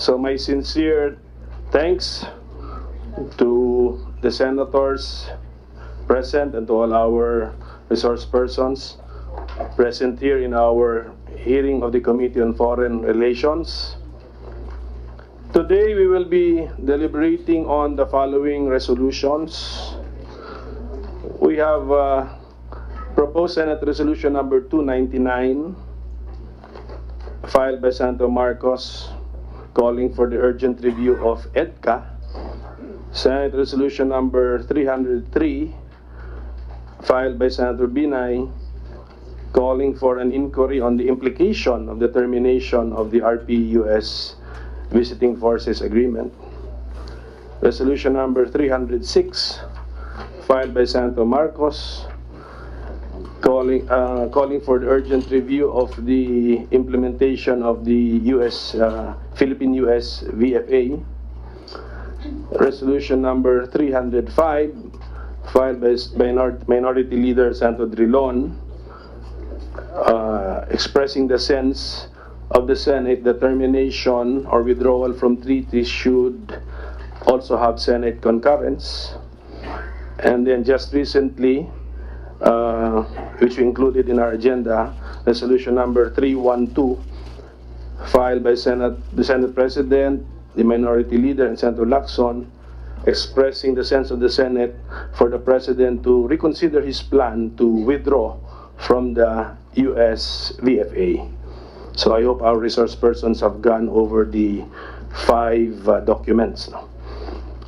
So my sincere thanks to the senators present and to all our resource persons present here in our hearing of the Committee on Foreign Relations. Today we will be deliberating on the following resolutions. We have proposed Senate Resolution number 299 filed by Senator Marcos calling for the urgent review of EDCA. Senate Resolution number 303 filed by Senator Binay calling for an inquiry on the implication of the termination of the PH-U.S. Visiting Forces Agreement. Resolution number 306 filed by Senator Marcos calling for the urgent review of the implementation of the Philippine-U.S. VFA. Resolution number 305 filed by Minority Leader Senator Drilon expressing the sense of the Senate that termination or withdrawal from treaties should also have Senate concurrence. And then just recently, which we included in our agenda, Resolution number 312 filed by the Senate President, the Minority Leader, and Senator Lacson, expressing the sense of the Senate for the President to reconsider his plan to withdraw from the U.S. VFA. So I hope our resource persons have gone over the 5 documents.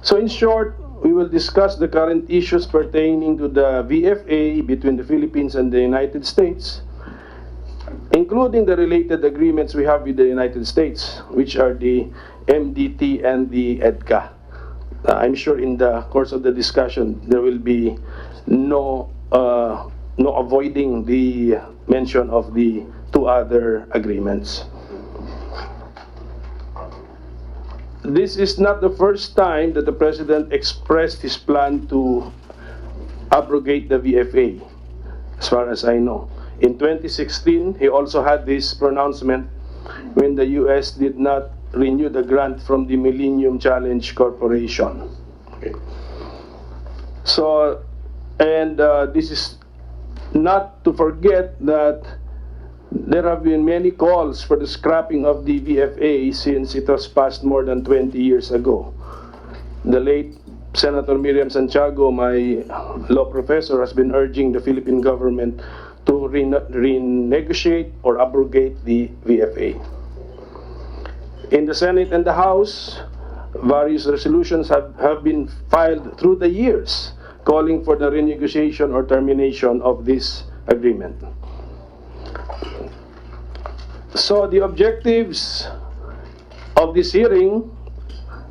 So in short, we will discuss the current issues pertaining to the VFA between the Philippines and the United States, including the related agreements we have with the United States, which are the MDT and the EDCA. I'm sure in the course of the discussion, there will be no avoiding the mention of the 2 other agreements. This is not the first time that the President expressed his plan to abrogate the VFA, as far as I know. In 2016, he also had this pronouncement when the U.S. did not renew the grant from the Millennium Challenge Corporation. Okay. So, and this is not to forget that there have been many calls for the scrapping of the VFA since it was passed more than 20 years ago. The late Senator Miriam Santiago, my law professor, has been urging the Philippine government to renegotiate or abrogate the VFA. In the Senate and the House, various resolutions have been filed through the years calling for the renegotiation or termination of this agreement. So the objectives of this hearing,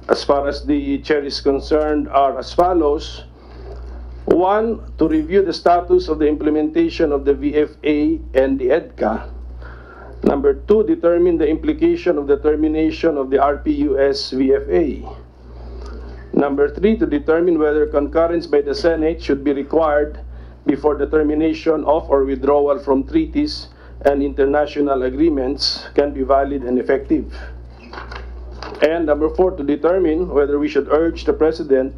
as far as the chair is concerned, are as follows. 1, to review the status of the implementation of the VFA and the EDCA. Number 2, determine the implication of the termination of the PH-U.S. VFA. Number 3, to determine whether concurrence by the Senate should be required before the termination of or withdrawal from treaties and international agreements can be valid and effective. And number 4, to determine whether we should urge the President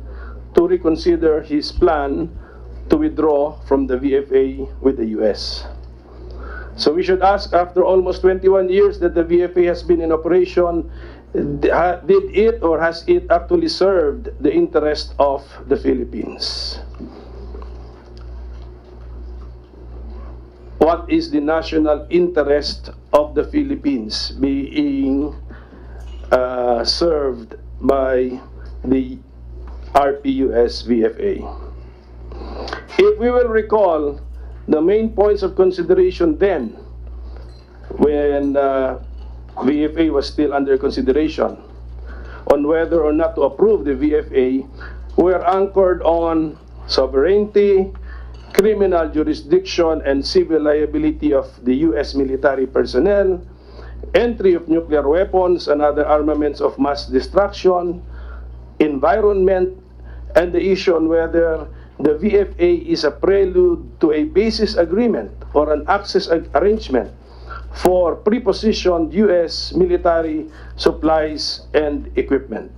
to reconsider his plan to withdraw from the VFA with the U.S. So we should ask, after almost 21 years that the VFA has been in operation, did it or has it actually served the interest of the Philippines? What is the national interest of the Philippines being served by the PH-U.S. VFA? If we will recall, the main points of consideration then, when VFA was still under consideration, on whether or not to approve the VFA, were anchored on sovereignty, criminal jurisdiction and civil liability of the U.S. military personnel, entry of nuclear weapons and other armaments of mass destruction, environment, and the issue on whether the VFA is a prelude to a basis agreement or an access arrangement for prepositioned U.S. military supplies and equipment.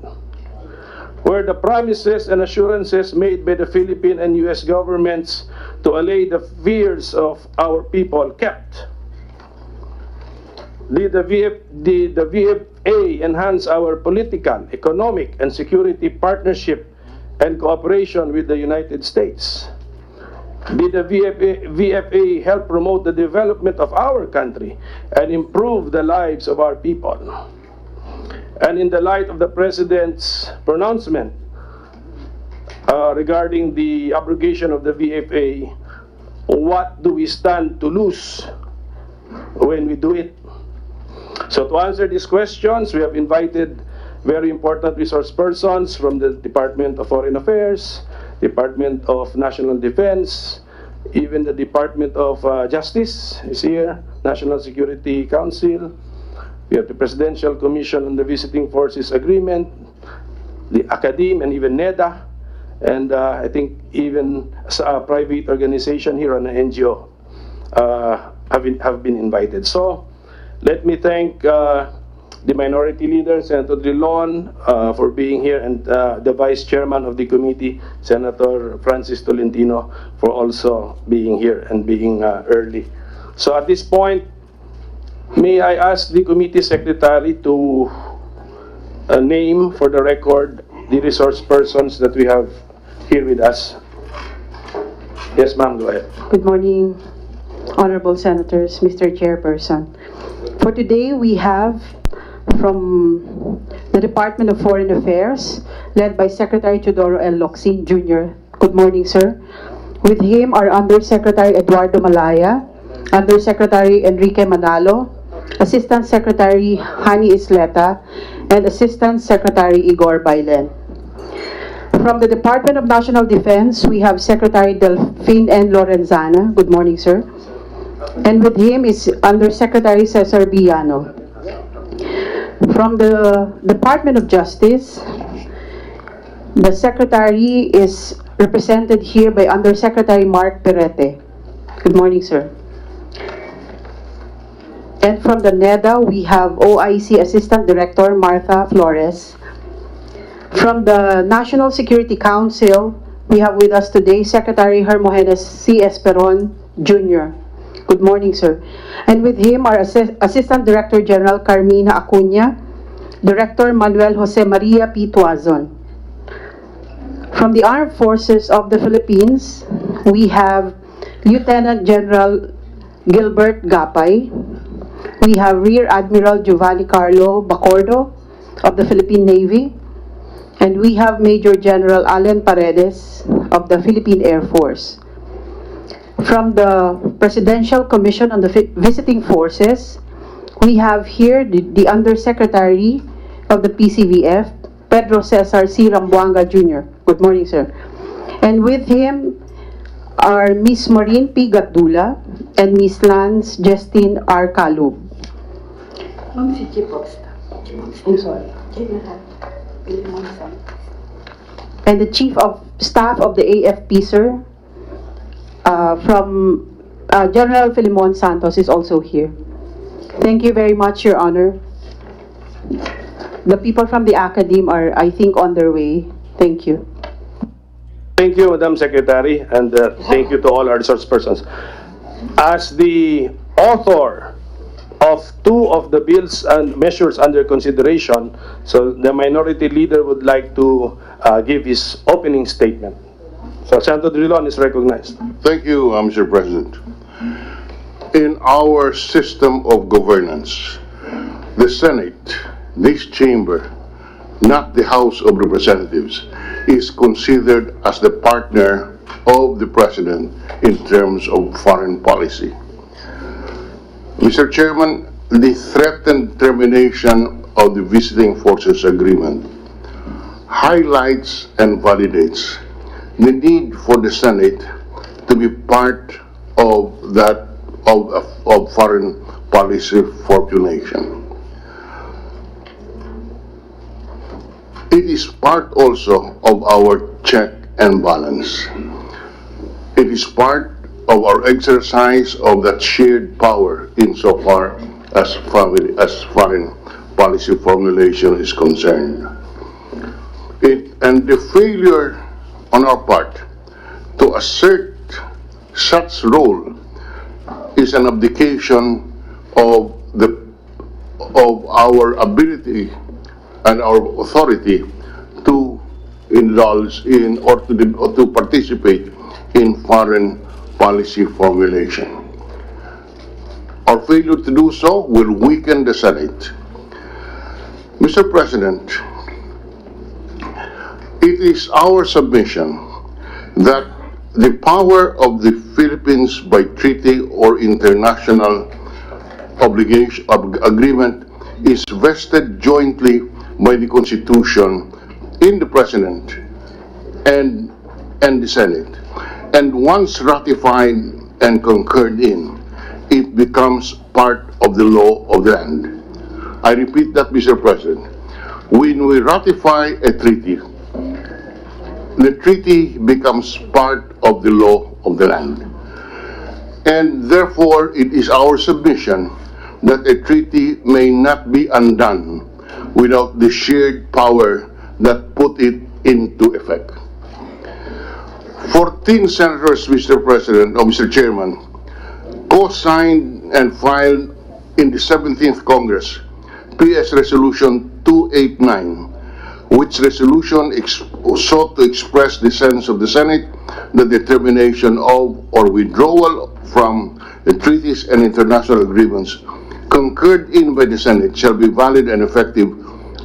Where the promises and assurances made by the Philippine and U.S. governments to allay the fears of our people kept. Did the VFA enhance our political, economic, and security partnership and cooperation with the United States? Did the VFA help promote the development of our country and improve the lives of our people? And in the light of the President's pronouncement regarding the abrogation of the VFA, what do we stand to lose when we do it? So to answer these questions, we have invited very important resource persons from the Department of Foreign Affairs, Department of National Defense, even the Department of Justice is here, National Security Council. We have the Presidential Commission on the Visiting Forces Agreement, the Academe, and even NEDA, and I think even a private organization here on an NGO have been invited. So let me thank the Minority Leader, Senator Drilon, for being here, and the Vice Chairman of the committee, Senator Francis Tolentino, for also being here and being early. So at this point, may I ask the committee secretary to name for the record the resource persons that we have here with us. Yes, ma'am, go ahead. Good morning, Honorable Senators, Mr. Chairperson. For today, we have from the Department of Foreign Affairs, led by Secretary Teodoro L. Locsin Jr. Good morning, sir. With him are Undersecretary Eduardo Malaya, Undersecretary Enrique Manalo, Assistant Secretary Hani Isleta, and Assistant Secretary Igor Bailen. From the Department of National Defense, we have Secretary Delphine N. Lorenzana. Good morning, sir. And with him is Undersecretary Cesar Villano. From the Department of Justice, the Secretary is represented here by Undersecretary Mark Perete. Good morning, sir. And from the NEDA, we have OIC Assistant Director Martha Flores. From the National Security Council, we have with us today Secretary Hermogenes C. Esperon Jr. Good morning, sir. And with him are Assistant Director General Carmina Acuña, Director Manuel Jose Maria P. Tuazon. From the Armed Forces of the Philippines, we have Lieutenant General Gilbert Gapay. We have Rear Admiral Giovanni Carlo Bacordo of the Philippine Navy. And we have Major General Allen Paredes of the Philippine Air Force. From the Presidential Commission on the Visiting Forces, we have here the Undersecretary of the PCVF, Pedro Cesar C. Rambuanga Jr. Good morning, sir. And with him are Ms. Maureen P. Gatdula and Ms. Lance Justine R. Calub. I'm sorry. And the Chief of Staff of the AFP, sir, from General Filimon Santos is also here. Thank you very much, Your Honor. The people from the Academe are, I think, on their way. Thank you. Thank you, Madam Secretary, and thank you to all our resource persons. As the author of two of the bills and measures under consideration, so the Minority Leader would like to give his opening statement. So Senator Drilon is recognized. Thank you, Mr. President. In our system of governance, the Senate, this chamber, not the House of Representatives, is considered as the partner of the President in terms of foreign policy. Mr. Chairman, the threatened termination of the Visiting Forces Agreement highlights and validates the need for the Senate to be part of that of foreign policy formulation. It is part also of our check and balance. It is part of our exercise of that shared power insofar as foreign policy formulation is concerned. And the failure on our part to assert such role is an abdication of our ability and our authority to indulge in or to participate in foreign policy formulation. Our failure to do so will weaken the Senate. Mr. President, it is our submission that the power of the Philippines by treaty or international agreement is vested jointly by the Constitution in the President and the Senate. And once ratified and concurred in, it becomes part of the law of the land. I repeat that, Mr. President. When we ratify a treaty, the treaty becomes part of the law of the land. And therefore, it is our submission that a treaty may not be undone without the shared power that put it into effect. 14 senators, Mr. President, or Mr. Chairman, co-signed and filed in the 17th Congress PS Resolution 289, which resolution sought to express the sense of the Senate that the termination of or withdrawal from the treaties and international agreements concurred in by the Senate shall be valid and effective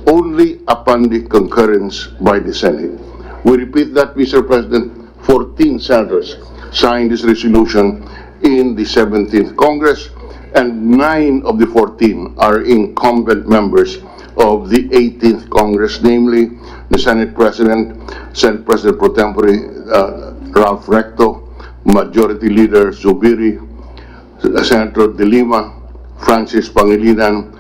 only upon the concurrence by the Senate. We repeat that, Mr. President. 14 senators signed this resolution in the 17th Congress, and 9 of the 14 are incumbent members of the 18th Congress, namely the Senate President Pro Tempore Ralph Recto, Majority Leader Zubiri, Senator De Lima, Francis Pangilinan,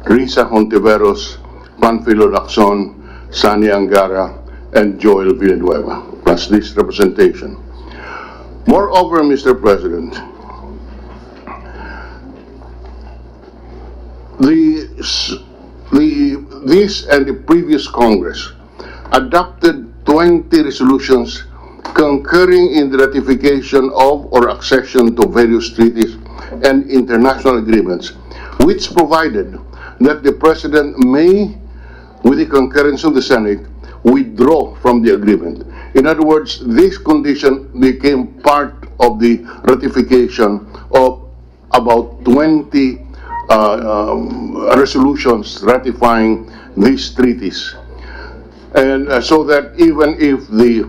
Risa Hontiveros, Panfilo Lacson, Sani Angara, and Joel Villanueva, plus this representation. Moreover, Mr. President, this and the previous Congress adopted 20 resolutions concurring in the ratification of or accession to various treaties and international agreements, which provided that the President may, with the concurrence of the Senate, withdraw from the agreement. In other words, this condition became part of the ratification of about 20 resolutions ratifying these treaties. And so that even if the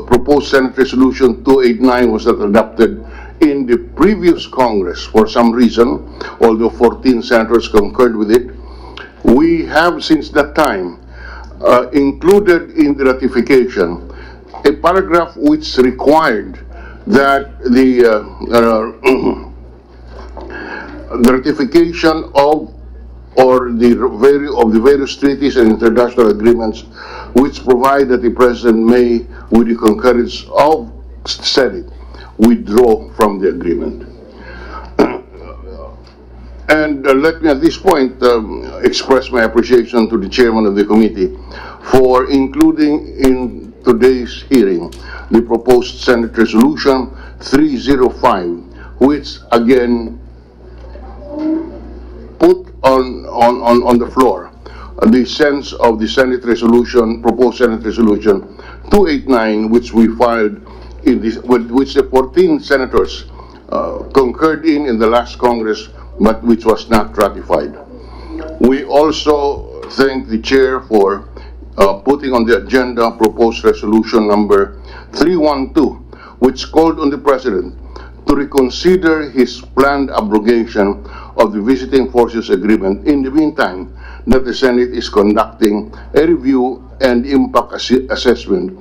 proposed Senate Resolution 289 was not adopted in the previous Congress for some reason, although 14 senators concurred with it, we have since that time included in the ratification a paragraph which required that the ratification of the various treaties and international agreements which provide that the President may, with the concurrence of the Senate, withdraw from the agreement. And let me at this point express my appreciation to the chairman of the committee for including in today's hearing the proposed Senate Resolution 305, which again put on the floor the sense of the Senate Resolution, proposed Senate Resolution 289, which we filed in this, which the 14 senators concurred in the last Congress, but which was not ratified. We also thank the chair for putting on the agenda proposed resolution number 312, which called on the President to reconsider his planned abrogation of the Visiting Forces Agreement in the meantime that the Senate is conducting a review and impact assessment.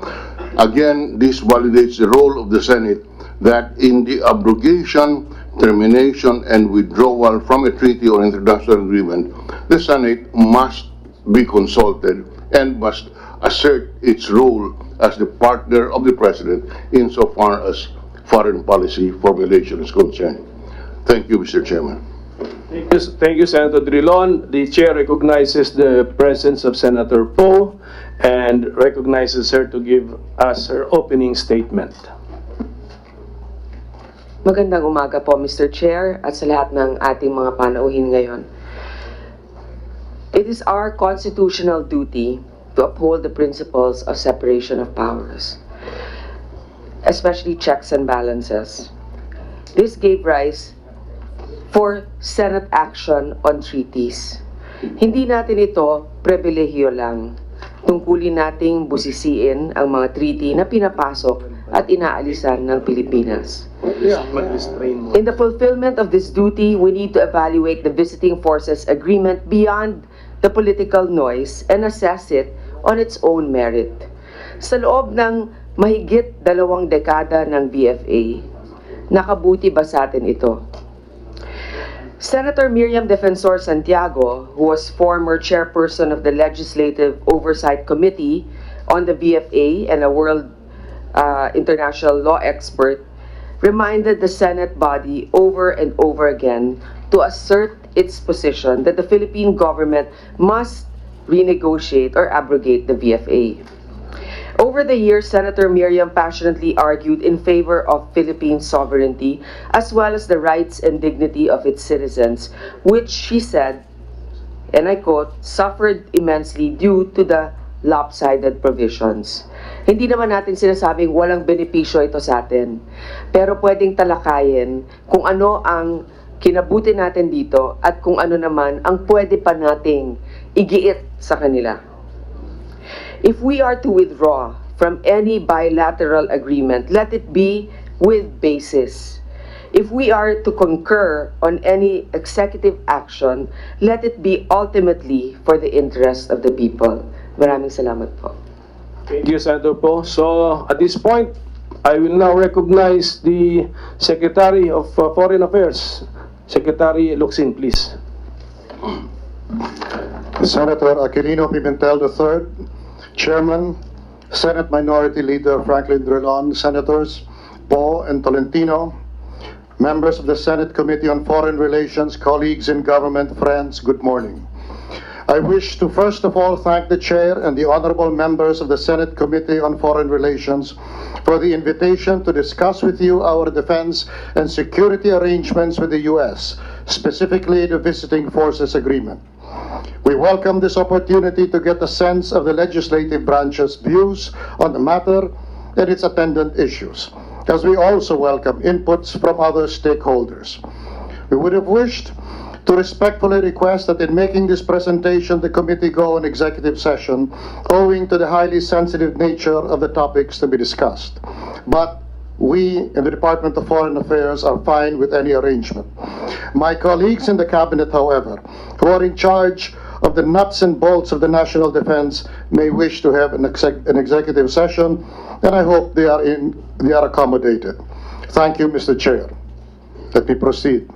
Again, this validates the role of the Senate that in the abrogation, termination, and withdrawal from a treaty or international agreement, the Senate must be consulted and must assert its role as the partner of the President insofar as foreign policy formulation is concerned. Thank you, Mr. Chairman. Thank you, Senator Drilon. The chair recognizes the presence of Senator Poe and recognizes her to give us her opening statement. Magandang umaga po, Mr. Chair, at sa lahat ng ating mga panauhin ngayon. It is our constitutional duty to uphold the principles of separation of powers, especially checks and balances. This gave rise for Senate action on treaties. Hindi natin ito pribilehiyo lang. Tungkulin nating busisiin ang mga treaty na pinapasok at inaalisan ng Pilipinas. In the fulfillment of this duty, we need to evaluate the Visiting Forces Agreement beyond the political noise and assess it on its own merit. Sa loob ng mahigit 2 dekada ng BFA, nakabuti ba sa atin ito? Senator Miriam Defensor Santiago, who was former chairperson of the Legislative Oversight Committee on the BFA and a world international law expert, reminded the Senate body over and over again to assert its position that the Philippine government must renegotiate or abrogate the BFA. Over the years, Senator Miriam passionately argued in favor of Philippine sovereignty as well as the rights and dignity of its citizens, which she said, and I quote, suffered immensely due to the lopsided provisions. Hindi naman natin sinasabing walang benepisyo ito sa atin, pero pwedeng talakayin kung ano ang kinabuti natin dito at kung ano naman ang pwede pa nating igiit sa kanila. If we are to withdraw from any bilateral agreement, let it be with basis. If we are to concur on any executive action, let it be ultimately for the interest of the people. Maraming salamat po. Thank you, Senator Poe. So, at this point, I will now recognize the Secretary of Foreign Affairs. Secretary Locsin, please. Senator Aquilino Pimentel III, Chairman, Senate Minority Leader Franklin Drilon, Senators Poe and Tolentino, members of the Senate Committee on Foreign Relations, colleagues in government, friends, good morning. I wish to first of all thank the Chair and the honorable members of the Senate Committee on Foreign Relations for the invitation to discuss with you our defense and security arrangements with the U.S., specifically the Visiting Forces Agreement. We welcome this opportunity to get a sense of the legislative branch's views on the matter and its attendant issues, as we also welcome inputs from other stakeholders. We would have wished to respectfully request that in making this presentation, the committee go on executive session, owing to the highly sensitive nature of the topics to be discussed. But we in the Department of Foreign Affairs are fine with any arrangement. My colleagues in the Cabinet, however, who are in charge of the nuts and bolts of the national defense may wish to have an executive session, and I hope they are accommodated. Thank you, Mr. Chair. Let me proceed.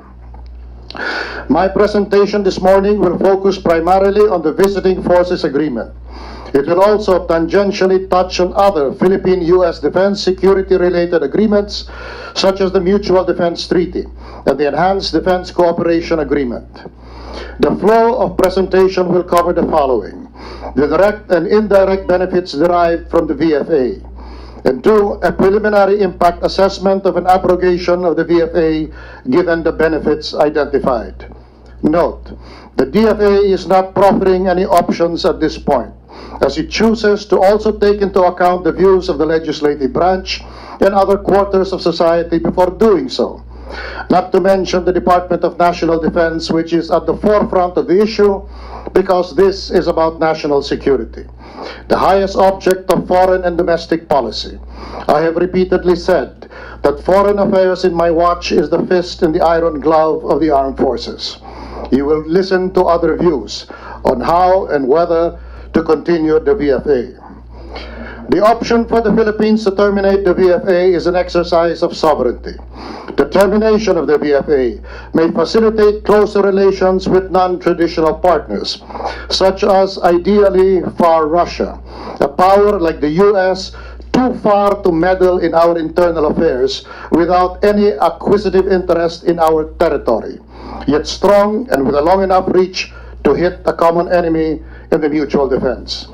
My presentation this morning will focus primarily on the Visiting Forces Agreement. It will also tangentially touch on other Philippine-U.S. defense security-related agreements, such as the Mutual Defense Treaty and the Enhanced Defense Cooperation Agreement. The flow of presentation will cover the following: the direct and indirect benefits derived from the VFA, and 2, a preliminary impact assessment of an abrogation of the VFA given the benefits identified. Note, the DFA is not proffering any options at this point, as it chooses to also take into account the views of the legislative branch and other quarters of society before doing so. Not to mention the Department of National Defense, which is at the forefront of the issue, because this is about national security, the highest object of foreign and domestic policy. I have repeatedly said that foreign affairs in my watch is the fist in the iron glove of the armed forces. You will listen to other views on how and whether to continue the VFA. The option for the Philippines to terminate the VFA is an exercise of sovereignty. The termination of the VFA may facilitate closer relations with non-traditional partners, such as ideally far Russia, a power like the U.S. too far to meddle in our internal affairs without any acquisitive interest in our territory, yet strong and with a long enough reach to hit a common enemy in the mutual defense.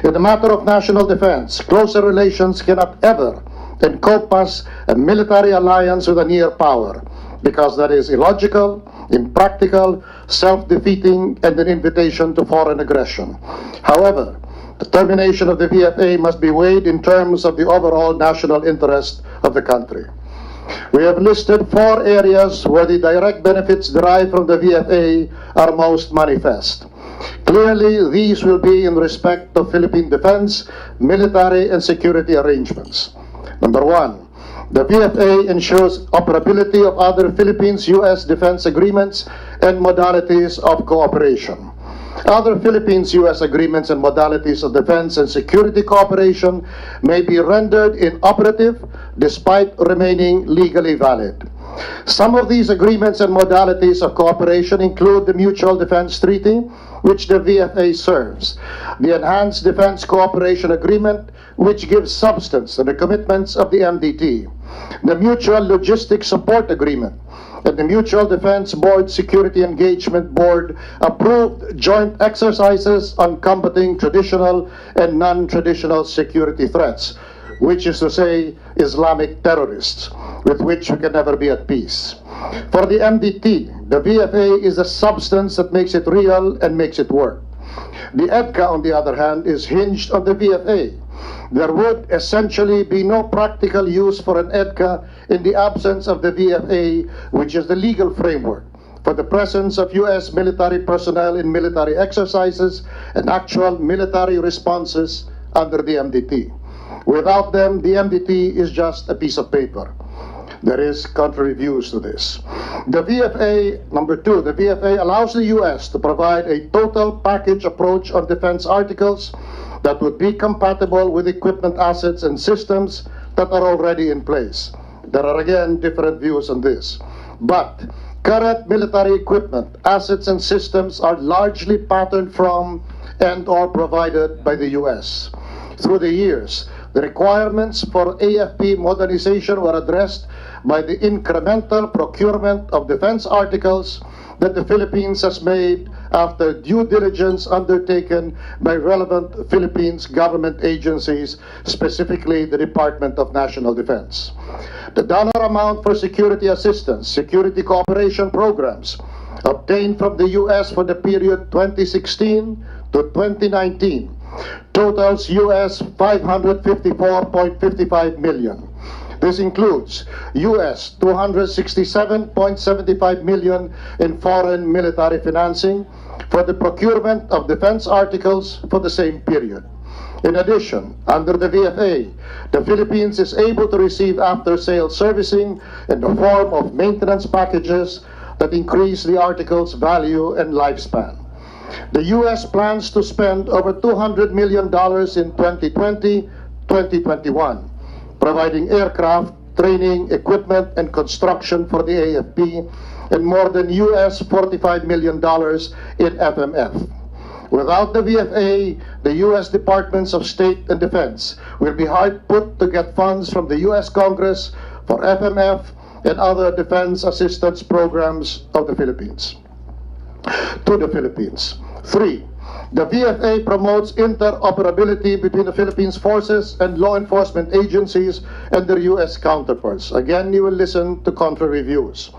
In the matter of national defense, closer relations cannot ever encompass a military alliance with a near power, because that is illogical, impractical, self-defeating, and an invitation to foreign aggression. However, the termination of the VFA must be weighed in terms of the overall national interest of the country. We have listed 4 areas where the direct benefits derived from the VFA are most manifest. Clearly, these will be in respect of Philippine defense, military, and security arrangements. Number 1, the VFA ensures operability of other Philippines-U.S. defense agreements and modalities of cooperation. Other Philippines-U.S. agreements and modalities of defense and security cooperation may be rendered inoperative despite remaining legally valid. Some of these agreements and modalities of cooperation include the Mutual Defense Treaty, which the VFA serves, the Enhanced Defense Cooperation Agreement, which gives substance to the commitments of the MDT, the Mutual Logistics Support Agreement, and the Mutual Defense Board Security Engagement Board approved joint exercises on combating traditional and non-traditional security threats, which is to say, Islamic terrorists, with which we can never be at peace. For the MDT, the VFA is a substance that makes it real and makes it work. The EDCA, on the other hand, is hinged on the VFA. There would essentially be no practical use for an EDCA in the absence of the VFA, which is the legal framework for the presence of U.S. military personnel in military exercises and actual military responses under the MDT. Without them, the MDT is just a piece of paper. There is contrary views to this. The VFA, number 2, the VFA allows the U.S. to provide a total package approach on defense articles that would be compatible with equipment, assets, and systems that are already in place. There are again different views on this. But current military equipment, assets, and systems are largely patterned from and or provided by the U.S. Through the years, the requirements for AFP modernization were addressed by the incremental procurement of defense articles that the Philippines has made after due diligence undertaken by relevant Philippines government agencies, specifically the Department of National Defense. The dollar amount for security assistance, security cooperation programs obtained from the U.S. for the period 2016 to 2019 totals U.S. $554.55 million. This includes U.S. $267.75 million in foreign military financing for the procurement of defense articles for the same period. In addition, under the VFA, the Philippines is able to receive after-sales servicing in the form of maintenance packages that increase the article's value and lifespan. The U.S. plans to spend over $200 million in 2020-2021, providing aircraft, training, equipment, and construction for the AFP, and more than U.S. $45 million in FMF. Without the VFA, the U.S. Departments of State and Defense will be hard put to get funds from the U.S. Congress for FMF and other defense assistance programs of the Philippines. To the Philippines. 3. The VFA promotes interoperability between the Philippines forces and law enforcement agencies and their U.S. counterparts. Again, you will listen to contrary views.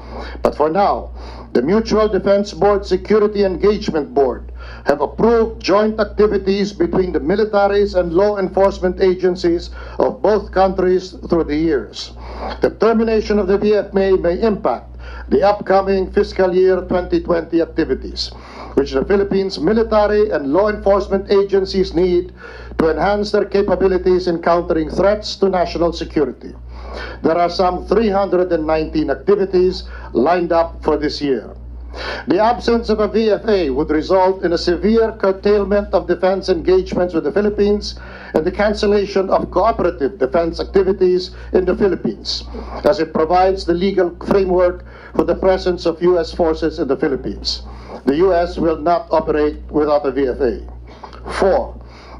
But for now, the Mutual Defense Board Security Engagement Board have approved joint activities between the militaries and law enforcement agencies of both countries through the years. The termination of the VFA may impact the upcoming fiscal year 2020 activities, which the Philippines military and law enforcement agencies need to enhance their capabilities in countering threats to national security. There are some 319 activities lined up for this year. The absence of a VFA would result in a severe curtailment of defense engagements with the Philippines and the cancellation of cooperative defense activities in the Philippines, as it provides the legal framework for the presence of U.S. forces in the Philippines. The U.S. will not operate without a VFA. 4.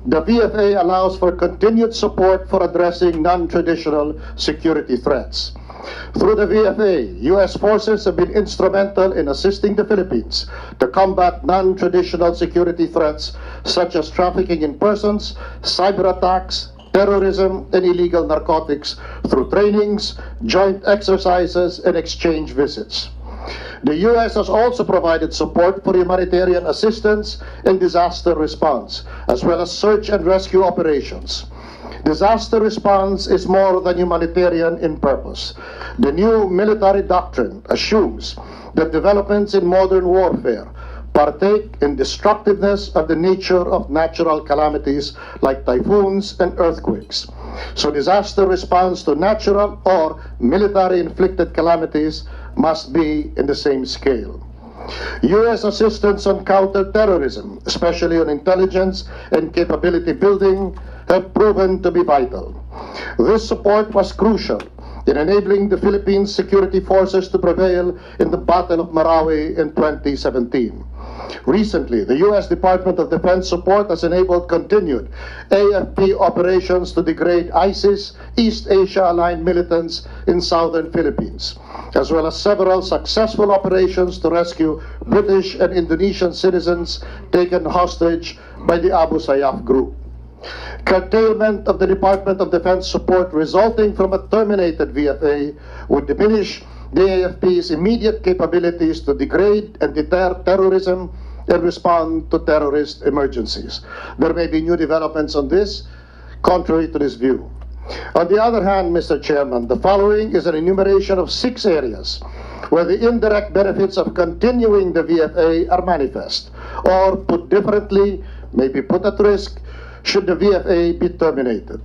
the VFA allows for continued support for addressing non-traditional security threats. Through the VFA, U.S. forces have been instrumental in assisting the Philippines to combat non-traditional security threats such as trafficking in persons, cyber attacks, terrorism, and illegal narcotics through trainings, joint exercises, and exchange visits. The U.S. has also provided support for humanitarian assistance and disaster response, as well as search and rescue operations. Disaster response is more than humanitarian in purpose. The new military doctrine assumes that developments in modern warfare partake in destructiveness of the nature of natural calamities like typhoons and earthquakes. So disaster response to natural or military-inflicted calamities must be in the same scale. U.S. assistance on counterterrorism, especially on intelligence and capability building, have proven to be vital. This support was crucial in enabling the Philippine security forces to prevail in the Battle of Marawi in 2017. Recently, the U.S. Department of Defense support has enabled continued AFP operations to degrade ISIS East Asia-aligned militants in southern Philippines, as well as several successful operations to rescue British and Indonesian citizens taken hostage by the Abu Sayyaf group. Curtailment of the Department of Defense support resulting from a terminated VFA would diminish the AFP's immediate capabilities to degrade and deter terrorism and respond to terrorist emergencies. There may be new developments on this, contrary to this view. On the other hand, Mr. Chairman, the following is an enumeration of 6 areas where the indirect benefits of continuing the VFA are manifest, or put differently, may be put at risk should the VFA be terminated.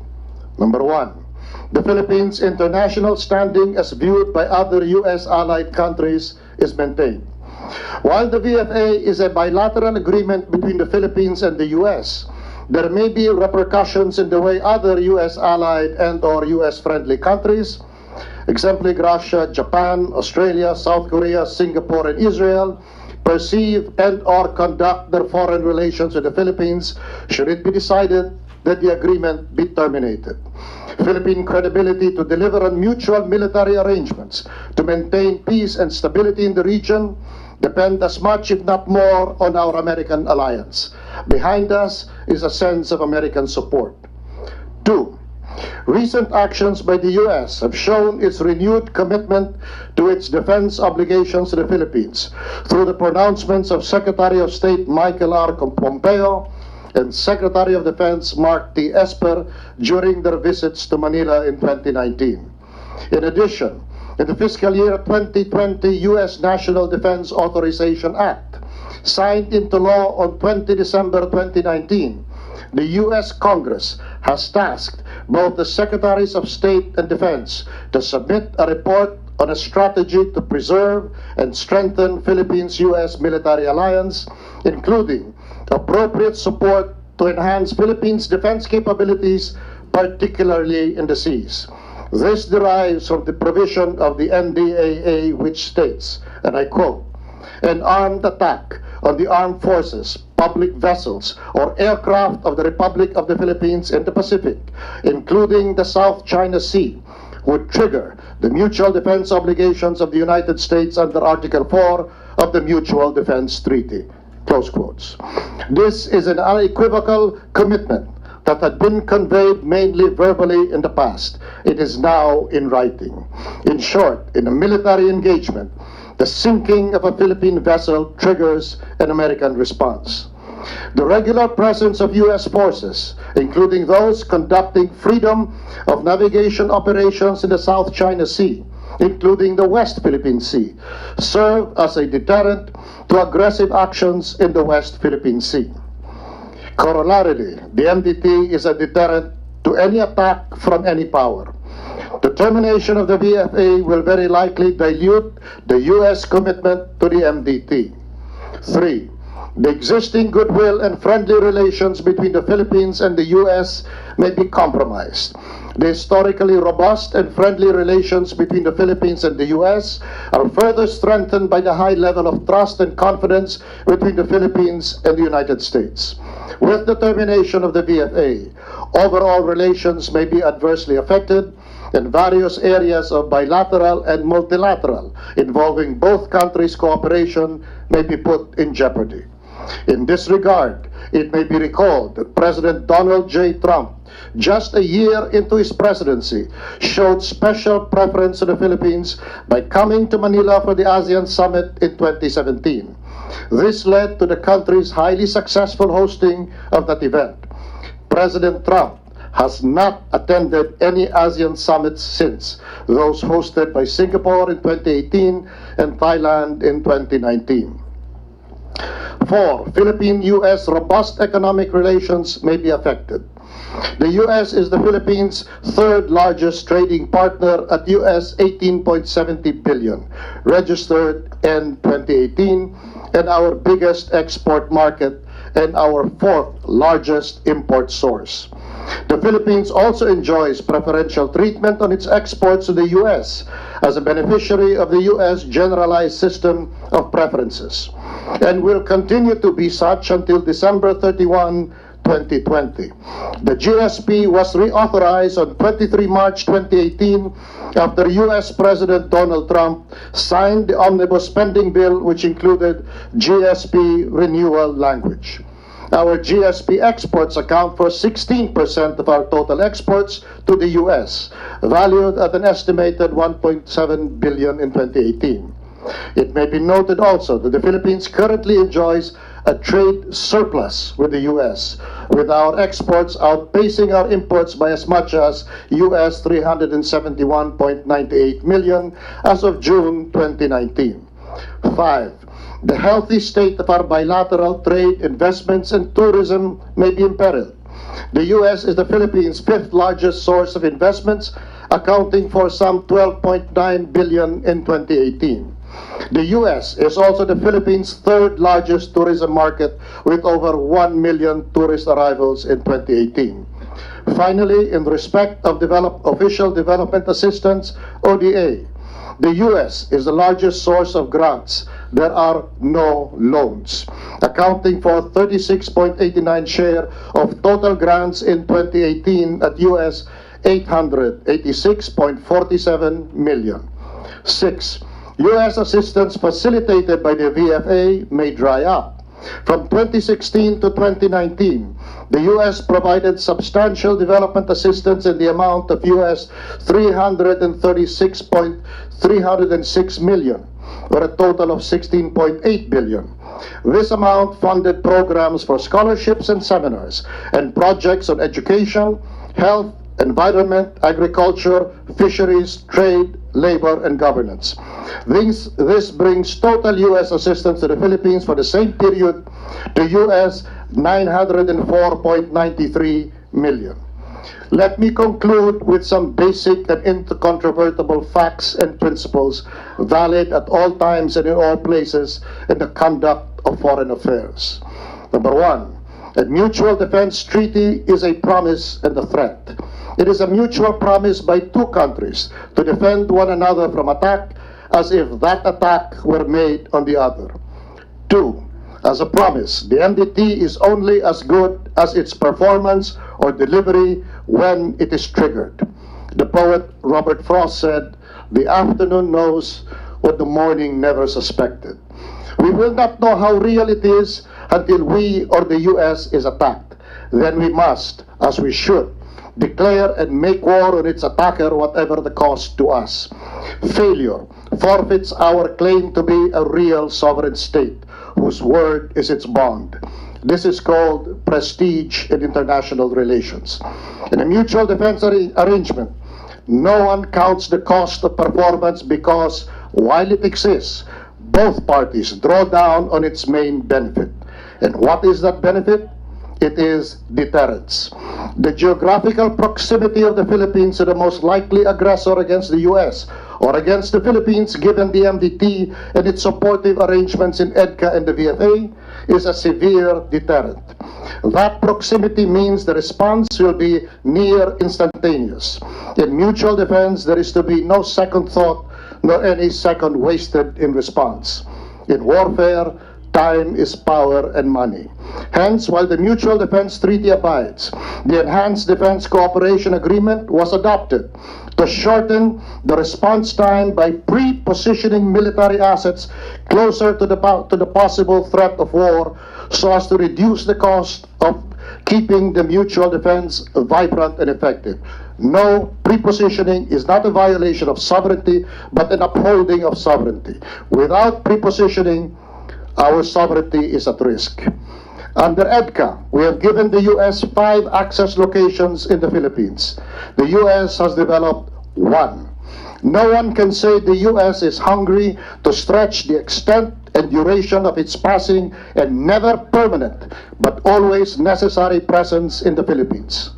Number 1, the Philippines' international standing as viewed by other U.S. allied countries is maintained. While the VFA is a bilateral agreement between the Philippines and the U.S., there may be repercussions in the way other U.S. allied and or U.S. friendly countries, exemplary Russia, Japan, Australia, South Korea, Singapore, and Israel, perceive and or conduct their foreign relations with the Philippines should it be decided that the agreement be terminated. Philippine credibility to deliver on mutual military arrangements to maintain peace and stability in the region depend as much, if not more, on our American alliance. Behind us is a sense of American support. 2, recent actions by the U.S. have shown its renewed commitment to its defense obligations to the Philippines through the pronouncements of Secretary of State Michael R. Pompeo and Secretary of Defense Mark T. Esper during their visits to Manila in 2019. In addition, in the fiscal year 2020 U.S. National Defense Authorization Act, signed into law on 20 December 2019, the U.S. Congress has tasked both the Secretaries of State and Defense to submit a report on a strategy to preserve and strengthen Philippines-U.S. military alliance, including appropriate support to enhance Philippines' defense capabilities, particularly in the seas. This derives from the provision of the NDAA, which states, and I quote, "An armed attack on the armed forces, public vessels, or aircraft of the Republic of the Philippines in the Pacific, including the South China Sea, would trigger the mutual defense obligations of the United States under Article 4 of the Mutual Defense Treaty." Close quotes. This is an unequivocal commitment that had been conveyed mainly verbally in the past. It is now in writing. In short, in a military engagement, the sinking of a Philippine vessel triggers an American response. The regular presence of U.S. forces, including those conducting freedom of navigation operations in the South China Sea, including the West Philippine Sea, serve as a deterrent to aggressive actions in the West Philippine Sea. Corollarily, the MDT is a deterrent to any attack from any power. The termination of the VFA will very likely dilute the U.S. commitment to the MDT. 3, the existing goodwill and friendly relations between the Philippines and the U.S. may be compromised. The historically robust and friendly relations between the Philippines and the U.S. are further strengthened by the high level of trust and confidence between the Philippines and the United States. With the termination of the VFA, overall relations may be adversely affected, and various areas of bilateral and multilateral involving both countries' cooperation may be put in jeopardy. In this regard, it may be recalled that President Donald J. Trump, just a year into his presidency, showed special preference to the Philippines by coming to Manila for the ASEAN Summit in 2017. This led to the country's highly successful hosting of that event. President Trump has not attended any ASEAN summits since, those hosted by Singapore in 2018 and Thailand in 2019. 4. Philippine-U.S. robust economic relations may be affected. The U.S. is the Philippines' third largest trading partner at U.S. $18.70 billion, registered in 2018, and our biggest export market and our fourth largest import source. The Philippines also enjoys preferential treatment on its exports to the U.S. as a beneficiary of the U.S. generalized system of preferences, and will continue to be such until December 31, 2020. The GSP was reauthorized on 23 March 2018 after U.S. President Donald Trump signed the Omnibus Spending Bill, which included GSP renewal language. Our GSP exports account for 16% of our total exports to the U.S., valued at an estimated $1.7 billion in 2018. It may be noted also that the Philippines currently enjoys a trade surplus with the U.S., with our exports outpacing our imports by as much as U.S. $371.98 million as of June 2019. 5. The healthy state of our bilateral trade, investments, and tourism may be imperiled. The U.S. is the Philippines' fifth largest source of investments, accounting for some $12.9 billion in 2018. The U.S. is also the Philippines' third largest tourism market, with over 1 million tourist arrivals in 2018. Finally, in respect of official development assistance, ODA, the U.S. is the largest source of grants. There are no loans, accounting for 36.89% share of total grants in 2018 at U.S. $886.47 million. 6. U.S. assistance facilitated by the VFA may dry up. From 2016 to 2019, the U.S. provided substantial development assistance in the amount of U.S. $336.306 million, or a total of $16.8 billion. This amount funded programs for scholarships and seminars, and projects on education, health, environment, agriculture, fisheries, trade, labor, and governance. This brings total U.S. assistance to the Philippines for the same period to U.S. $904.93 million. Let me conclude with some basic and incontrovertible facts and principles valid at all times and in all places in the conduct of foreign affairs. Number 1, a mutual defense treaty is a promise and a threat. It is a mutual promise by two countries to defend one another from attack as if that attack were made on the other. 2, as a promise, the MDT is only as good as its performance or delivery when it is triggered. The poet Robert Frost said, "The afternoon knows what the morning never suspected." We will not know how real it is until we or the U.S. is attacked. Then we must, as we should, declare and make war on its attacker, whatever the cost to us. Failure forfeits our claim to be a real sovereign state, whose word is its bond. This is called prestige in international relations. In a mutual defense arrangement, no one counts the cost of performance because, while it exists, both parties draw down on its main benefit. And what is that benefit? It is deterrence. The geographical proximity of the Philippines to the most likely aggressor against the U.S. or against the Philippines, given the MDT and its supportive arrangements in EDCA and the VFA, is a severe deterrent. That proximity means the response will be near instantaneous. In mutual defense, there is to be no second thought nor any second wasted in response. In warfare, time is power and money. Hence, while the Mutual Defense Treaty abides, the Enhanced Defense Cooperation Agreement was adopted to shorten the response time by pre-positioning military assets closer to the possible threat of war, so as to reduce the cost of keeping the mutual defense vibrant and effective. No, prepositioning is not a violation of sovereignty, but an upholding of sovereignty. Without prepositioning, our sovereignty is at risk. Under EDCA, we have given the U.S. 5 access locations in the Philippines. The U.S. has developed 1. No one can say the U.S. is hungry to stretch the extent and duration of its passing and never permanent, but always necessary presence in the Philippines.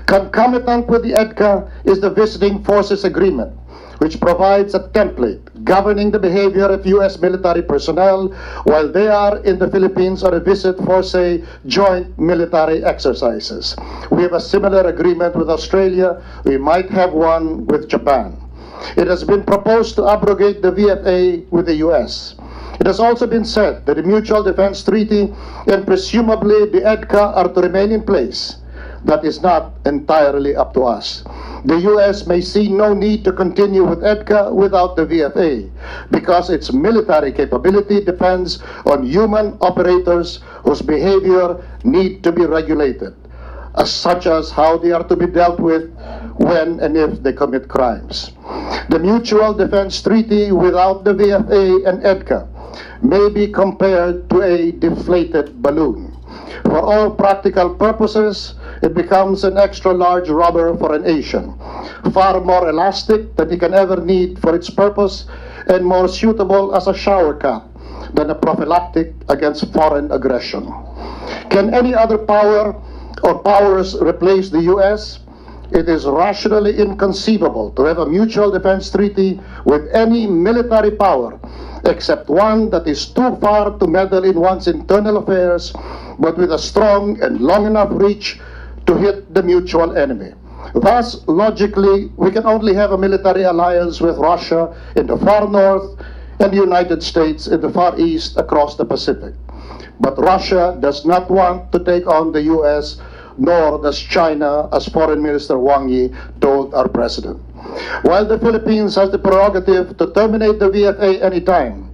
Concomitant with the EDCA is the Visiting Forces Agreement, which provides a template governing the behavior of U.S. military personnel while they are in the Philippines on a visit for, say, joint military exercises. We have a similar agreement with Australia. We might have one with Japan. It has been proposed to abrogate the VFA with the U.S. It has also been said that the Mutual Defense Treaty and presumably the EDCA are to remain in place. That is not entirely up to us. The U.S. may see no need to continue with EDCA without the VFA because its military capability depends on human operators whose behavior need to be regulated, such as how they are to be dealt with when and if they commit crimes. The Mutual Defense Treaty without the VFA and EDCA may be compared to a deflated balloon. For all practical purposes, it becomes an extra-large rubber for an Asian, far more elastic than he can ever need for its purpose, and more suitable as a shower cap than a prophylactic against foreign aggression. Can any other power or powers replace the U.S.? It is rationally inconceivable to have a mutual defense treaty with any military power, except one that is too far to meddle in one's internal affairs, but with a strong and long enough reach to hit the mutual enemy. Thus, logically, we can only have a military alliance with Russia in the far north and the United States in the far east across the Pacific. But Russia does not want to take on the U.S., nor does China, as Foreign Minister Wang Yi told our president. While the Philippines has the prerogative to terminate the VFA anytime,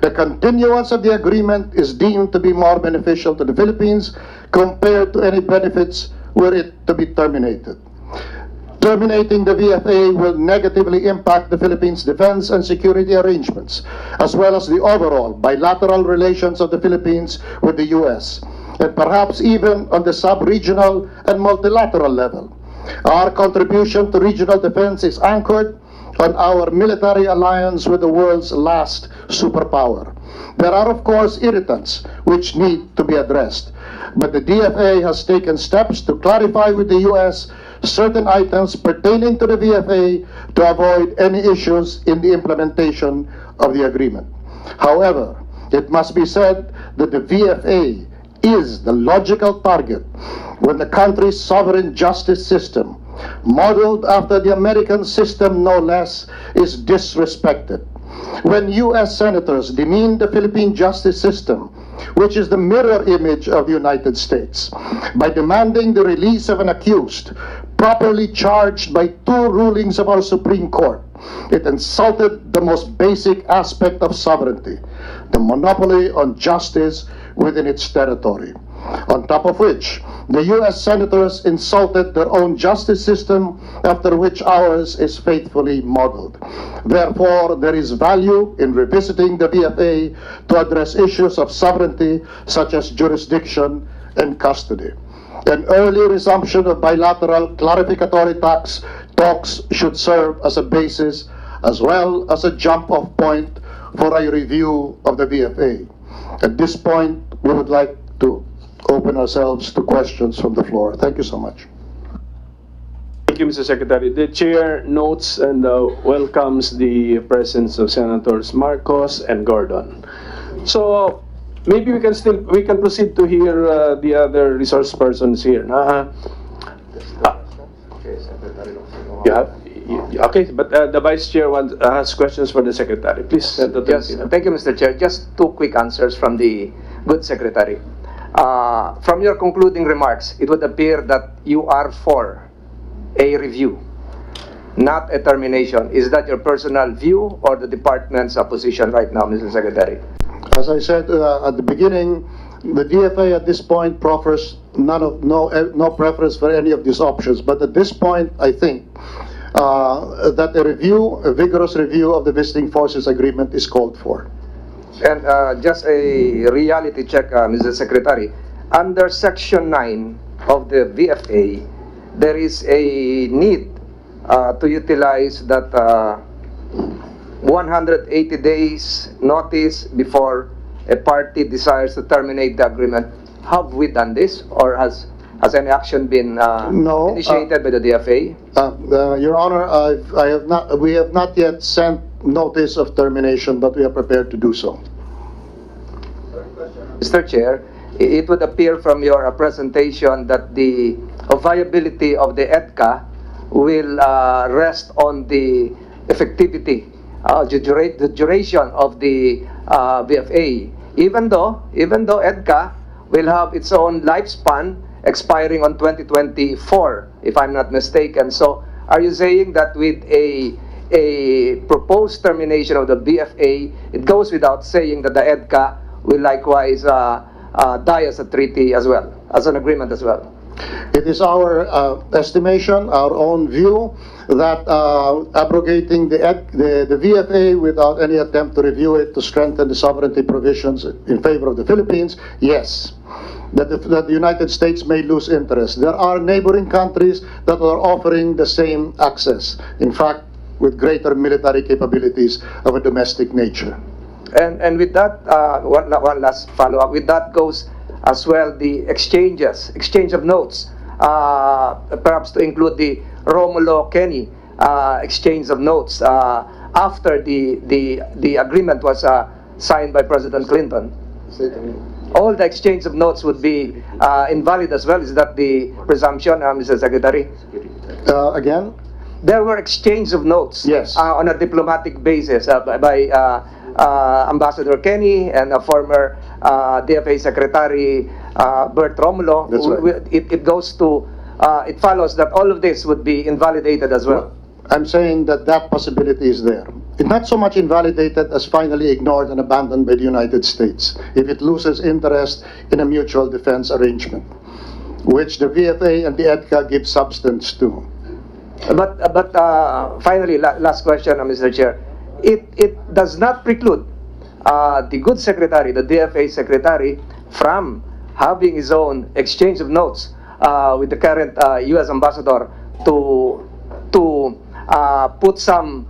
the continuance of the agreement is deemed to be more beneficial to the Philippines compared to any benefits were it to be terminated. Terminating the VFA will negatively impact the Philippines' defense and security arrangements, as well as the overall bilateral relations of the Philippines with the U.S., and perhaps even on the sub-regional and multilateral level. Our contribution to regional defense is anchored on our military alliance with the world's last superpower. There are, of course, irritants which need to be addressed, but the DFA has taken steps to clarify with the U.S. certain items pertaining to the VFA to avoid any issues in the implementation of the agreement. However, it must be said that the VFA is the logical target when the country's sovereign justice system, modeled after the American system no less, is disrespected. When U.S. senators demean the Philippine justice system, which is the mirror image of the United States, by demanding the release of an accused properly charged by 2 rulings of our Supreme Court, it insulted the most basic aspect of sovereignty, the monopoly on justice within its territory. On top of which, the U.S. senators insulted their own justice system, after which ours is faithfully modeled. Therefore, there is value in revisiting the VFA to address issues of sovereignty such as jurisdiction and custody. An early resumption of bilateral clarificatory talks should serve as a basis as well as a jump-off point for a review of the VFA. At this point, we would like to open ourselves to questions from the floor. Thank you so much. Thank you, Mr. Secretary. The Chair notes and welcomes the presence of Senators Marcos and Gordon. So maybe we can proceed to hear the other resource persons here. Okay, but the Vice Chair has questions for the Secretary. Please, Senator Yes, Tolentino. thank you, Mr. Chair. Just two quick answers from the good secretary. From your concluding remarks, it would appear that you are for a review, not a termination. Is that your personal view or the department's position right now, Mr. Secretary? As I said at the beginning, the DFA at this point proffers no preference for any of these options. But at this point, I think that a vigorous review of the visiting forces agreement is called for. And just a reality check, Mr. Secretary. Under Section 9 of the VFA, there is a need to utilize that 180 days notice before a party desires to terminate the agreement. Have we done this, or has any action been No, initiated by the DFA? Your Honor, we have not yet sent notice of termination, but we are prepared to do so. Mr. Chair, it would appear from your presentation that the viability of the EDCA will rest on the effectivity, the duration of the VFA. Even though EDCA will have its own lifespan expiring on 2024, if I'm not mistaken. So, are you saying that with a proposed termination of the BFA, it goes without saying that the EDCA will likewise die as a treaty as well, as an agreement as well? It is our estimation, our own view, that abrogating the VFA without any attempt to review it to strengthen the sovereignty provisions in favor of the Philippines, yes, that the United States may lose interest. There are neighboring countries that are offering the same access, in fact, with greater military capabilities of a domestic nature. And with that, one last follow-up. With that goes as well the exchange of notes, perhaps to include the Romulo Kenny exchange of notes after the agreement was signed by President Clinton. All the exchange of notes would be invalid as well. Is that the presumption, Mr. Secretary? Again? There were exchange of notes, yes, on a diplomatic basis by Ambassador Kenny and a former DFA Secretary Bert Romulo. That's right. It goes to, it follows that all of this would be invalidated as well. I'm saying that possibility is there. It's not so much invalidated as finally ignored and abandoned by the United States if it loses interest in a mutual defense arrangement, which the VFA and the EDCA give substance to. But finally, last question, Mr. Chair. It does not preclude the good secretary, the DFA secretary, from having his own exchange of notes with the current U.S. ambassador to put some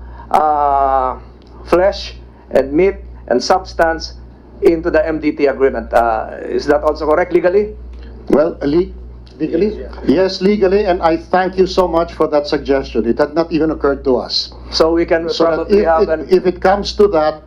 flesh and meat and substance into the MDT agreement. Is that also correct legally? Well, legally? Yes, legally, and I thank you so much for that suggestion. It had not even occurred to us. So we can probably if it comes to that,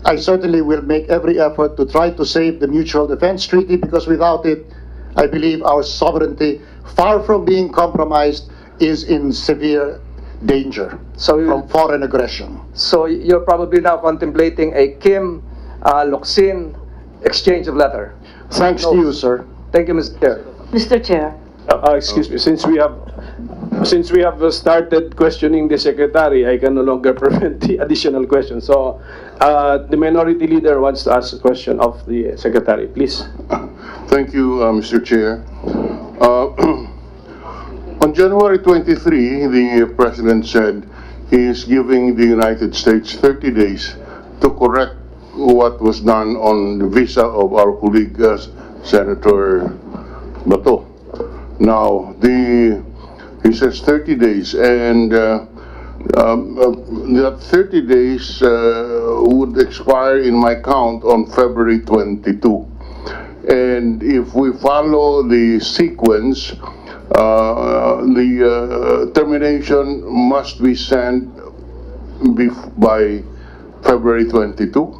I certainly will make every effort to try to save the Mutual Defense Treaty, because without it, I believe our sovereignty, far from being compromised, is in severe danger from foreign aggression. So you're probably now contemplating a Kim Locsin exchange of letter. Thanks to you, sir. Thank you, Mr. Chair. Mr. Chair. Excuse me, since we have started questioning the Secretary, I can no longer prevent the additional question. So, the Minority Leader wants to ask a question of the Secretary. Please. Thank you, Mr. Chair. On January 23, the President said he is giving the United States 30 days to correct what was done on the visa of our colleague, Senator Bato. Now, he says 30 days, and that 30 days would expire in my count on February 22. And if we follow the sequence, the termination must be sent by February 22.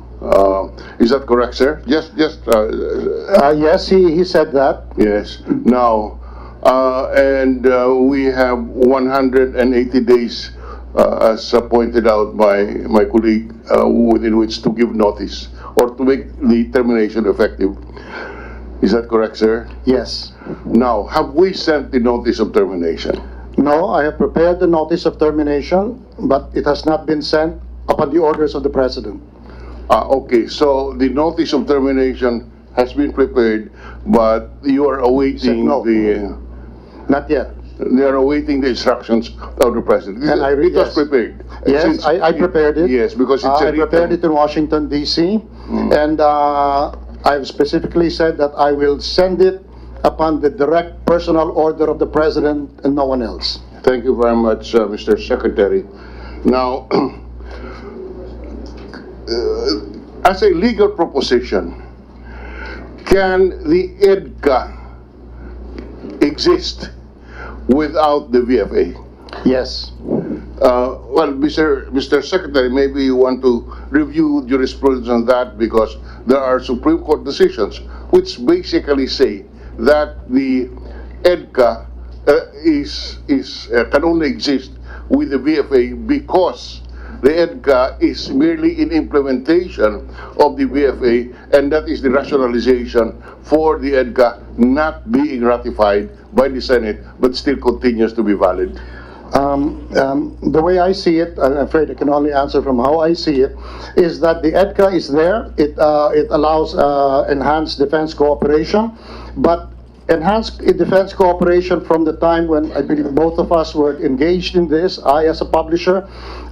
Is that correct, sir? Yes, he said that. Yes. Now, and we have 180 days as pointed out by my colleague, within which to give notice or to make the termination effective. Is that correct, sir? Yes. Now, have we sent the notice of termination? No, I have prepared the notice of termination, but it has not been sent upon the orders of the President. Okay, so the notice of termination has been prepared, but you are awaiting No. Not yet. They are awaiting the instructions of the President. And It was yes. prepared. Yes, Since- I prepared it. Yes, because it's a I prepared written- it in Washington, D.C., and I've specifically said that I will send it upon the direct personal order of the President and no one else. Thank you very much, Mr. Secretary. Now, as a legal proposition, can the EDCA exist without the VFA? Yes. Well, Mr. Secretary, maybe you want to review jurisprudence on that, because there are Supreme Court decisions which basically say that the EDCA can only exist with the VFA because the EDCA is merely in implementation of the VFA, and that is the rationalization for the EDCA not being ratified by the Senate but still continues to be valid. The way I see it, I'm afraid I can only answer from how I see it, is that the EDCA is there. It allows enhanced defense cooperation, but enhanced defense cooperation from the time when I believe both of us were engaged in this, I as a publisher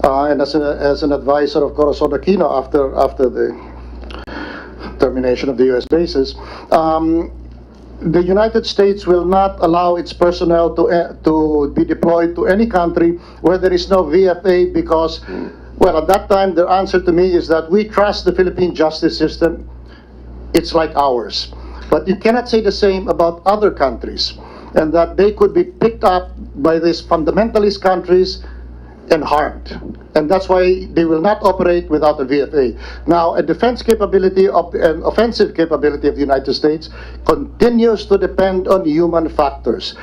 and as an advisor of Corazon Aquino after the termination of the U.S. bases. The United States will not allow its personnel to be deployed to any country where there is no VFA because, well, at that time, their answer to me is that we trust the Philippine justice system. It's like ours. But you cannot say the same about other countries, and that they could be picked up by these fundamentalist countries and harmed. And that's why they will not operate without a VFA. Now, a defense capability an offensive capability of the United States continues to depend on human factors.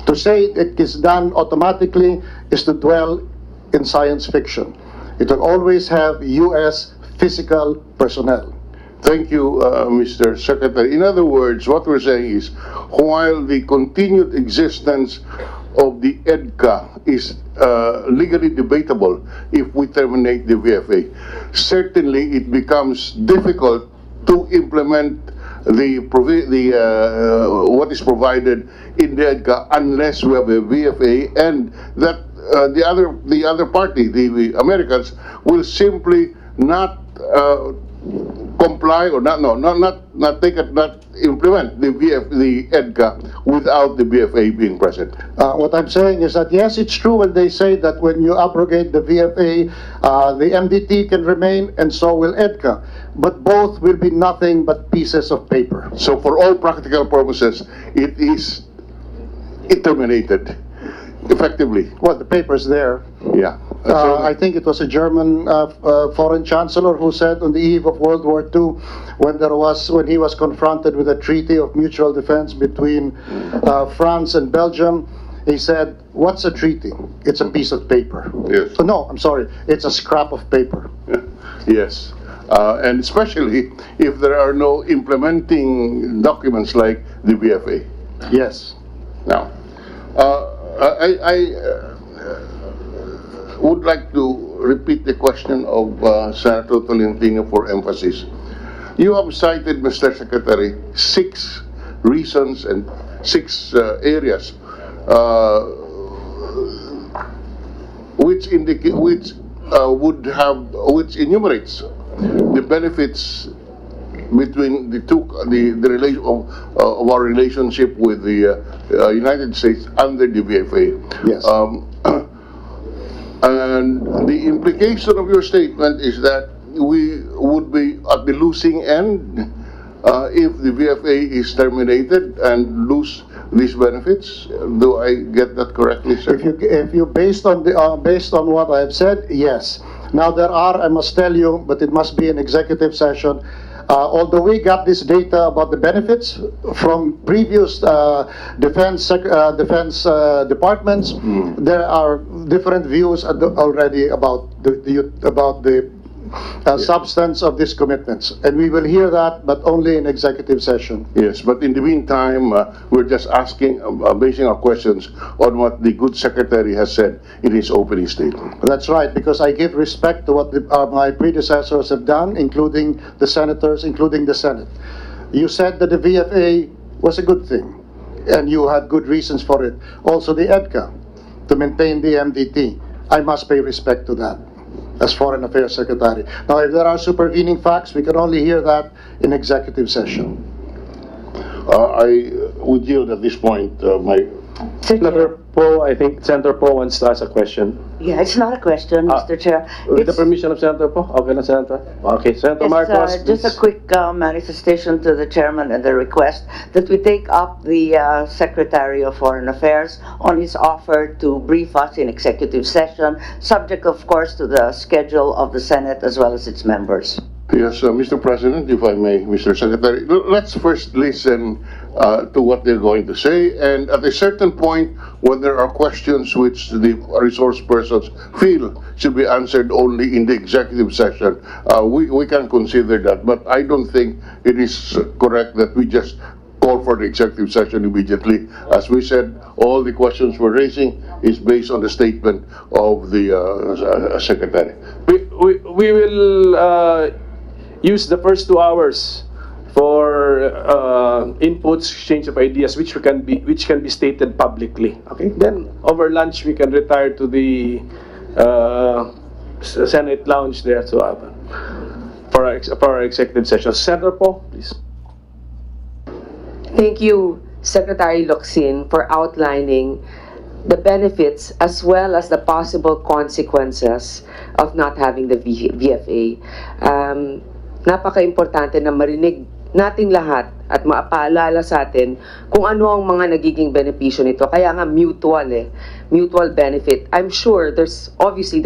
To say it is done automatically is to dwell in science fiction. It will always have U.S. physical personnel. Thank you, Mr. Secretary. In other words, what we're saying is, while the continued existence of the EDCA is legally debatable if we terminate the VFA, certainly it becomes difficult to implement what is provided in the EDCA unless we have a VFA, and that the other party, the Americans, will simply not comply or not implement the EDCA without the VFA being present. What I'm saying is that yes, it's true when they say that when you abrogate the VFA, the MDT can remain and so will EDCA, but both will be nothing but pieces of paper. So for all practical purposes, it is terminated effectively. Well, the paper's there. Yeah. I think it was a German foreign chancellor who said on the eve of World War II, when he was confronted with a treaty of mutual defense between France and Belgium, he said, "What's a treaty? It's a piece of paper." Yes. Oh, no, I'm sorry. It's a scrap of paper. Yes. And especially if there are no implementing documents like the VFA. Yes. Now, I would like to repeat the question of Senator Tolentino for emphasis. You have cited, Mr. Secretary, 6 reasons and 6 areas which enumerates the benefits between the relation of our relationship with the United States under the VFA. Yes. And the implication of your statement is that we would be at the losing end if the VFA is terminated and lose these benefits. Do I get that correctly, sir? If you based on what I have said, yes. Now there are, I must tell you, but it must be an executive session, Although we got this data about the benefits from previous defense departments, there are different views already about the substance of these commitments. And we will hear that, but only in executive session. Yes, but in the meantime, we're just asking, basing our questions on what the good secretary has said in his opening statement. That's right, because I give respect to what my predecessors have done, including the senators, including the Senate. You said that the VFA was a good thing, and you had good reasons for it. Also the EDCA, to maintain the MDT. I must pay respect to that as Foreign Affairs Secretary. Now, if there are supervening facts, we can only hear that in executive session. I would yield at this point Senator Poe, I think Senator Poe wants to ask a question. Yeah, it's not a question, Mr. Chair. With the It's- permission of Senator Poe? Okay na, Senator? Okay, Senator Yes, Marcos, just a please. quick manifestation to the chairman and the request that we take up the Secretary of Foreign Affairs on his offer to brief us in executive session, subject of course to the schedule of the Senate as well as its members. Yes, Mr. President, if I may, Mr. Secretary, let's first listen to what they're going to say, and at a certain point, when there are questions which the resource persons feel should be answered only in the executive session, we can consider that, but I don't think it is correct that we just call for the executive session immediately. As we said, all the questions we're raising is based on the statement of the Secretary. We will use the first 2 hours for inputs, exchange of ideas, which can be stated publicly. Okay. Then over lunch we can retire to the Senate lounge there for our executive session. Senator Poe, please. Thank you, Secretary Locsin, for outlining the benefits as well as the possible consequences of not having the VFA. Napaka-importante na marinig nating lahat at maapaalala sa atin kung ano ang mga nagiging benepisyo nito. Kaya nga mutual benefit. I'm sure there's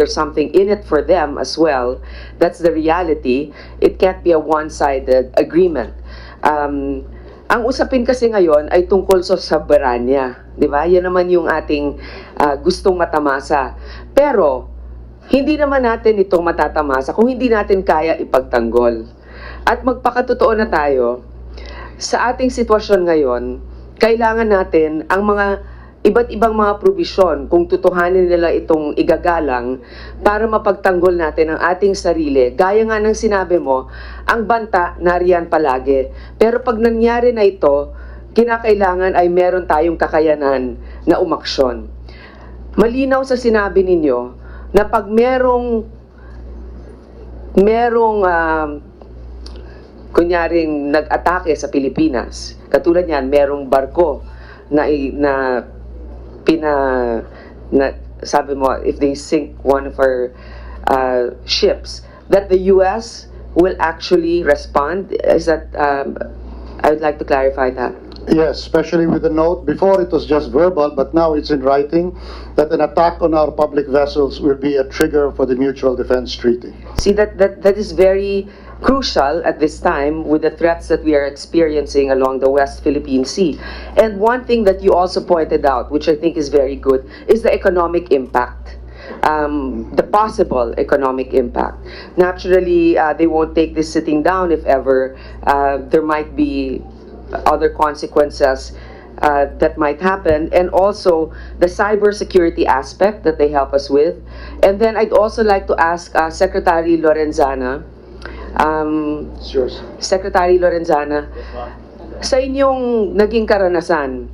something in it for them as well. That's the reality. It can't be a one-sided agreement. Ang usapin kasi ngayon ay tungkol sa soberanya, di ba? Yan naman yung ating gustong matamasa. Pero hindi naman natin ito matatamasa kung hindi natin kaya ipagtanggol. At magpakatotoo na tayo, sa ating sitwasyon ngayon, kailangan natin ang mga iba't ibang mga probisyon kung tutuhanin nila itong igagalang para mapagtanggol natin ang ating sarili. Gaya nga ng sinabi mo, ang banta nariyan palagi. Pero pag nangyari na ito, kinakailangan ay meron tayong kakayanan na umaksyon. Malinaw sa sinabi ninyo na pag merong kunyaring nag-atake sa Pilipinas, katulad niyan, merong barko na sabi mo, if they sink one of our ships, that the U.S. will actually respond? Is that, I would like to clarify that. Yes, especially with the note. Before it was just verbal, but now it's in writing that an attack on our public vessels will be a trigger for the Mutual Defense Treaty. See, that is very crucial at this time with the threats that we are experiencing along the West Philippine Sea. And one thing that you also pointed out, which I think is very good, is the economic impact. The possible economic impact. Naturally, they won't take this sitting down if ever. There might be other consequences that might happen, and also the cybersecurity aspect that they help us with. And then I'd also like to ask Secretary Lorenzana, Secretary Lorenzana, sa inyong naging karanasan,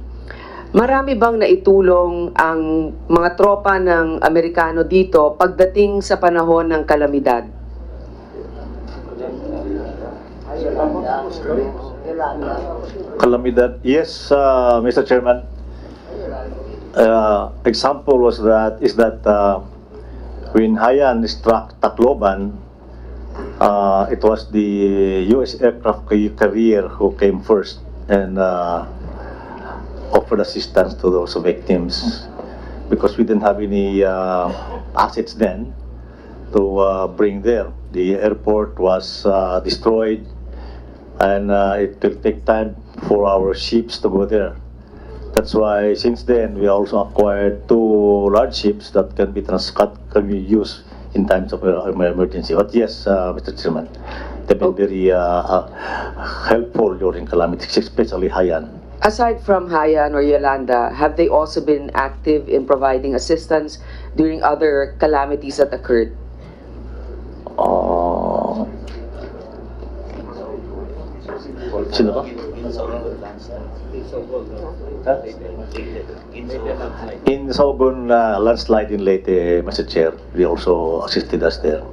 marami bang naitulong ang mga tropa ng Amerikano dito pagdating sa panahon ng kalamidad? Calamidad, yes, Mr. Chairman. Example is that when Haiyan struck Tacloban, it was the U.S. aircraft carrier who came first and offered assistance to those victims, because we didn't have any assets then to bring there. The airport was destroyed, and it will take time for our ships to go there. That's why since then we also acquired 2 large ships that can be used in times of emergency. But yes, Mr. Chairman, they've been very helpful during calamities, especially Haiyan. Aside from Haiyan or Yolanda, have they also been active in providing assistance during other calamities that occurred? Sino ba? In Sogon landslide in Leyte, Mr. Chair, they also assisted us there.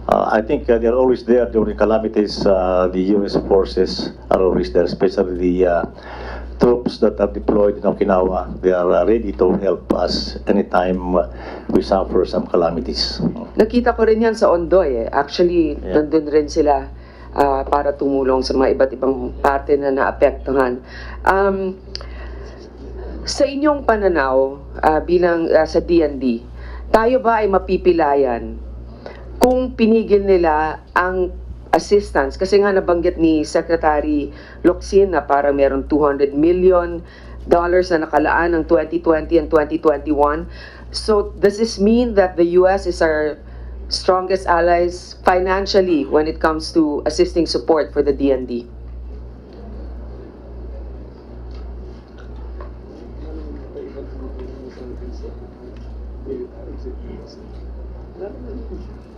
I think they're always there during calamities. The U.S. forces are always there, especially the troops that are deployed in Okinawa. They are ready to help us anytime we suffer some calamities. Nakita ko rin yan sa Ondoy eh. Actually, nandun rin sila para tumulong sa mga iba't ibang parte na naapektuhan. Sa inyong pananaw bilang sa DND, tayo ba ay mapipilayan kung pinigil nila ang assistance? Kasi nga nabanggit ni Secretary Locsin na parang meron $200 million na nakalaan ng 2020 and 2021. So does this mean that the U.S. is our strongest allies financially when it comes to assisting support for the DND?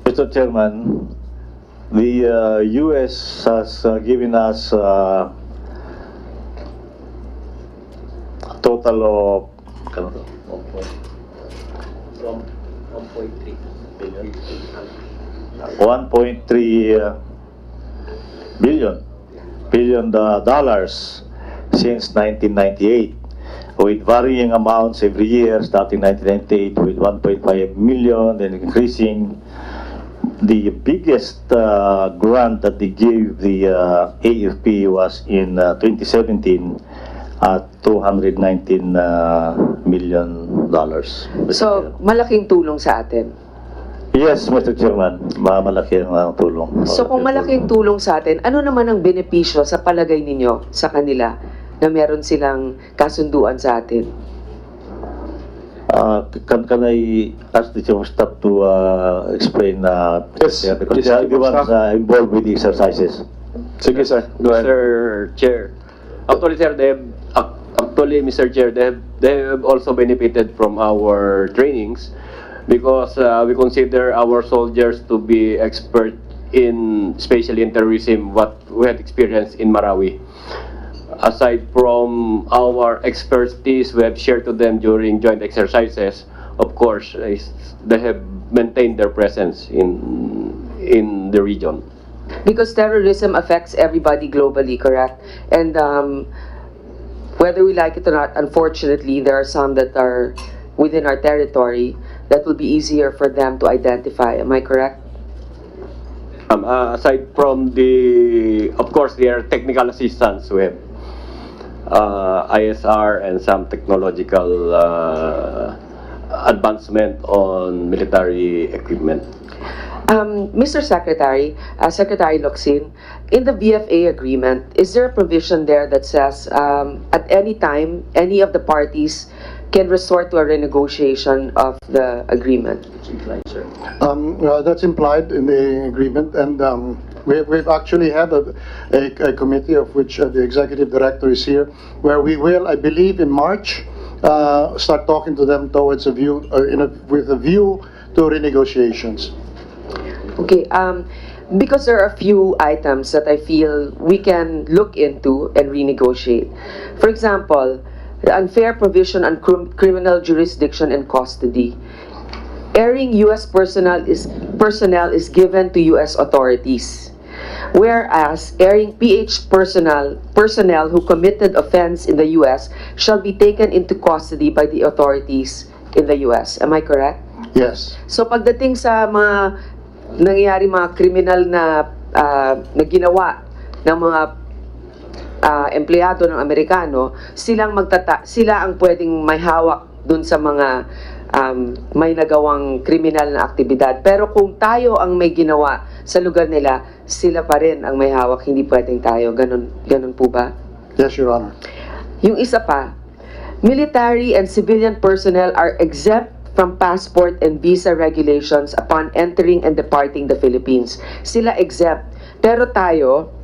Mr. Chairman, the U.S. has given us a total of 1.3 billion dollars since 1998, with varying amounts every year, starting 1998 with 1.5 million, then increasing. The biggest grant that they gave the AFP was in 2017 at $219 million. So, malaking tulong sa atin. Yes, Mr. Chairman, malaki ang tulong. So, kung malaking tulong sa atin, ano naman ang benepisyo sa palagay ninyo sa kanila na meron silang kasunduan sa atin? Can I ask the Chief of Staff to explain? Yes, because please, they are Chief the of ones Staff. involved with the exercises. Sige, sir. Go ahead. Mr. Chair. Actually, sir, Mr. Chair, they have also benefited from our trainings because we consider our soldiers to be expert in, especially in terrorism, what we had experienced in Marawi. Aside from our expertise we have shared to them during joint exercises, of course, they have maintained their presence in the region. Because terrorism affects everybody globally, correct? And whether we like it or not, unfortunately, there are some that are within our territory that will be easier for them to identify. Am I correct? Aside from of course, their technical assistance, we have ISR and some technological advancement on military equipment. Mr. Secretary, Secretary Locsin, in the VFA agreement, is there a provision there that says at any time, any of the parties can resort to a renegotiation of the agreement? That's implied in the agreement, and we've actually had a committee of which the executive director is here, where we will, I believe, in March, start talking to them towards with a view to renegotiations. Okay, because there are a few items that I feel we can look into and renegotiate. For example, the unfair provision on criminal jurisdiction and custody. Airing U.S. personnel is given to U.S. authorities, whereas airing PH personnel who committed offense in the U.S. shall be taken into custody by the authorities in the U.S. Am I correct? Yes. So pagdating sa mga nangyayari mga kriminal na ginawa ng mga empleyado ng Amerikano, sila ang pwedeng may hawak dun sa mga may nagawang kriminal na aktibidad. Pero kung tayo ang may ginawa sa lugar nila, sila pa rin ang may hawak, hindi pwedeng tayo. Ganun po ba? Yes, Your Honor. Yung isa pa, military and civilian personnel are exempt from passport and visa regulations upon entering and departing the Philippines. Sila exempt. Pero tayo,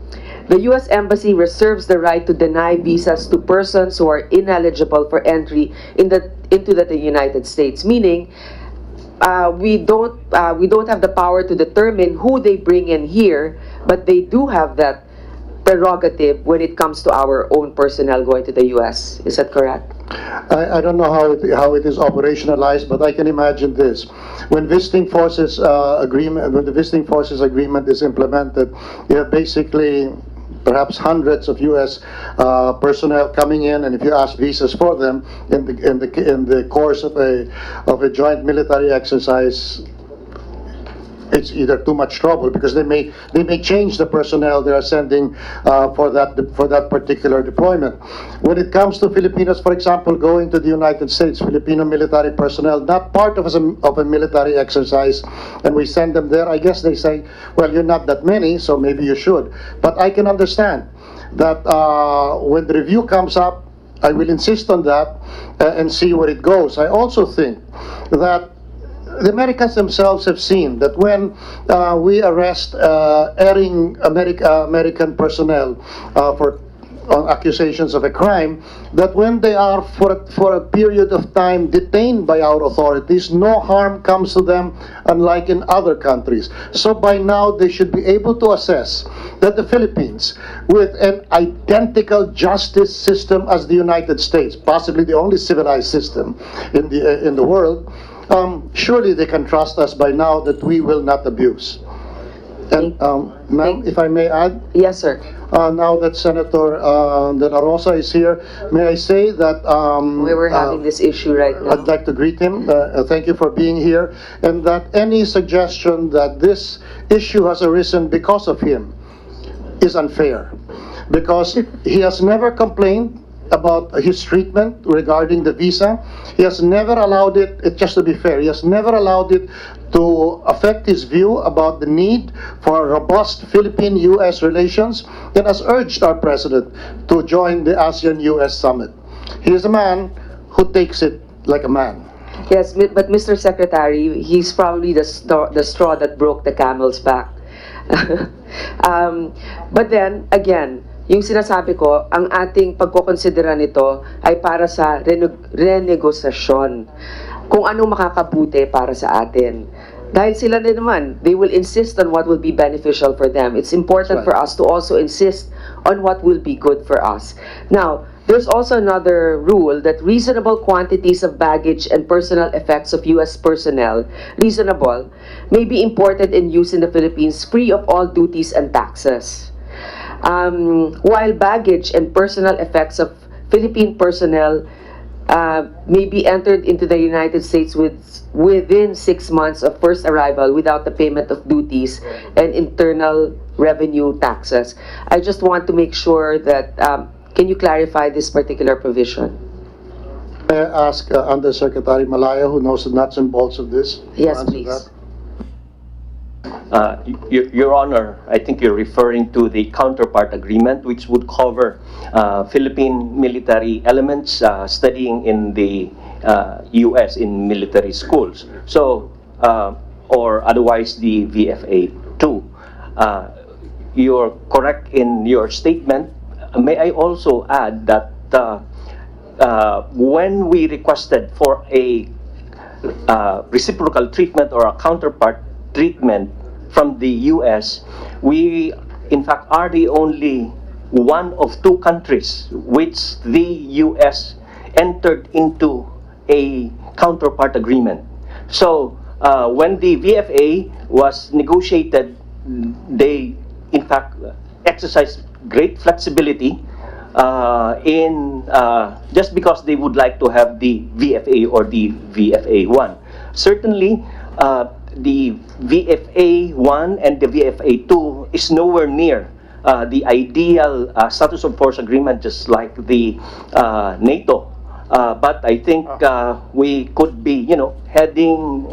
the U.S. Embassy reserves the right to deny visas to persons who are ineligible for entry into the United States. Meaning, we don't have the power to determine who they bring in here, but they do have that prerogative when it comes to our own personnel going to the U.S. Is that correct? I don't know how it is operationalized, but I can imagine this: when the visiting forces agreement is implemented, you have basically perhaps hundreds of U.S. Personnel coming in, and if you ask visas for them in the course of a joint military exercise, it's either too much trouble because they may change the personnel they are sending for that particular deployment. When it comes to Filipinos, for example, going to the United States, Filipino military personnel, not part of a military exercise, and we send them there, I guess they say, well, you're not that many, so maybe you should. But I can understand that when the review comes up, I will insist on that and see where it goes. I also think that the Americans themselves have seen that when we arrest erring American personnel on accusations of a crime, that when they are for a period of time detained by our authorities, no harm comes to them, unlike in other countries. So by now they should be able to assess that the Philippines, with an identical justice system as the United States, possibly the only civilized system in the world, surely they can trust us by now that we will not abuse. And, ma'am, if I may add? Yes, sir. Now that Senator De La Rosa is here, may I say that We were having this issue right now. I'd like to greet him. Thank you for being here. And that any suggestion that this issue has arisen because of him is unfair. Because he has never complained about his treatment regarding the visa. He has never allowed it, just to be fair, he has never allowed it to affect his view about the need for robust Philippine-U.S. relations, and has urged our President to join the ASEAN-U.S. Summit. He is a man who takes it like a man. Yes, but Mr. Secretary, he's probably the straw that broke the camel's back. But then, again, yung sinasabi ko, ang ating pagkukonsidera nito ay para sa renegosasyon. Kung anong makakabuti para sa atin. Dahil sila din naman, they will insist on what will be beneficial for them. It's important for us to also insist on what will be good for us. Now, there's also another rule that reasonable quantities of baggage and personal effects of U.S. personnel, reasonable, may be imported and used in the Philippines free of all duties and taxes. While baggage and personal effects of Philippine personnel may be entered into the United States within 6 months of first arrival without the payment of duties and internal revenue taxes. I just want to make sure that, can you clarify this particular provision? May I ask Undersecretary Malaya, who knows the nuts and bolts of this? to Yes, answer please. that? Your Honor, I think you're referring to the counterpart agreement, which would cover Philippine military elements studying in the U.S. in military schools. So, or otherwise the VFA 2. You're correct in your statement. May I also add that when we requested for a reciprocal treatment or a counterpart treatment from the U.S., we in fact are the only one of 2 countries which the U.S. entered into a counterpart agreement. So when the VFA was negotiated, they in fact exercised great flexibility in just because they would like to have the VFA or the VFA 1. Certainly, the VFA 1 and the VFA 2 is nowhere near the ideal status of force agreement, just like the NATO But I think we could be, heading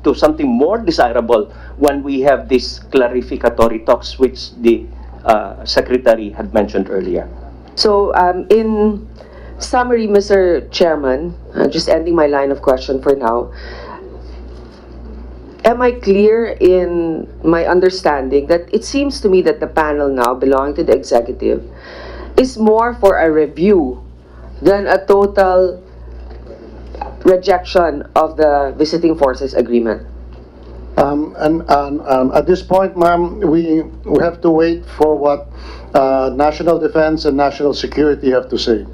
to something more desirable when we have these clarificatory talks, which the Secretary had mentioned earlier. So, in summary, Mr. Chairman, just ending my line of question for now, am I clear in my understanding that it seems to me that the panel now belonging to the executive is more for a review than a total rejection of the visiting forces agreement? At this point, ma'am, we have to wait for what national defense and national security have to say.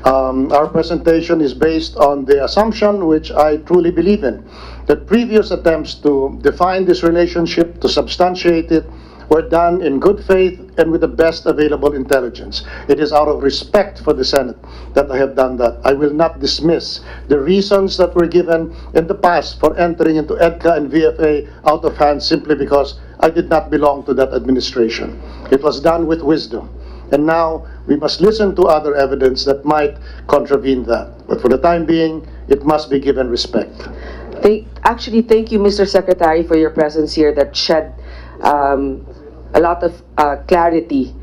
Our presentation is based on the assumption, which I truly believe in, that previous attempts to define this relationship, to substantiate it, were done in good faith and with the best available intelligence. It is out of respect for the Senate that I have done that. I will not dismiss the reasons that were given in the past for entering into EDCA and VFA out of hand simply because I did not belong to that administration. It was done with wisdom. And now we must listen to other evidence that might contravene that. But for the time being, it must be given respect. Actually, thank you, Mr. Secretary, for your presence here that shed a lot of clarity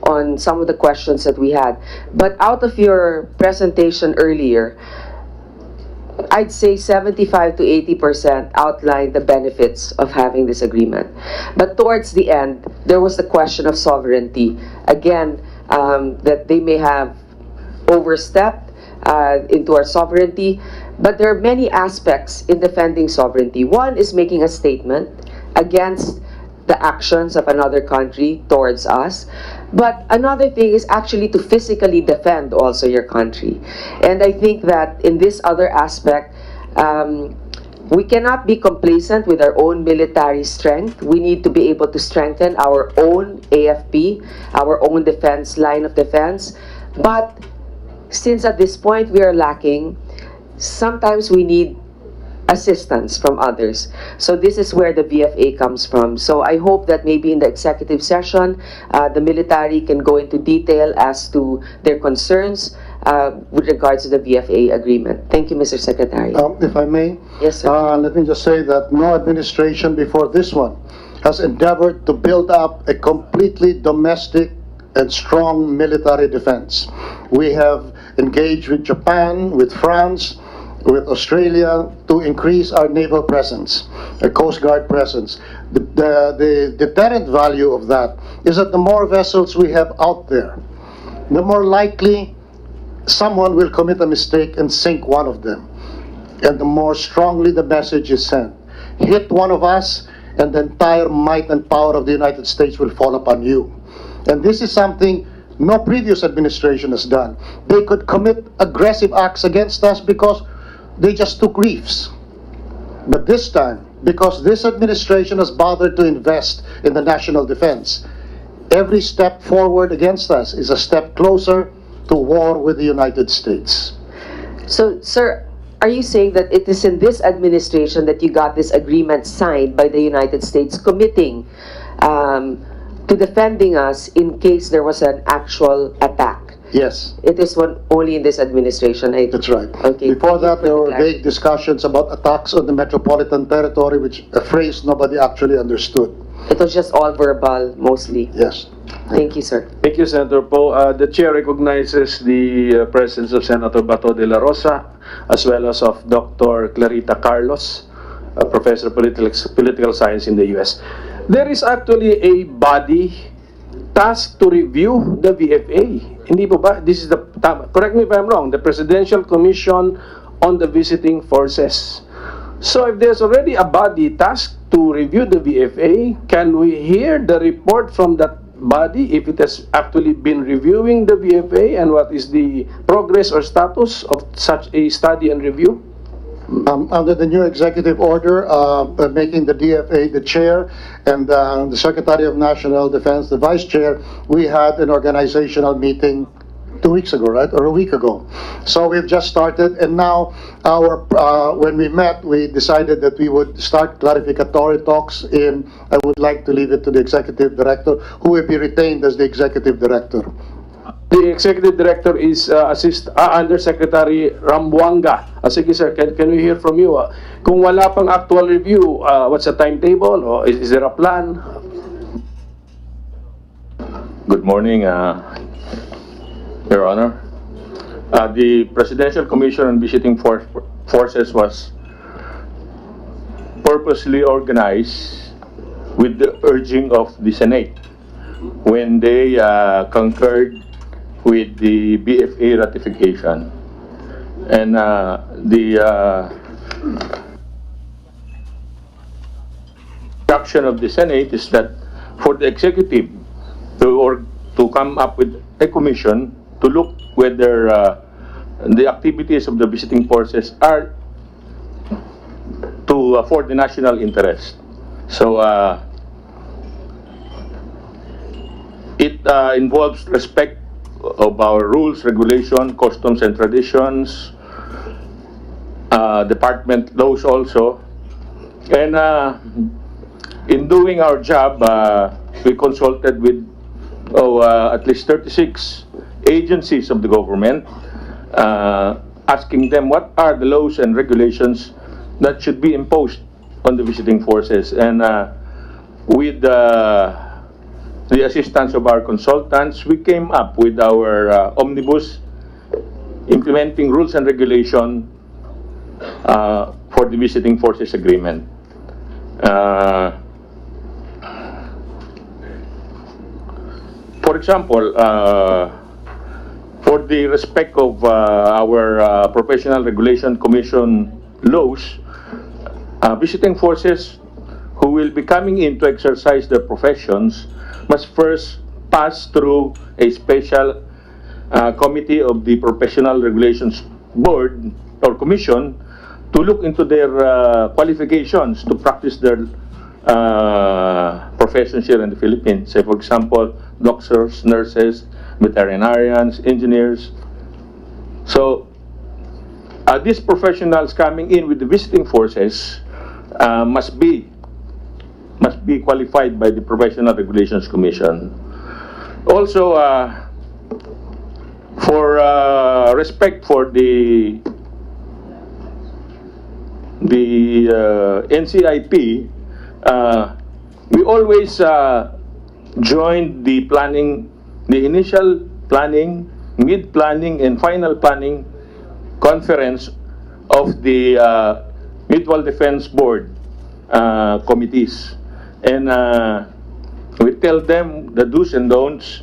on some of the questions that we had. But out of your presentation earlier, I'd say 75 to 80% outlined the benefits of having this agreement. But towards the end, there was the question of sovereignty. Again, that they may have overstepped into our sovereignty, but there are many aspects in defending sovereignty. One is making a statement against the actions of another country towards us. But another thing is actually to physically defend also your country. And I think that in this other aspect, we cannot be complacent with our own military strength. We need to be able to strengthen our own AFP, our own defense, line of defense. But since at this point we are lacking, sometimes we need assistance from others. So this is where the VFA comes from. So I hope that maybe in the executive session, the military can go into detail as to their concerns with regards to the VFA agreement. Thank you, Mr. Secretary. If I may? Yes, sir. Let me just say that no administration before this one has endeavored to build up a completely domestic and strong military defense. We have engaged with Japan, with France, with Australia to increase our naval presence, a Coast Guard presence. The deterrent value of that is that the more vessels we have out there, the more likely someone will commit a mistake and sink one of them. And the more strongly the message is sent. Hit one of us, and the entire might and power of the United States will fall upon you. And this is something no previous administration has done. They could commit aggressive acts against us because they just took reefs. But this time, because this administration has bothered to invest in the national defense, every step forward against us is a step closer to war with the United States. So, sir, are you saying that it is in this administration that you got this agreement signed by the United States committing to defending us in case there was an actual attack? Yes. It is only in this administration. That's right. Okay. Before that, there were vague discussions about attacks on the metropolitan territory, which a phrase nobody actually understood. It was just all verbal, mostly. Yes. Thank you, sir. Thank you, Senator Poe. The Chair recognizes the presence of Senator Bato de la Rosa, as well as of Dr. Clarita Carlos, a Professor of Political Science in the U.S. There is actually a body tasked to review the VFA. Hindi po ba? This is the, correct me if I'm wrong, the Presidential Commission on the Visiting Forces. So if there's already a body tasked to review the VFA, can we hear the report from that body if it has actually been reviewing the VFA, and what is the progress or status of such a study and review? Under the new executive order, making the DFA the chair and the Secretary of National Defense the vice chair, we had an organizational meeting 2 weeks ago, right, or a week ago. So we've just started, and now when we met, we decided that we would start clarificatory talks I would like to leave it to the executive director, who will be retained as the executive director. The Executive Director is Undersecretary Rambuanga. Sige sir, can we hear from you? Kung wala pang actual review, what's the timetable? Or is there a plan? Good morning, Your Honor. The Presidential Commission on Visiting Forces was purposely organized with the urging of the Senate when they concurred with the BFA ratification. And the instruction of the Senate is that for the executive to come up with a commission to look whether the activities of the visiting forces are for the national interest. So it involves respect of our rules, regulation, customs and traditions, department laws also. And in doing our job, we consulted with at least 36 agencies of the government, asking them what are the laws and regulations that should be imposed on the visiting forces. And with the assistance of our consultants, we came up with our omnibus implementing rules and regulation for the visiting forces agreement. For example, for the respect of our Professional Regulation Commission laws, visiting forces who will be coming in to exercise their professions must first pass through a special committee of the Professional Regulations Board or Commission to look into their qualifications to practice their professions here in the Philippines. Say, for example, doctors, nurses, veterinarians, engineers. So, these professionals coming in with the visiting forces must be qualified by the Professional Regulations Commission. Also, for respect for the NCIP, we always joined the planning, the initial planning, mid-planning, and final planning conference of the Mutual Defense Board committees. And we tell them the do's and don'ts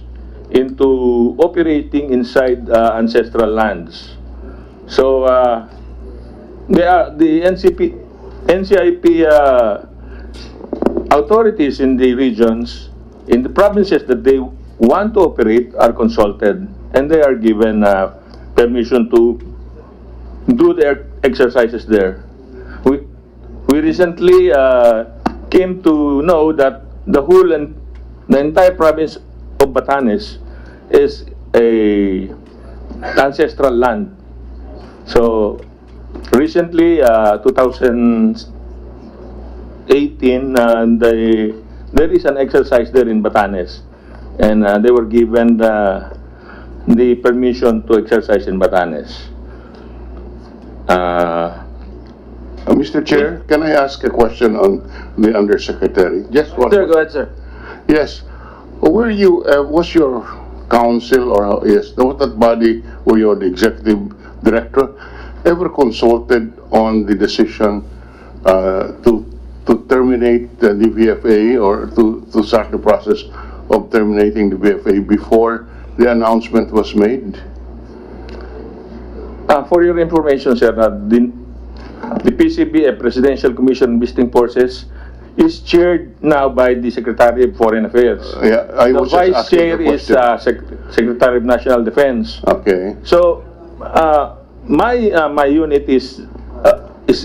into operating inside ancestral lands. So the NCIP authorities in the regions, in the provinces that they want to operate, are consulted, and they are given permission to do their exercises there. We recently came to know that the whole and the entire province of Batanes is a ancestral land. So recently, 2018, there is an exercise there in Batanes, and they were given the permission to exercise in Batanes. Mr. Chair, can I ask a question on the Undersecretary? Just one. Sir, go ahead, sir. Yes. Were you, was your council, or yes, what that body, were you the executive director, ever consulted on the decision to terminate the VFA, or to start the process of terminating the VFA before the announcement was made? For your information, sir, the PCB, Presidential Commission on Visiting Forces, is chaired now by the Secretary of Foreign Affairs. Yeah, I The was just Vice asking Chair the is question. Secretary of National Defense. Okay. So, my unit is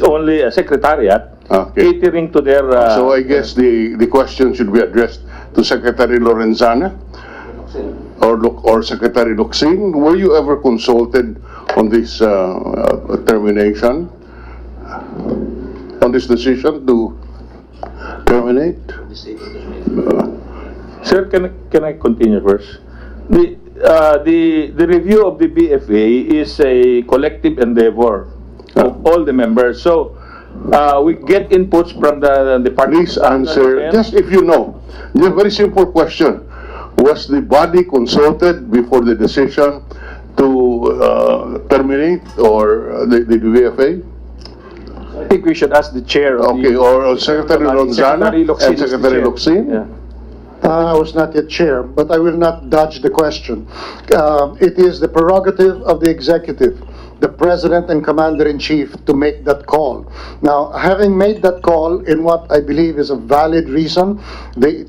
only a secretariat, Okay. catering to their. So I guess the question should be addressed to Secretary Lorenzana or Secretary Locsin. Were you ever consulted on this termination, on this decision to terminate? Sir, can I continue first? the review of the BFA is a collective endeavor of all the members. So we get inputs from the Please answer, just if you know, just a very simple question. Was the body consulted before the decision to terminate or the VFA? I think we should ask the chair of Okay, the... or Secretary Ronzana Secretary Locsin and is the Secretary chair. Locsin? Yeah. I was not yet chair, but I will not dodge the question. It is the prerogative of the executive, the president and commander-in-chief, to make that call. Now, having made that call in what I believe is a valid reason, the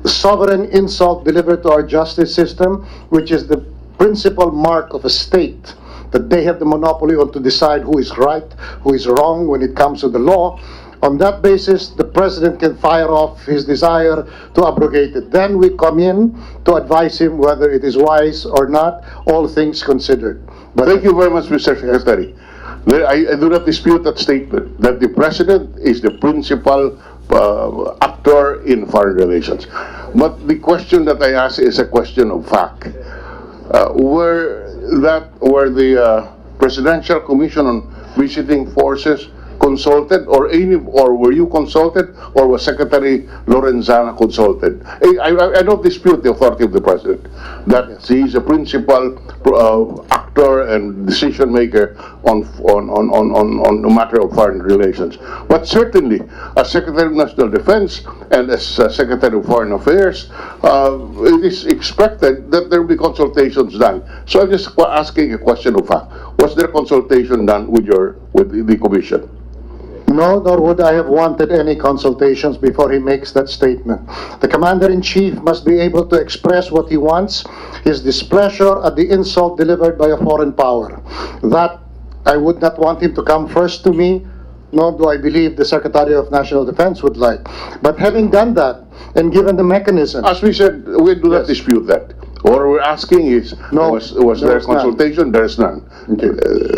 sovereign insult delivered to our justice system, which is the principal mark of a state, that they have the monopoly on to decide who is right, who is wrong when it comes to the law. On that basis, the president can fire off his desire to abrogate it. Then we come in to advise him whether it is wise or not, all things considered. But Thank you very much, Mr. Secretary. I do not dispute that statement, that the president is the principal actor in foreign relations. But the question that I ask is a question of fact. Were the Presidential Commission on Visiting Forces consulted, or were you consulted, or was Secretary Lorenzana consulted? I don't dispute the authority of the president, that he is a principal actor and decision maker on the matter of foreign relations. But certainly, as Secretary of National Defense and as Secretary of Foreign Affairs, it is expected that there will be consultations done. So I'm just asking a question of fact. Was there consultation done with the commission? no, nor would I have wanted any consultations before he makes that statement. The commander-in-chief must be able to express what he wants, his displeasure at the insult delivered by a foreign power. That I would not want him to come first to me, nor do I believe the Secretary of National Defense would like. But having done that, and given the mechanism... As we said, we do not dispute that. What we're asking is, No, was there there's none. consultation? There is none.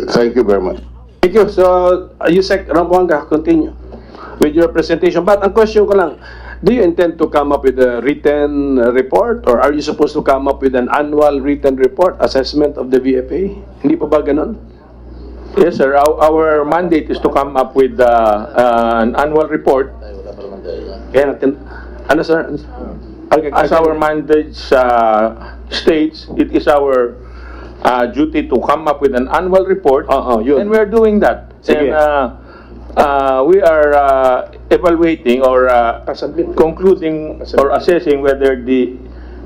Thank you very much. Thank you. So, Yusek Rambuanga, continue with your presentation. But ang question ko lang, do you intend to come up with a written report, or are you supposed to come up with an annual written report, assessment of the VFA? Hindi pa ba ganun? Yes, sir. Our mandate is to come up with an annual report. Kaya natin, ano sir? As our mandate states, it is our duty to come up with an annual report, yun. and we are doing that. Sige. And we are evaluating or concluding or assessing whether the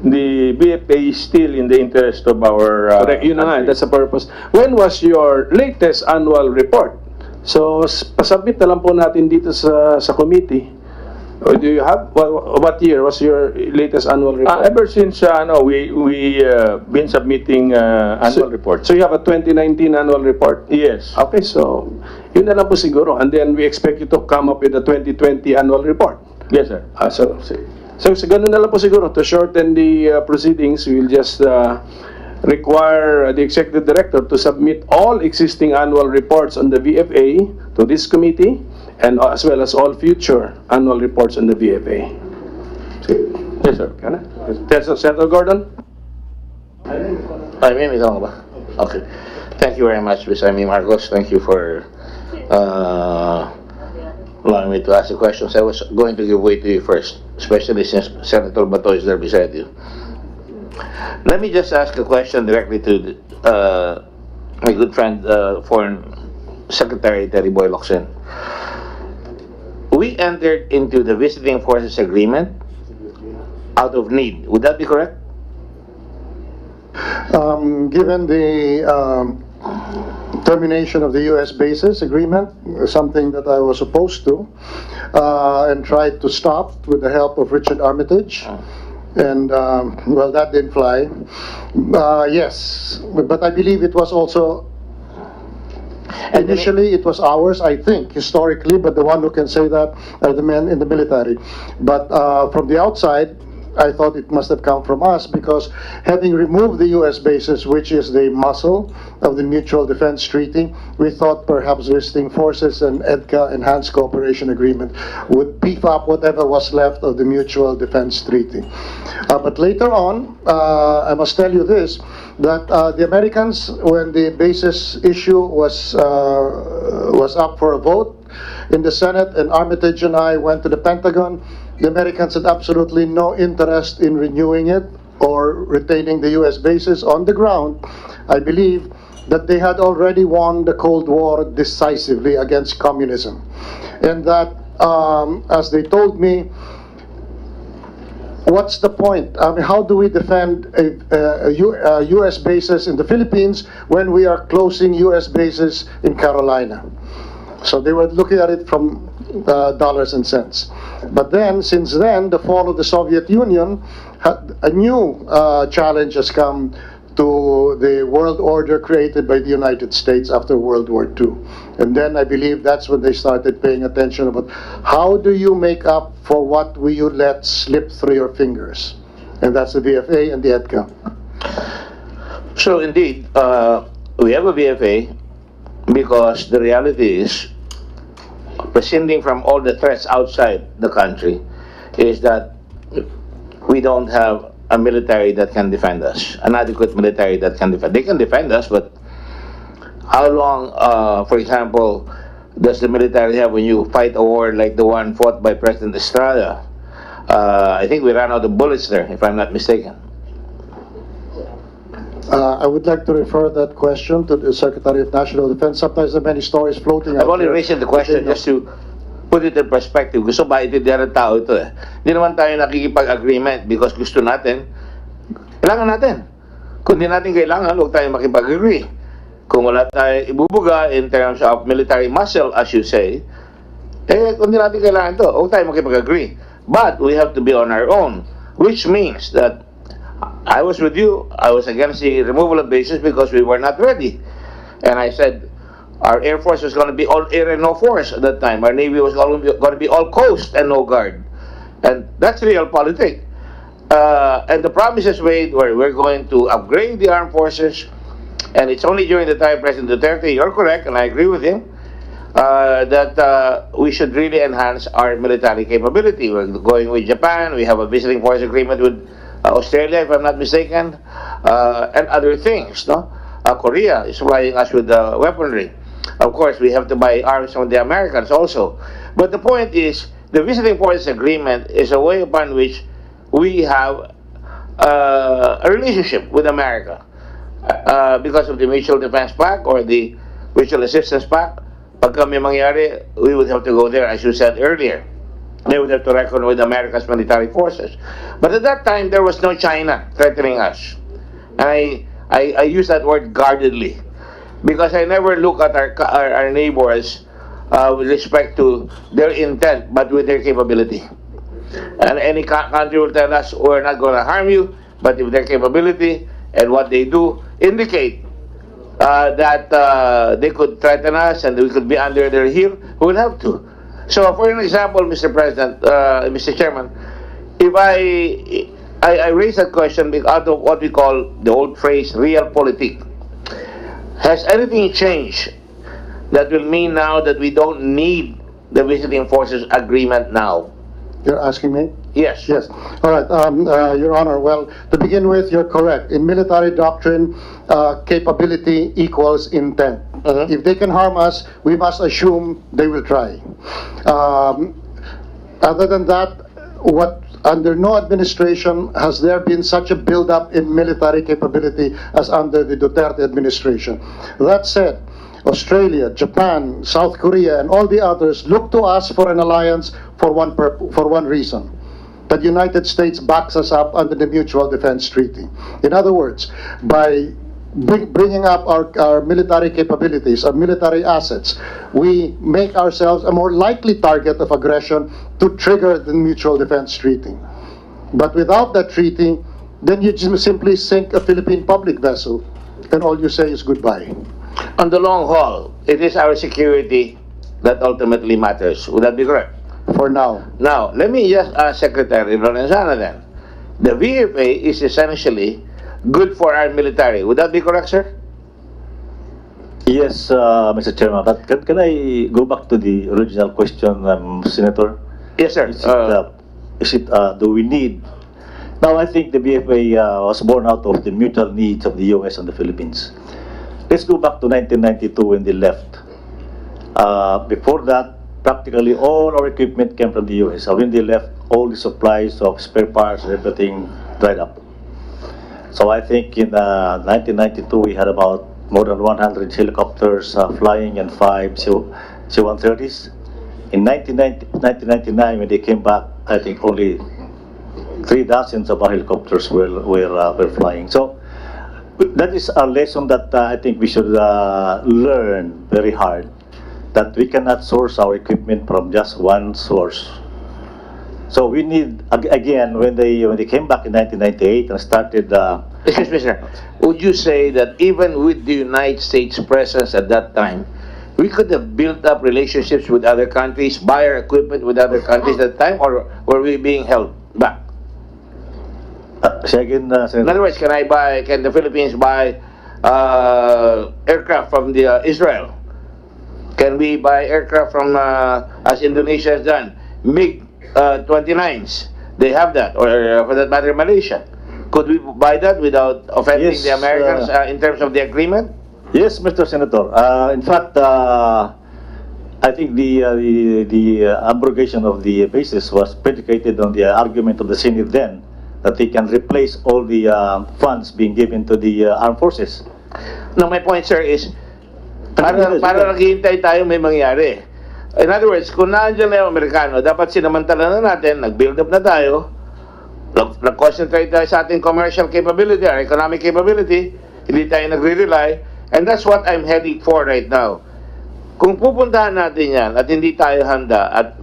BFA is still in the interest of our Correct, yun na nga, country. that's the purpose. When was your latest annual report? So, pasubmit na lang po natin dito sa committee. Or do you have, what year was your latest annual report? Ever since we been submitting annual reports. So you have a 2019 annual report? Yes. Okay, so yun na lang po siguro. And then we expect you to come up with a 2020 annual report. Yes, sir. So ganun na lang po siguro. To shorten the proceedings, we will just require the executive director to submit all existing annual reports on the VFA to this committee, and as well as all future annual reports on the VFA. Yes, sir. Senator Gordon? Ay, may tanong ba? Okay. Thank you very much, Ms. Amy Marcos. Thank you for allowing me to ask the questions. I was going to give way to you first, especially since Senator Bato is there beside you. Let me just ask a question directly to my good friend, Foreign Secretary Terry Boy Locsin. We entered into the Visiting Forces Agreement out of need. Would that be correct? Given the termination of the U.S. bases agreement, something that I was opposed to, and tried to stop with the help of Richard Armitage, and well, that didn't fly. Yes, but I believe it was also initially it was ours, I think, historically, but the one who can say that are the men in the military. But from the outside, I thought it must have come from us because having removed the U.S. bases, which is the muscle of the Mutual Defense Treaty, we thought perhaps visiting forces and EDCA Enhanced Cooperation Agreement would beef up whatever was left of the Mutual Defense Treaty. But later on, I must tell you this, that the Americans, when the bases issue was up for a vote in the Senate, and Armitage and I went to the Pentagon, the Americans had absolutely no interest in renewing it or retaining the U.S. bases on the ground. I believe that they had already won the Cold War decisively against communism. And that, as they told me, what's the point? I mean, how do we defend U.S. bases in the Philippines when we are closing U.S. bases in Carolina? So they were looking at it from dollars and cents. But then, since then, the fall of the Soviet Union, a new challenge has come to the world order created by the United States after World War II. And then I believe that's when they started paying attention about how do you make up for what you let slip through your fingers? And that's the VFA and the EDCA. So indeed, we have a VFA because the reality is, prescinding from all the threats outside the country, is that we don't have a military that can defend us, an adequate military that can defend. They can defend us, but how long, for example, does the military have when you fight a war like the one fought by President Estrada? I think we ran out of bullets there, if I'm not mistaken. I would like to refer that question to the Secretary of National Defense. Sometimes there are many stories floating out I've only there. raised the question just to put it in perspective. Gusto ba itindihan ng tao ito eh. Hindi naman tayo nakikipag-agreement because gusto natin. Kailangan natin. Kung di natin kailangan, huwag tayo makipag-agree. Kung wala tayo ibubuga in terms of military muscle, as you say, kung di natin kailangan to, huwag tayo makipag-agree. But we have to be on our own, which means that I was with you. I was against the removal of bases because we were not ready. And I said our Air Force was going to be all air and no force at that time. Our Navy was going to be all coast and no guard. And that's real politics. And the promises made were we're going to upgrade the armed forces. And it's only during the time President Duterte, you're correct, and I agree with him, that we should really enhance our military capability. We're going with Japan. We have a visiting force agreement with Australia, if I'm not mistaken, and other things. No, Korea is supplying us with weaponry. Of course, we have to buy arms from the Americans also. But the point is, the visiting forces agreement is a way upon which we have a relationship with America because of the Mutual Defense Pact or the Mutual Assistance Pact. Pagka may mangyari, we would have to go there, as you said earlier. They would have to reckon with America's military forces. But at that time, there was no China threatening us. And I use that word guardedly, because I never look at our neighbors with respect to their intent, but with their capability. And any country will tell us, we're not going to harm you, but if their capability and what they do indicate that they could threaten us and we could be under their heel, we will have to. So, for an example, Mr. President, Mr. Chairman, if I raise that question out of what we call the old phrase, realpolitik. Has anything changed that will mean now that we don't need the visiting forces agreement now? You're asking me? Yes. Yes. All right, Your Honor. Well, to begin with, you're correct. In military doctrine, capability equals intent. If they can harm us, we must assume they will try. Other than that, under no administration has there been such a build-up in military capability as under the Duterte administration. That said, Australia, Japan, South Korea, and all the others look to us for an alliance for one reason. That the United States backs us up under the Mutual Defense Treaty. In other words, by bringing up our military capabilities, our military assets, we make ourselves a more likely target of aggression to trigger the Mutual Defense Treaty. But without that treaty, then you just simply sink a Philippine public vessel, and all you say is goodbye. On the long haul, it is our security that ultimately matters. Would that be correct? For now. Now, let me just ask Secretary Lorenzana then. the VFA is essentially good for our military. Would that be correct, sir? Yes, Mr. Chairman, but can I go back to the original question, Senator? Yes, sir. Do we need? Now, I think the BFA was born out of the mutual needs of the U.S. and the Philippines. Let's go back to 1992 when they left. Before that, practically all our equipment came from the U.S. When they left, all the supplies of spare parts and everything dried up. So I think in 1992 we had about more than 100 helicopters flying and 5 C-130s. In 1999, when they came back, I think only 3 dozens of our helicopters were flying. So that is a lesson that I think we should learn very hard, that we cannot source our equipment from just one source. So we need, again, when they came back in 1998 and started... Excuse me, sir. Would you say that even with the United States presence at that time, we could have built up relationships with other countries, buy our equipment with other countries at that time, or were we being held back? Second, in other words, can the Philippines buy aircraft from Israel? Can we buy aircraft from, as Indonesia has done, MiG-29s? They have that, or for that matter, Malaysia. Could we buy that without offending the Americans in terms of the agreement? Yes, Mr. Senator. In fact, I think the abrogation of the basis was predicated on the argument of the Senate then, that they can replace all the funds being given to the armed forces. No, my point, sir, is para naghihintay tayo may mangyari. In other words, kung nandiyan na yung Amerikano, dapat sinamantala na natin, nag-build up na tayo, nag-concentrate tayo sa ating commercial capability, our economic capability, hindi tayo nagre-rely, and that's what I'm heading for right now. Kung pupuntahan natin yan at hindi tayo handa at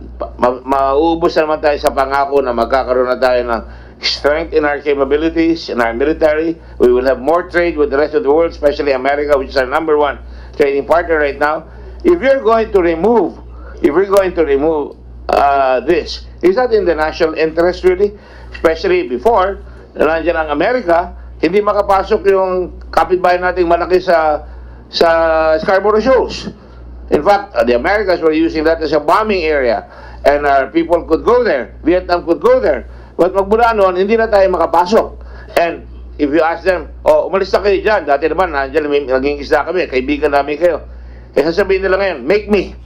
mauubos naman tayo sa pangako na magkakaroon na tayo ng strength in our capabilities, in our military, we will have more trade with the rest of the world, especially America, which is our #1 trading partner right now. If we're going to remove this, is that in the national interest really? Especially before, nandiyan ang Amerika, hindi makapasok yung kapitbahay nating malaki sa Scarborough Shoals. In fact, the Americans were using that as a bombing area, and our people could go there. Vietnam could go there. But magmula noon, hindi na tayo makapasok. And if you ask them, umalis na kayo dyan. Dati naman, nandiyan, naging isda kami, kaibigan namin kayo. Eh, sasabihin nila ngayon, make me.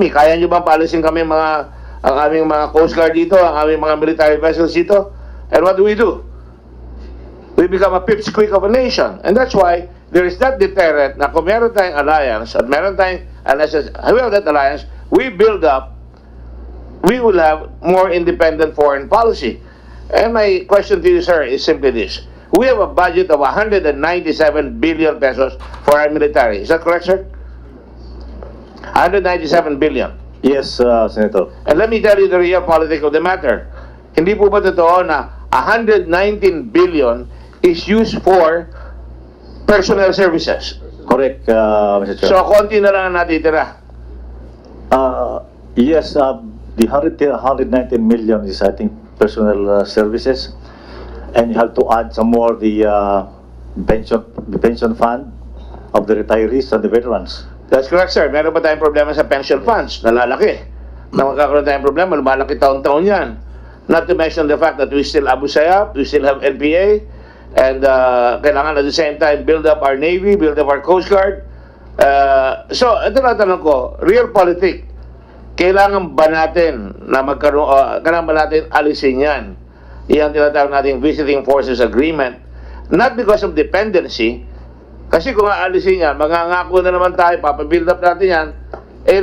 Kaya nyo bang paalisin kami ang aming mga Coast Guard dito, ang aming mga military vessels dito? And what do? We become a pipsqueak of a nation. And that's why there is that deterrent na kung meron tayong alliance at meron tayong, unless we have that alliance, we will have more independent foreign policy. And my question to you, sir, is simply this. We have a budget of 197 billion pesos for our military. Is that correct, sir? 197 billion. Yes, Senator. And let me tell you the real politics of the matter. Hindi po ba totoo na 119 billion is used for personnel services? Correct, Mr. Chair. So, konti na lang ang natitira. Yes, the 119 million is, I think, personnel services, and you have to add some more the pension fund of the retirees and the veterans. That's correct, sir. Meron pa tayong problema sa pension funds, nalalaki. Na magkakaroon tayong problema, lumalaki taon-taon yan. Not to mention the fact that we still Abu Sayyaf, we still have NPA, and kailangan at the same time build up our Navy, build up our Coast Guard. So, ito na tanong ko, real politics, kailangan ba natin na kailangan ba natin alisin yan? Iyan tinatawag natin Visiting Forces Agreement. Not because of dependency, kasi kung aalisin yan, mangangako na naman tayo, papabuild up natin yan,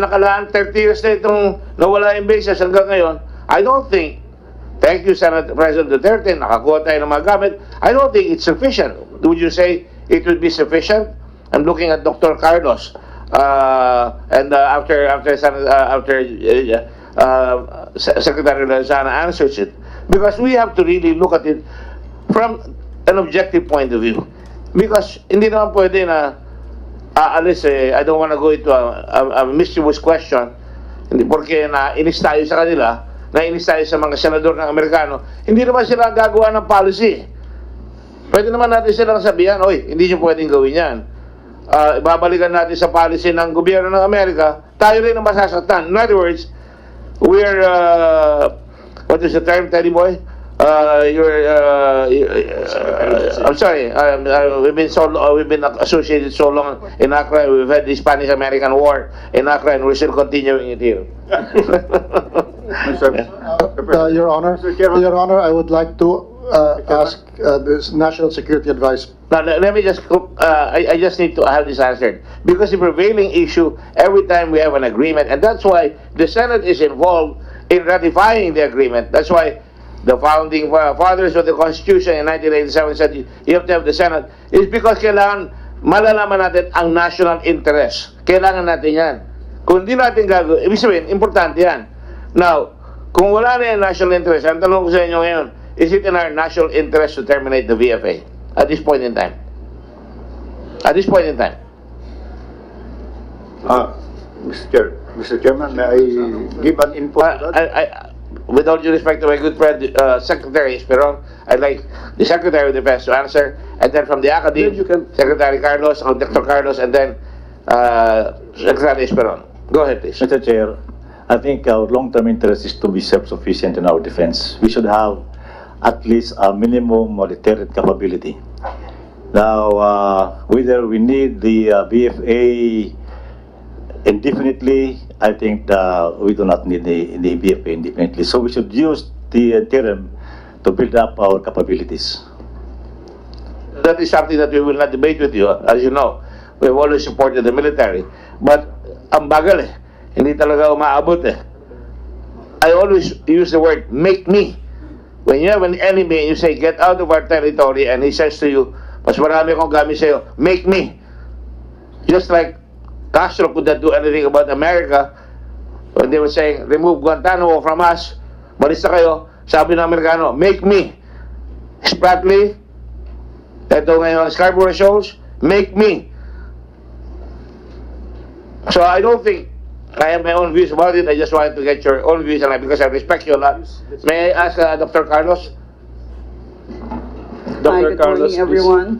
nakalaan 30 years na itong nawala yung bases hanggang ngayon. I don't think, thank you Senate President Duterte, nakakuha tayo ng mga gamit, I don't think it's sufficient. Would you say it would be sufficient? I'm looking at Dr. Carlos, and after Secretary Lozana answers it, because we have to really look at it from an objective point of view. Because hindi naman pwede na aalis I don't want to go into a mischievous question, hindi porque na inis tayo sa kanila, nainis tayo sa mga senador ng Amerikano, hindi naman sila gagawa ng policy. Pwede naman natin silang sabihan, oy, hindi nyo pwedeng gawin yan. Babalikan natin sa policy ng gobyerno ng Amerika, tayo rin ang masasaktan. In other words, we're, what is the term, Teddy Boy? I'm sorry, we've been associated so long in Accra. We've had the Spanish-American War in Accra, and we're still continuing it here. Your Honor, I would like to ask this National Security Advice. Now, let me just, I just need to have this answered. Because the prevailing issue, every time we have an agreement, and that's why the Senate is involved in ratifying the agreement. That's why the founding fathers of the Constitution in 1987 said you have to have the Senate, is because kailangan malalaman natin ang national interest. Kailangan natin yan. Kung hindi natin gagawin, ibig sabihin, importante yan. Now, kung wala na yung national interest, ang tanong ko sa inyo ngayon, is it in our national interest to terminate the VFA at this point in time? At this point in time. Mr. Chairman, may I give an input to that? With all due respect to my good friend, Secretary Esperon, I'd like the Secretary of Defense to answer, and then from the academy, Secretary Carlos, or Dr. Carlos, and then Secretary Esperon. Go ahead, please. Mr. Chair, I think our long-term interest is to be self-sufficient in our defense. We should have at least a minimum deterrent capability. Now, whether we need the BFA indefinitely, I think we do not need the BFA indefinitely. So we should use the interim to build up our capabilities. That is something that we will not debate with you. As you know, we have always supported the military. But ang bagal hindi talaga umaabot I always use the word, make me. When you have an enemy and you say, get out of our territory, and he says to you, mas marami akong gamit sa'yo, make me. Just like Castro could not do anything about America when they were saying, remove Guantanamo from us, malis na kayo, sabi ng Amerikano, make me. Spratly, ito ngayon, Scarborough Shoals, make me. So I don't think, I have my own views about it, I just wanted to get your own views, and because I respect you a lot. May I ask Dr. Carlos? Hi, good morning, everyone.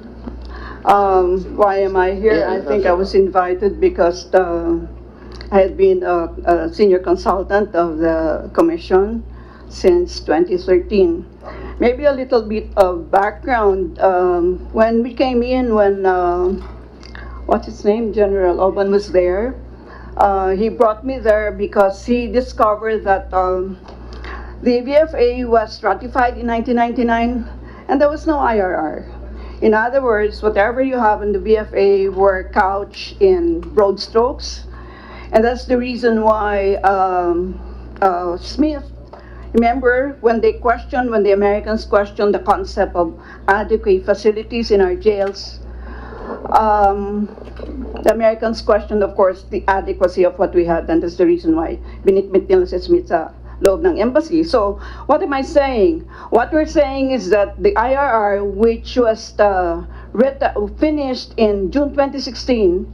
Why am I here? I think I was invited because I had been a senior consultant of the commission since 2013. Maybe a little bit of background. When we came in, when, what's his name, General Oban was there, he brought me there because he discovered that the VFA was ratified in 1999 and there was no IRR. In other words, whatever you have in the VFA were couched in broad strokes, and that's the reason why Smith, remember when the Americans questioned the concept of adequate facilities in our jails, the Americans questioned, of course, the adequacy of what we had, and that's the reason why binitbit nila si Smith sa loob ng embassy. So, what am I saying? What we're saying is that the IRR, which was finished in June 2016,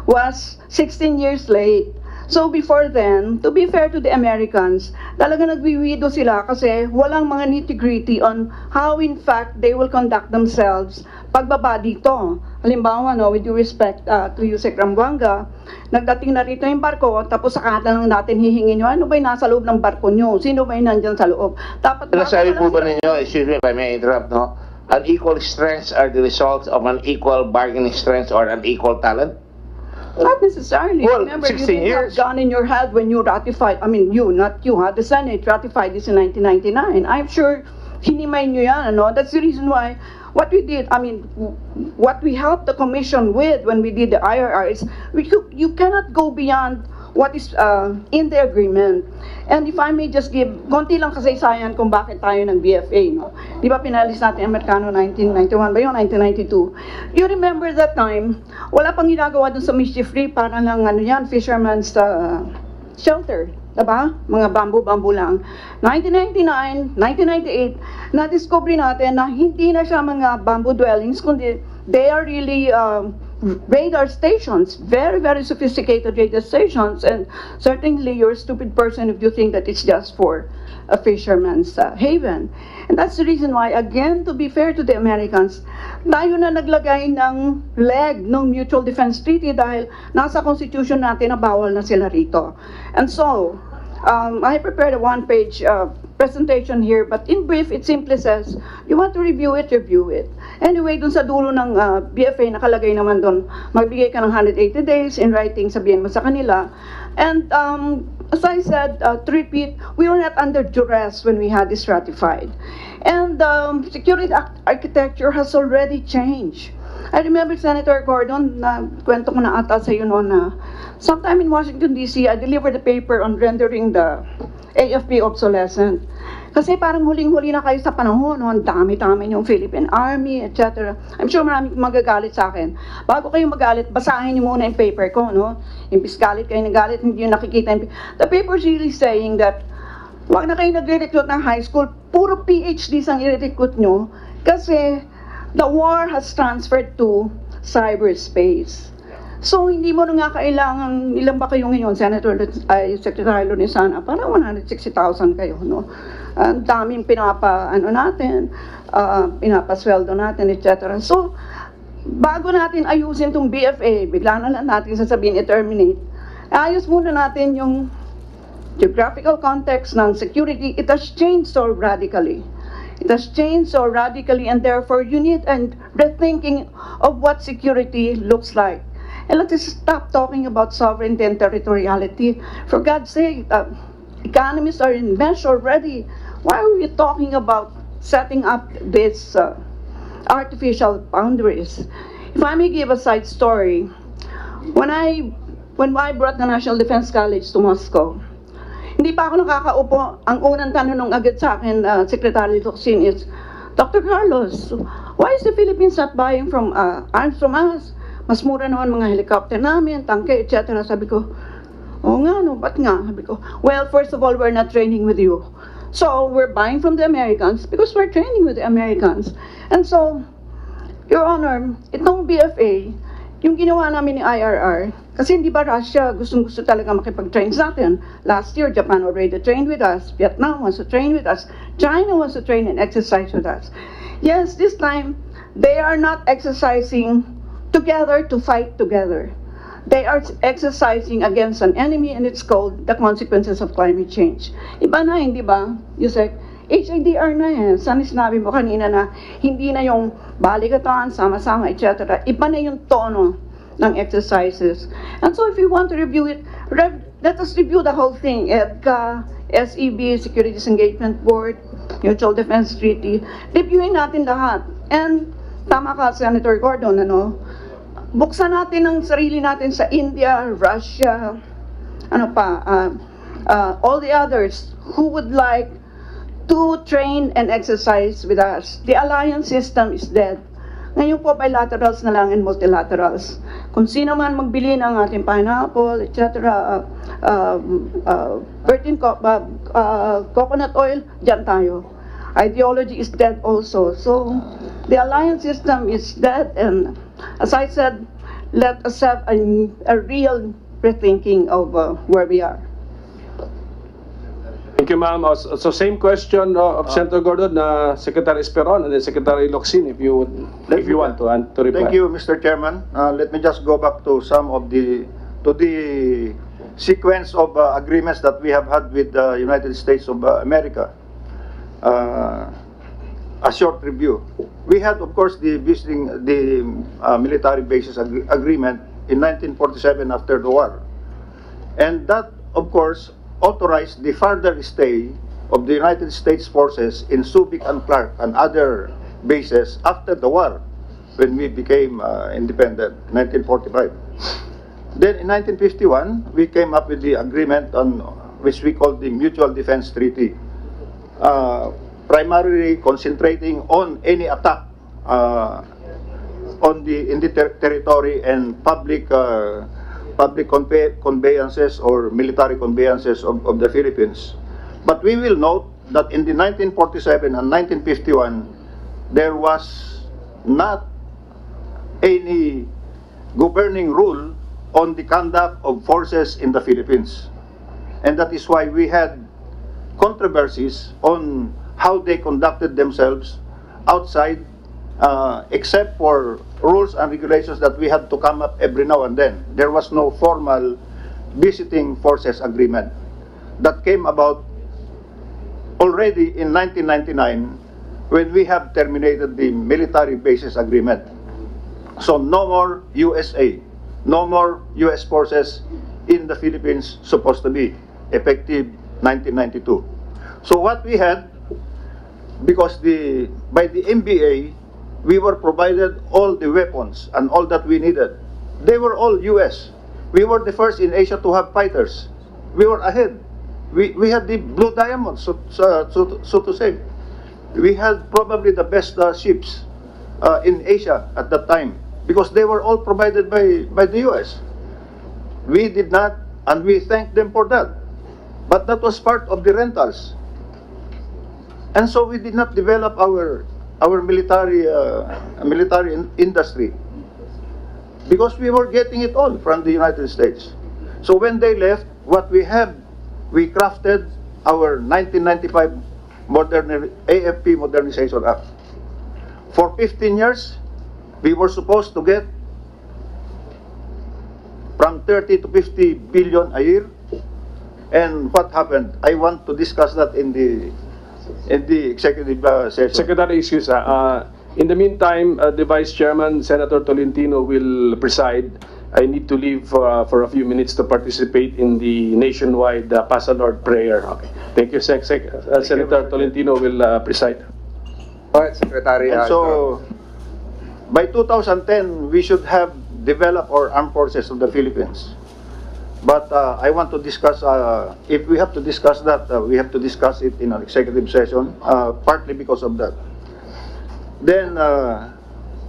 was 16 years late. So before then, to be fair to the Americans, talaga nagwiwido sila kasi walang mga nitty-gritty on how in fact they will conduct themselves pagbaba dito. Halimbawa, no, with due respect to you, Sec. Rambuanga, nagdating na rito yung barko, tapos saka lang natin hihingin nyo, ano ba yung nasa loob ng barko nyo? Sino ba yung nandyan sa loob? Dapat Nasabi po ba ninyo, excuse me if I may interrupt, no? Unequal strengths are the result of unequal bargaining strengths or unequal talent? Not necessarily. Well, remember, 16 you didn't years. have gun in your head when you ratified, I mean, you, not you, the Senate ratified this in 1999. I'm sure hinimay nyo yan, ano? That's the reason why what we did, I mean, what we helped the commission with when we did the IRR is you cannot go beyond what is in the agreement. And if I may just give, konti lang kasaysayan kung bakit tayo ng BFA, no? Di ba pinalis natin Amerikano 1991 ba yun? 1992. You remember that time, wala pang ginagawa dun sa Mischief Reef, para lang ano yan, fisherman's shelter. Diba? Mga bamboo lang. 1999, 1998, na-discover natin na hindi na siya mga bamboo dwellings, kundi they are really radar stations, very, very sophisticated radar stations, and certainly you're a stupid person if you think that it's just for a fisherman's haven. And that's the reason why, again, to be fair to the Americans, tayo na naglagay ng leg ng Mutual Defense Treaty dahil nasa Constitution natin na bawal na sila rito. And so, I prepared a one-page presentation here, but in brief, it simply says, you want to review it, review it. Anyway, dun sa dulo ng BFA, nakalagay naman dun, magbigay ka ng 180 days in writing, sabihin mo sa kanila. And as I said, to repeat, we were not under duress when we had this ratified. And security architecture has already changed. I remember Senator Gordon, kwento ko na ata sa iyo noon na sometime in Washington, D.C., I delivered a paper on rendering the AFP obsolescent. Kasi parang huling-huli na kayo sa panahon, no? Ang dami-dami yung Philippine Army, etc. I'm sure maraming magagalit sa akin. Bago kayo magalit, basahin niyo muna yung paper ko, no? Imbis galit kayo nagalit, hindi nyo nakikita yung... The paper is really saying that wag na kayo nagre-recruit ng high school, puro PhDs ang i-recruit nyo kasi the war has transferred to cyberspace. So, hindi mo na nga kailangan, ilan ba kayo ngayon, Secretary Lonisana, parang 160,000 kayo, no? Ang daming pinapasweldo natin, etc. So, bago natin ayusin itong BFA, bigla na lang natin sasabihin i-terminate, ayos muna natin yung geographical context ng security. It has changed so radically. It has changed so radically, and therefore you need a rethinking of what security looks like. And let us stop talking about sovereignty and territoriality. For God's sake, economies are in mesh already. Why are we talking about setting up these artificial boundaries? If I may give a side story, when I brought the National Defense College to Moscow, hindi pa ako nakakaupo. Ang unang tanong agad sa akin, Secretary Locsin, is, Dr. Carlos, why is the Philippines not buying from arms from us? Mas mura naman mga helicopter namin, tanke, etc. Sabi ko, oo nga, no, ba't nga? Sabi ko, well, first of all, we're not training with you. So, we're buying from the Americans because we're training with the Americans. And so, Your Honor, itong BFA, yung ginawa namin ni IRR, kasi hindi ba Russia gustong-gusto talaga makipag-train sa atin? Last year, Japan already trained with us, Vietnam wants to train with us, China wants to train and exercise with us. Yes, this time, they are not exercising together to fight together. They are exercising against an enemy, and it's called the consequences of climate change. Iba na, hindi ba, Yusek? HADR na yan. Saan sinabi mo kanina na hindi na yung balikatan, sama-sama, etc. Iba na yung tono ng exercises. And so if you want to review it, let us review the whole thing. EDCA, SEB, Securities Engagement Board, Mutual Defense Treaty. Reviewin natin lahat. And tama ka, Senator Gordon, ano? Buksan natin ang sarili natin sa India, Russia, all the others who would like to train and exercise with us. The alliance system is dead. Ngayon po, bilaterals na lang and multilaterals. Kung sino man magbili ng ating pineapple, etc., coconut oil, dyan tayo. Ideology is dead also. So, the alliance system is dead, and as I said, let us have a real rethinking of where we are. Thank you, ma'am. So same question of Senator Gordon, Secretary Esperon, and then Secretary Locsin, if you want to reply. Thank you, Mr. Chairman. Let me just go back to some of the sequence of agreements that we have had with the United States of America. A short review. We had, of course, the visiting the military bases agreement in 1947 after the war, and that, of course, authorized the further stay of the United States forces in Subic and Clark and other bases after the war, when we became independent, 1945. Then in 1951, we came up with the agreement on which we called the Mutual Defense Treaty, primarily concentrating on any attack in the territory and public conveyances or military conveyances of the Philippines. But we will note that in the 1947 and 1951, there was not any governing rule on the conduct of forces in the Philippines. And that is why we had controversies on how they conducted themselves outside, except for rules and regulations that we had to come up every now and then. There was no formal visiting forces agreement that came about already in 1999 when we have terminated the military bases agreement. So no more USA, no more US forces in the Philippines, supposed to be effective 1992. So what we had, because by the MBA, we were provided all the weapons and all that we needed. They were all US. We were the first in Asia to have fighters. We were ahead. We had the blue diamonds, so to say. We had probably the best ships in Asia at that time, because they were all provided by the US. We did not, and we thank them for that. But that was part of the rentals. And so we did not develop our military industry, because we were getting it all from the United States. So when they left, what we have, we crafted our 1995 AFP Modernization Act. For 15 years, we were supposed to get from 30 to 50 billion a year. And what happened? I want to discuss that in the executive session. Secretary, excuse in the meantime, the Vice Chairman, Senator Tolentino, will preside. I need to leave for a few minutes to participate in the nationwide Pasa Lord prayer. Okay. Thank you, Senator Tolentino will preside. Go ahead, Secretary. And so, by 2010, we should have developed our armed forces of the Philippines. But I want to discuss, if we have to discuss that, we have to discuss it in an executive session, partly because of that. Then,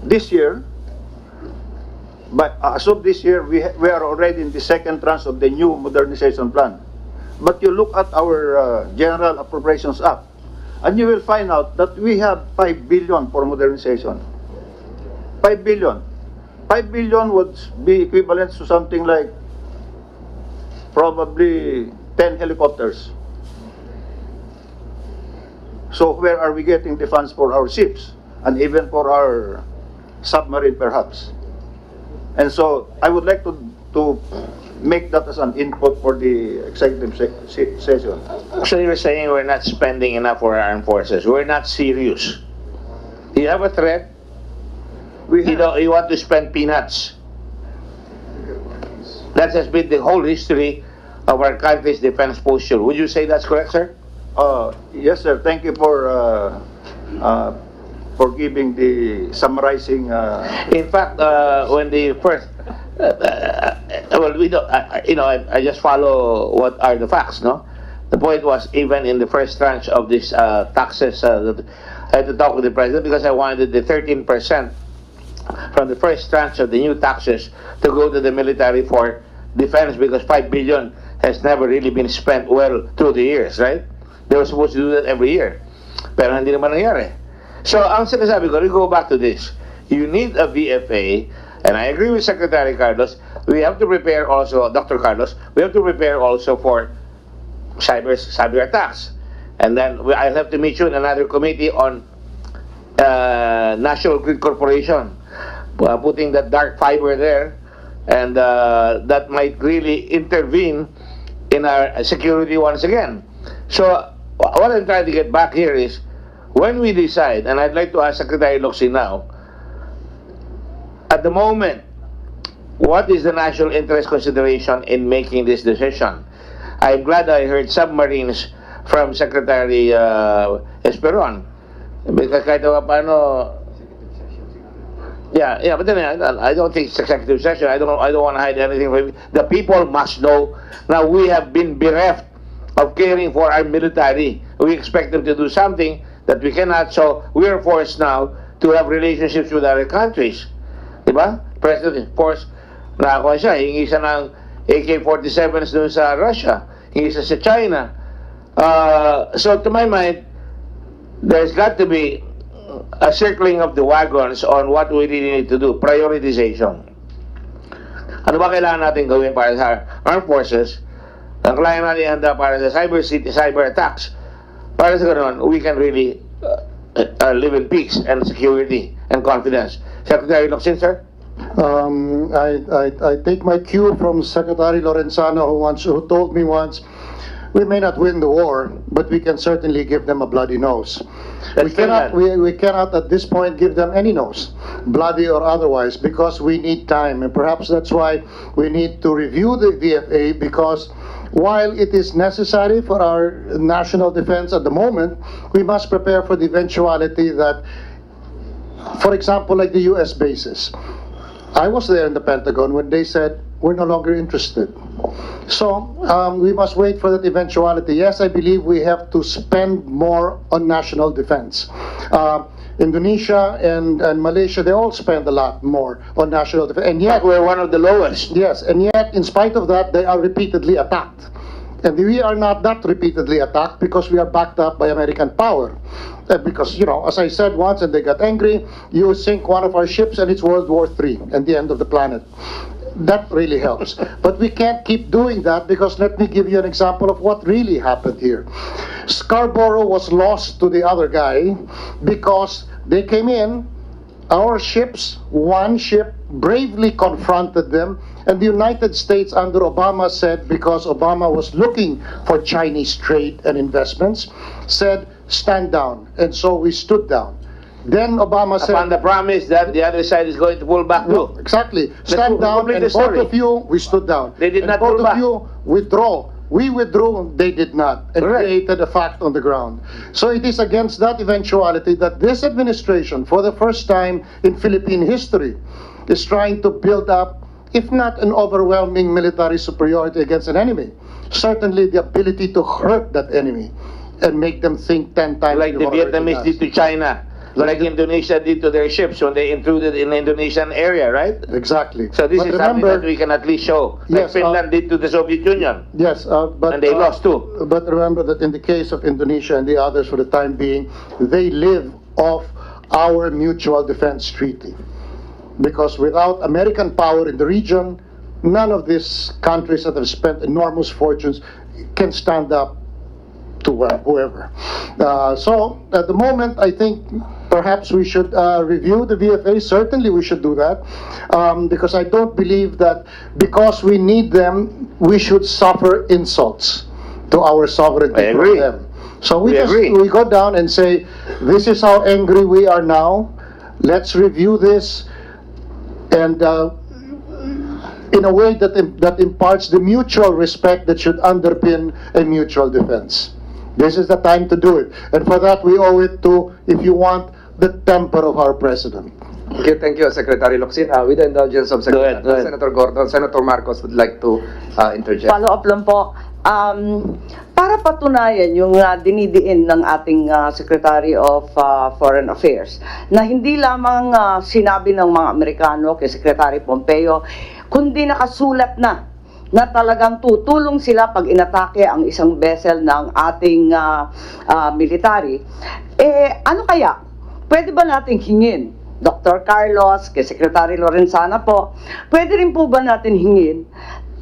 this year, as of this year, we are already in the second tranche of the new modernization plan. But you look at our General Appropriations Act, and you will find out that we have 5 billion for modernization. 5 billion. 5 billion would be equivalent to something like probably 10 helicopters. So where are we getting the funds for our ships, and even for our submarine perhaps? And so I would like to make that as an input for the executive session. So you're saying we're not spending enough for our armed forces. We're not serious. You have a threat. You want to spend peanuts. That has been the whole history of our country's defense posture. Would you say that's correct, sir? Yes, sir. Thank you for giving the summarizing. In fact, when the first, well, we don't. I just follow what are the facts, no? The point was, even in the first tranche of this taxes, I had to talk with the president because I wanted the 13% from the first tranche of the new taxes to go to the military for defense, because 5 billion has never really been spent well through the years, right? They were supposed to do that every year, pero hindi naman nangyari. So, ang sinasabi ko, we go back to this. You need a VFA, and I agree with Secretary Carlos, we have to prepare also, Dr. Carlos, we have to prepare also for cyber attacks. And then I'll have to meet you in another committee on National Grid Corporation, putting that dark fiber there, and that might really intervene in our security once again. So, what I'm trying to get back here is, when we decide, and I'd like to ask Secretary Locsin now, at the moment, what is the national interest consideration in making this decision? I'm glad I heard submarines from Secretary Esperon, because kahit paano, yeah, but then I don't think it's executive session. I don't want to hide anything from you. The people must know. Now we have been bereft of caring for our military. We expect them to do something that we cannot, so we are forced now to have relationships with other countries. Diba? President, forced, nakakuha siya, hingi siya ng AK-47s dun sa Russia, hingi siya sa China. So to my mind, there's got to be a circling of the wagons on what we really need to do, prioritization. Ano ba kailangan natin gawin para sa armed forces? Ang kailangan natin handa para sa cyber attacks. Para sa ganoon, we can really live in peace and security and confidence. Secretary Locsin, sir? I take my cue from Secretary Lorenzano, who told me once, we may not win the war, but we can certainly give them a bloody nose. We cannot at this point give them any nose, bloody or otherwise, because we need time. And perhaps that's why we need to review the VFA, because while it is necessary for our national defense at the moment, we must prepare for the eventuality that, for example, like the U.S. bases. I was there in the Pentagon when they said, we're no longer interested. So we must wait for that eventuality. Yes, I believe we have to spend more on national defense. Indonesia and Malaysia, they all spend a lot more on national defense. And yet, we're one of the lowest. Yes, and yet, in spite of that, they are repeatedly attacked. And we are not that repeatedly attacked because we are backed up by American power. Because, you know, as I said once, and they got angry, you sink one of our ships and it's World War III and the end of the planet. That really helps. But we can't keep doing that, because let me give you an example of what really happened here. Scarborough was lost to the other guy because they came in, our ships, one ship, bravely confronted them, and the United States under Obama said, because Obama was looking for Chinese trade and investments, said, stand down. And so we stood down. Then Obama said, upon the promise that the other side is going to pull back too. Exactly. Stand down, and both of you, we stood down. They did not pull pull back. back. Both of you, withdraw. We withdrew, they did not, and created a fact on the ground. So it is against that eventuality that this administration, for the first time in Philippine history, is trying to build up, if not an overwhelming military superiority against an enemy, certainly the ability to hurt that enemy and make them think 10 times. Like the Vietnamese did to China. Like Indonesia did to their ships when they intruded in the Indonesian area, right? Exactly. So this is something that we can at least show. Like Finland did to the Soviet Union. Yes, but and they lost too. But remember that in the case of Indonesia and the others, for the time being, they live off our mutual defense treaty. Because without American power in the region, none of these countries that have spent enormous fortunes can stand up to whoever. So at the moment, I think perhaps we should review the VFA. Certainly we should do that, because I don't believe that because we need them, we should suffer insults to our sovereignty from them. So we go down and say, this is how angry we are now. Let's review this, and in a way that imparts the mutual respect that should underpin a mutual defense. This is the time to do it. And for that, we owe it to, if you want, the temper of our president. Okay, thank you, Secretary Locsin. With the indulgence of Senator Gordon, Senator Marcos would like to interject. Follow-up lang po. Para patunayan yung dinidiin ng ating Secretary of Foreign Affairs na hindi lamang sinabi ng mga Amerikano kay Secretary Pompeo, kundi nakasulat na talagang tutulong sila pag inatake ang isang vessel ng ating military. Ano kaya? Pwede ba nating hingin? Dr. Carlos, kay Secretary Lorenzana po, pwede rin po ba natin hingin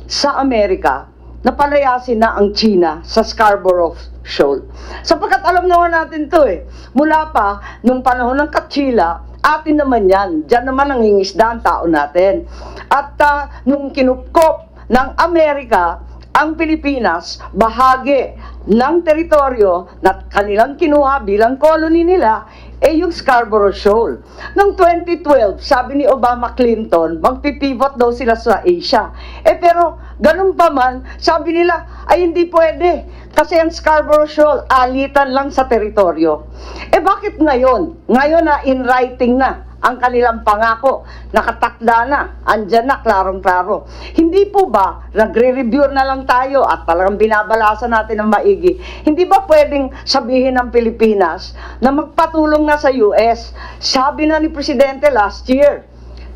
sa Amerika na palayasin na ang China sa Scarborough Shoal? Sapagkat alam naman natin to mula pa nung panahon ng Katsila, atin naman yan. Diyan naman ang hingisda ang tao natin. At nung kinupkop ng Amerika ang Pilipinas, bahagi ng teritoryo na kanilang kinuha bilang colony nila, yung Scarborough Shoal. Noong 2012, sabi ni Obama Clinton, magpipivot daw sila sa Asia. Pero, ganun pa man, sabi nila, ay hindi pwede. Kasi ang Scarborough Shoal, alitan lang sa teritoryo. Bakit ngayon? Ngayon na in writing na ang kanilang pangako, nakatakda na, andyan na, klarong-klaro. Hindi po ba, nagre-review na lang tayo at talagang binabalasa natin ng maigi, hindi ba pwedeng sabihin ng Pilipinas na magpatulong na sa US? Sabi na ni Presidente last year,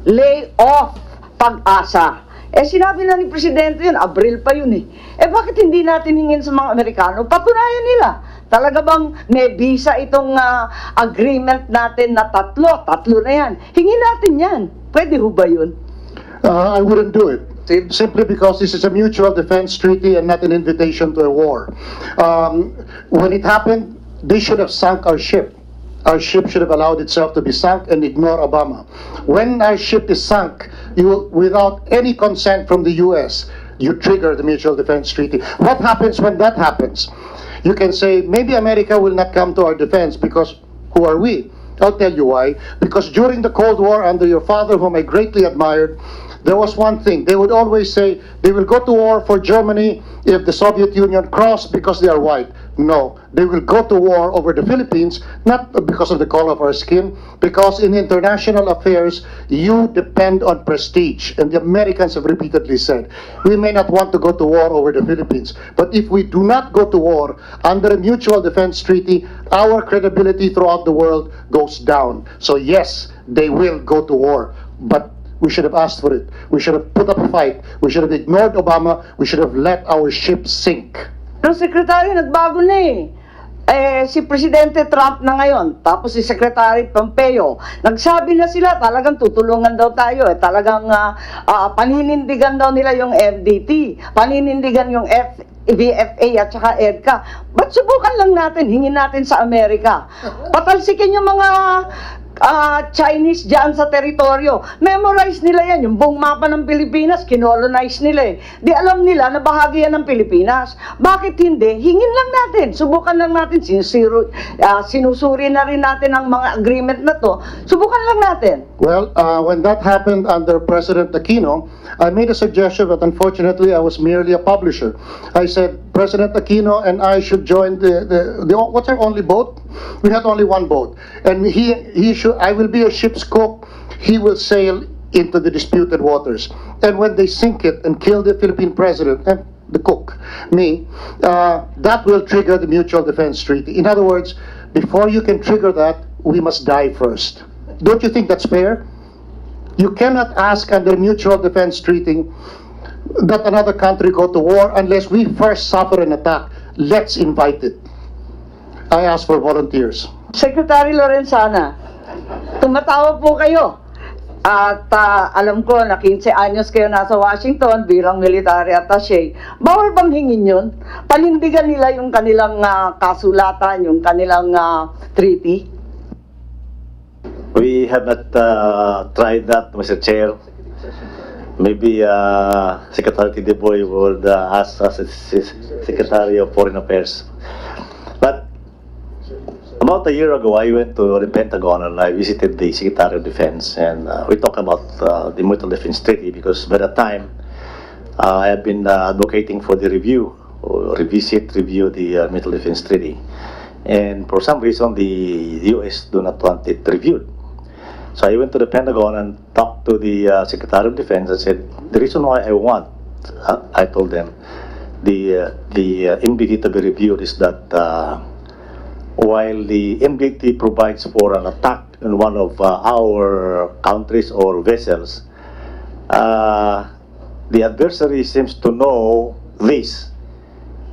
lay off Pag-asa. Sinabi na ni Presidente yun, Abril pa yun bakit hindi natin hingin sa mga Amerikano? Patunayan nila. Talaga bang may visa itong agreement natin na tatlo na yan? Hingin natin yan. Pwede ho ba yun? I wouldn't do it. Simply because this is a mutual defense treaty and not an invitation to a war. When it happened, they should have sunk our ship. Our ship should have allowed itself to be sunk and ignore Obama. When our ship is sunk, without any consent from the U.S., you trigger the mutual defense treaty. What happens when that happens? You can say, maybe America will not come to our defense because who are we? I'll tell you why. Because during the Cold War, under your father, whom I greatly admired, there was one thing. They would always say they will go to war for Germany if the Soviet Union crossed because they are white. No, they will go to war over the Philippines, not because of the color of our skin, because in international affairs, you depend on prestige. And the Americans have repeatedly said, we may not want to go to war over the Philippines, but if we do not go to war under a mutual defense treaty, our credibility throughout the world goes down. So yes, they will go to war, but we should have asked for it. We should have put up a fight. We should have ignored Obama. We should have let our ship sink. Pero Secretary, nagbago na eh. Si Presidente Trump na ngayon, tapos si Secretary Pompeo, nagsabi na sila talagang tutulungan daw tayo eh. Talagang paninindigan daw nila yung MDT, paninindigan yung VFA at saka EDCA. Ba't subukan lang natin, hingin natin sa Amerika? Patalsikin yung mga Chinese dyan sa teritoryo. Memorize nila yan. Yung buong mapa ng Pilipinas, kinolonize nila eh. Di alam nila na bahagi yan ng Pilipinas. Bakit hindi? Hingin lang natin. Subukan lang natin. Sinusuri na rin natin ang mga agreement na to. Subukan lang natin. Well, when that happened under President Aquino, I made a suggestion, but unfortunately I was merely a publisher. I said, President Aquino and I should join what's our only boat? We had only one boat. And I will be a ship's cook. He will sail into the disputed waters. And when they sink it and kill the Philippine president, and the cook, me, that will trigger the mutual defense treaty. In other words, before you can trigger that, we must die first. Don't you think that's fair? You cannot ask under mutual defense treaty that another country go to war unless we first suffer an attack. Let's invite it. I ask for volunteers. Secretary Lorenzana, tumatawa po kayo. At alam ko na 15 anyos kayo nasa Washington bilang military attaché. Bawal bang hingin yun? Panindigan nila yung kanilang kasulatan, yung kanilang treaty? We have not tried that, Mr. Chair. Maybe Secretary Tidiboy would ask us as Secretary of Foreign Affairs. But about a year ago, I went to the Pentagon and I visited the Secretary of Defense, and we talked about the Mutual Defense Treaty because by that time I have been advocating for the review the Mutual Defense Treaty, and for some reason the U.S. do not want it reviewed. So I went to the Pentagon and talked to the Secretary of Defense and said, the reason why I want, I told them, the MDT to be reviewed is that while the MDT provides for an attack in one of our countries or vessels, the adversary seems to know this.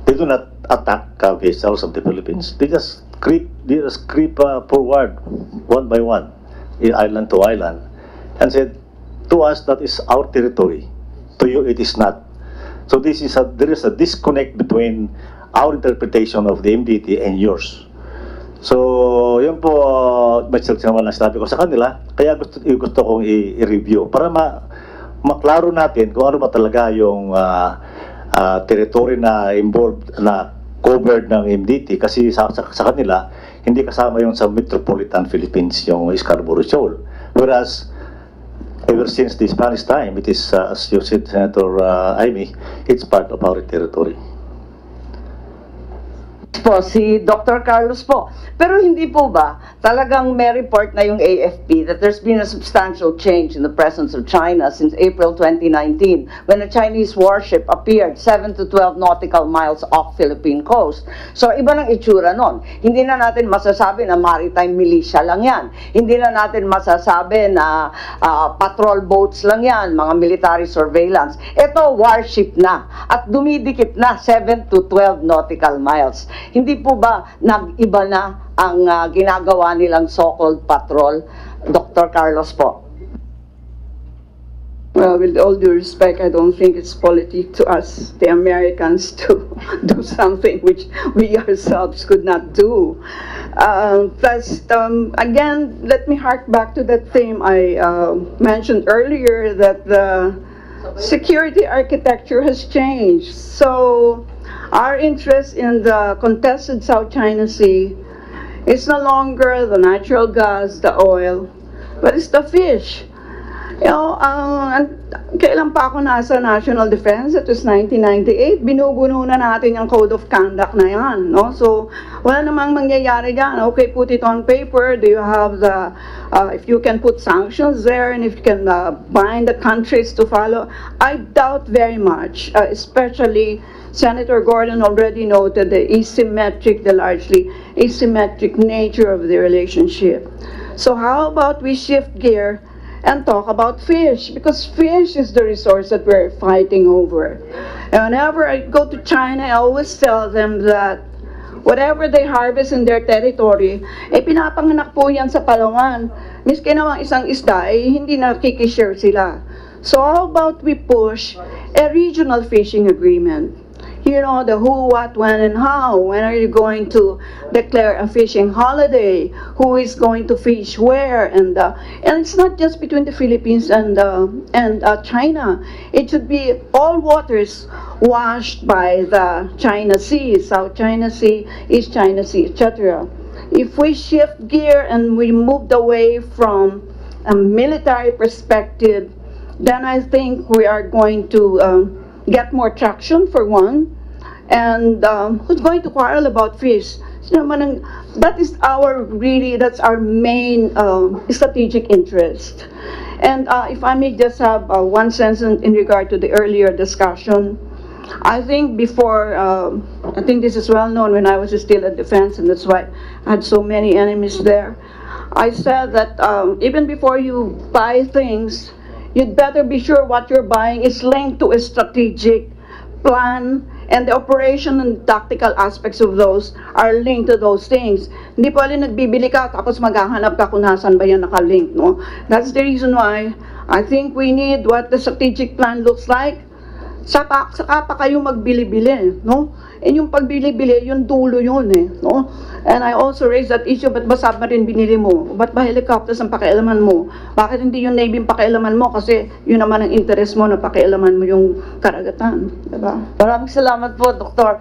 They do not attack vessels of the Philippines. They just creep forward one by one, island to island, and said, to us that is our territory, to you it is not. So there is a disconnect between our interpretation of the MDT and yours. So yun po, Mr. Chairman, ang sinabi ko sa kanila, kaya gusto kong i-review para maklaro natin kung ano ba talaga yung territory na involved, na covered ng MDT, kasi sa kanila hindi kasama yung sa Metropolitan Philippines, yung Scarborough Shoal. Whereas, ever since the Spanish time, it is, as you said, Senator Amy, it's part of our territory. Po, si Dr. Carlos po. Pero hindi po ba talagang may report na yung AFP that there's been a substantial change in the presence of China since April 2019 when a Chinese warship appeared 7 to 12 nautical miles off Philippine coast. So iba ng itsura nun. Hindi na natin masasabi na maritime militia lang yan. Hindi na natin masasabi na patrol boats lang yan, mga military surveillance. Ito, warship na. At dumidikit na 7 to 12 nautical miles. Hindi po ba nag-iba na ang ginagawa nilang so-called patrol? Dr. Carlos po. Well, with all due respect, I don't think it's politic to us, the Americans, to do something which we ourselves could not do. Plus, again, let me hark back to that theme I mentioned earlier, that the security architecture has changed. So our interest in the contested South China Sea is no longer the natural gas, the oil, but it's the fish. You know, kailan pa ako nasa National Defense? It was 1998. Binubuno na natin yung Code of Conduct na yan, no? So, wala namang mangyayari dyan. Okay, put it on paper. Do you have the, if you can put sanctions there and if you can bind the countries to follow? I doubt very much, especially Senator Gordon already noted the asymmetric, the largely asymmetric nature of the relationship. So how about we shift gear and talk about fish, because fish is the resource that we're fighting over. And whenever I go to China, I always tell them that whatever they harvest in their territory, pinapanganak po yan sa Palawan. Miski naman isang isda, hindi nakikishare sila. So how about we push a regional fishing agreement? You know, the who, what, when, and how. When are you going to declare a fishing holiday? Who is going to fish where? And it's not just between the Philippines and China. It should be all waters washed by the China Sea, South China Sea, East China Sea, etc. If we shift gear and we moved away from a military perspective, then I think we are going to get more traction, for one. And who's going to quarrel about fish? That is that's our main strategic interest. And if I may just have one sentence in regard to the earlier discussion, I think before, I think this is well known when I was still at defense, and that's why I had so many enemies there. I said that even before you buy things, you'd better be sure what you're buying is linked to a strategic plan, and the operation and tactical aspects of those are linked to those things. Hindi po alin nagbibili ka, tapos maghahanap ka kung nasan ba yan nakalink, no? That's the reason why I think we need what the strategic plan looks like. Saka pa kayo magbili-bili, no? And yung pagbili-bili, yung dulo yun, no? And I also raised that issue, ba't ba submarine binili mo? Ba't ba helicopters ang pakialaman mo? Bakit hindi yung Navy ang pakialaman mo? Kasi yun naman ang interest mo na pakialaman mo yung karagatan, diba? Maraming salamat po, Dr.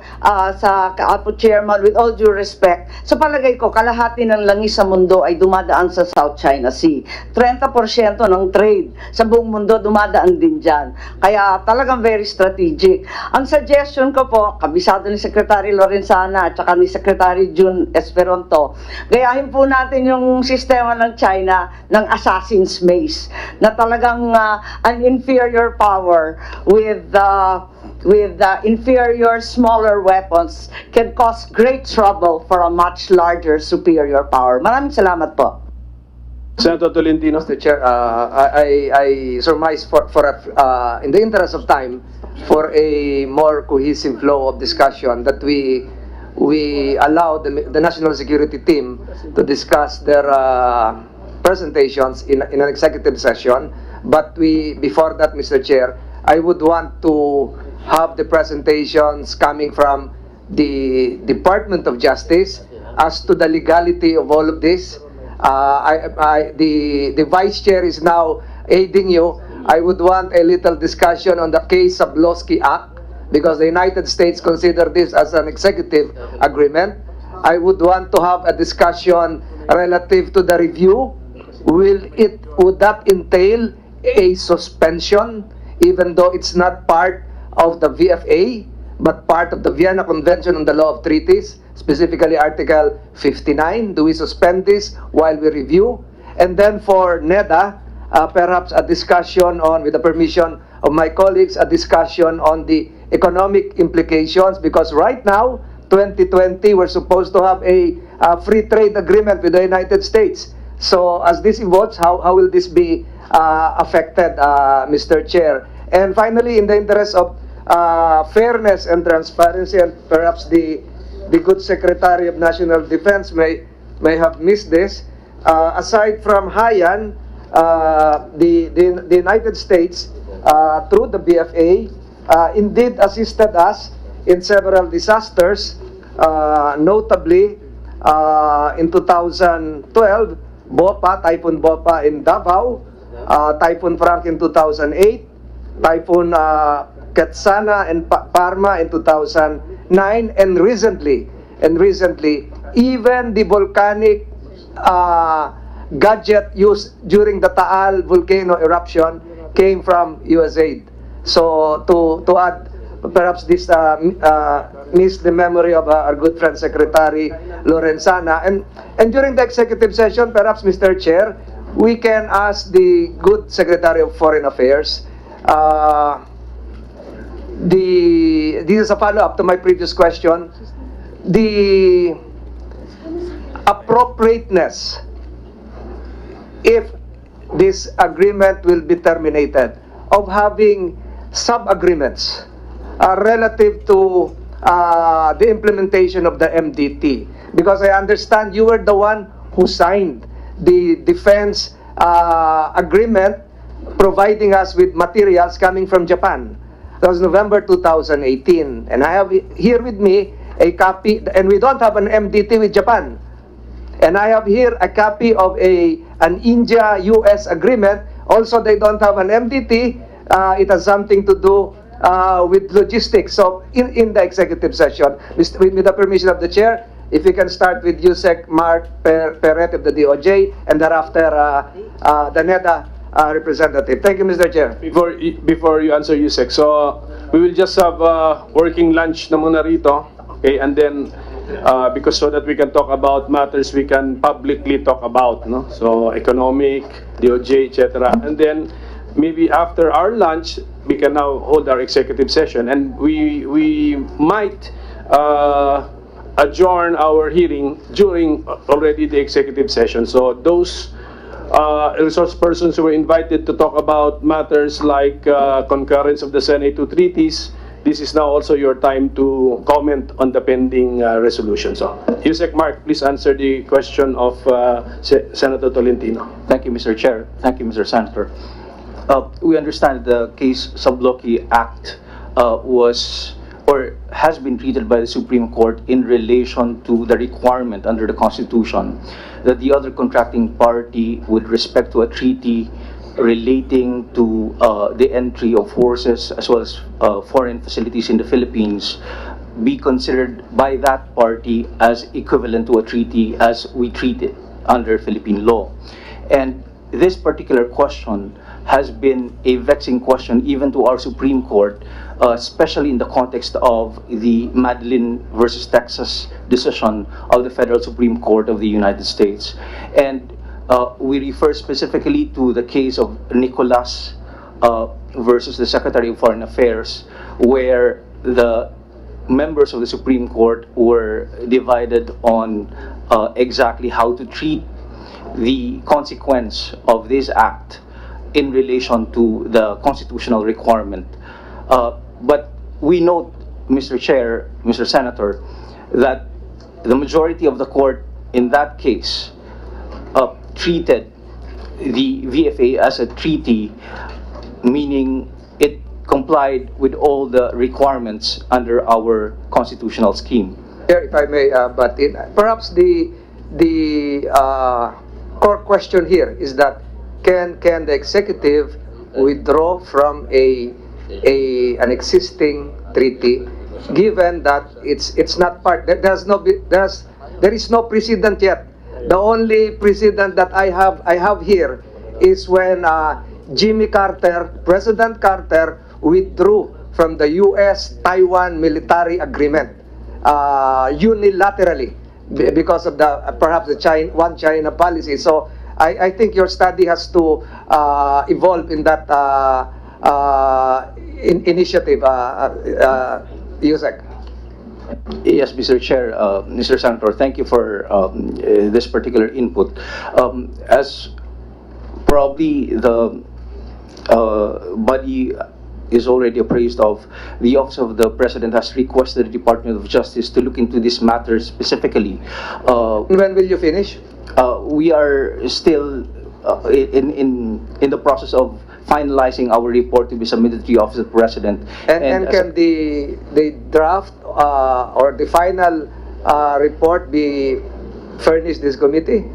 Sa Kaapo Chairman, with all due respect. Sa palagay ko, kalahati ng langis sa mundo ay dumadaan sa South China Sea. 30% ng trade sa buong mundo dumadaan din dyan. Kaya talagang very strategic. Ang suggestion ko po, kabisado ni Secretary Lorenzana at saka ni Secretary June Esperanto, gayahin po natin yung sistema ng China ng assassin's maze, na talagang an inferior power with inferior, smaller weapons can cause great trouble for a much larger, superior power. Maraming salamat po. Senator Tolentino. Mr. Chair, I surmise in the interest of time, for a more cohesive flow of discussion, that we allow the National Security Team to discuss their presentations in an executive session. But before that, Mr. Chair, I would want to have the presentations coming from the Department of Justice as to the legality of all of this. The Vice Chair is now aiding you. I would want a little discussion on the Case-Zablosky Act, because the United States consider this as an executive agreement. I would want to have a discussion relative to the review. Would that entail a suspension, even though it's not part of the VFA, but part of the Vienna Convention on the Law of Treaties, specifically Article 59? Do we suspend this while we review? And then for NEDA, perhaps a discussion on, with the permission of my colleagues, a discussion on the economic implications, because right now, 2020, we're supposed to have a free trade agreement with the United States. So as this evolves, how will this be affected, Mr. Chair? And finally, in the interest of fairness and transparency, and perhaps the good Secretary of National Defense may have missed this, aside from Haiyan, the United States through the BFA, indeed assisted us in several disasters, notably in 2012, Typhoon Bopa in Davao, Typhoon Frank in 2008, Typhoon Ketsana and Parma in 2009, and recently, even the volcanic gadget used during the Taal volcano eruption came from USAID. So to add, perhaps this missed the memory of our good friend Secretary Lorenzana. And during the executive session, perhaps, Mr. Chair, we can ask the good Secretary of Foreign Affairs. This is a follow-up to my previous question. The appropriateness, if this agreement will be terminated, of having sub-agreements relative to the implementation of the MDT. Because I understand you were the one who signed the defense agreement providing us with materials coming from Japan. That was November 2018. And I have here with me a copy, and we don't have an MDT with Japan. And I have here a copy of an India-U.S. agreement. Also, they don't have an MDT. It has something to do with logistics. So, in the executive session, with the permission of the chair, if we can start with Yusek Mark Perret of the DOJ, and thereafter the NEDA representative. Thank you, Mr. Chair. Before you answer, Yusek, so we will just have working lunch na muna rito, okay, and then because so that we can talk about matters we can publicly talk about, no? So economic, DOJ, etc. And then maybe after our lunch we can now hold our executive session, and we might adjourn our hearing during already the executive session. So those resource persons who were invited to talk about matters like concurrence of the Senate to treaties, this is now also your time to comment on the pending resolution. So, Yusek Mark, please answer the question of Senator Tolentino. Thank you, Mr. Chair. Thank you, Mr. Senator. We understand the case Subloki Act was or has been treated by the Supreme Court in relation to the requirement under the Constitution that the other contracting party with respect to a treaty relating to the entry of forces as well as foreign facilities in the Philippines be considered by that party as equivalent to a treaty as we treat it under Philippine law. And this particular question has been a vexing question even to our Supreme Court, especially in the context of the Madeline versus Texas decision of the Federal Supreme Court of the United States. And we refer specifically to the case of Nicolas versus the Secretary of Foreign Affairs, where the members of the Supreme Court were divided on exactly how to treat the consequence of this act in relation to the constitutional requirement. But we note, Mr. Chair, Mr. Senator, that the majority of the court in that case treated the VFA as a treaty, meaning it complied with all the requirements under our constitutional scheme. If I may, but perhaps the core question here is that can the executive withdraw from an existing treaty, given that it's not part. There is no precedent yet. The only precedent that I have here is when Jimmy Carter, President Carter, withdrew from the U.S.-Taiwan military agreement unilaterally because of perhaps the one China policy. So I think your study has to evolve in that initiative, Yusek. Yes, Mr. Chair, Mr. Senator, thank you for this particular input. As probably the body is already appraised of, the Office of the President has requested the Department of Justice to look into this matter specifically. When will you finish? We are still in the process of finalizing our report to be submitted to the Office of the President. And as can the draft or the final report be furnished this committee?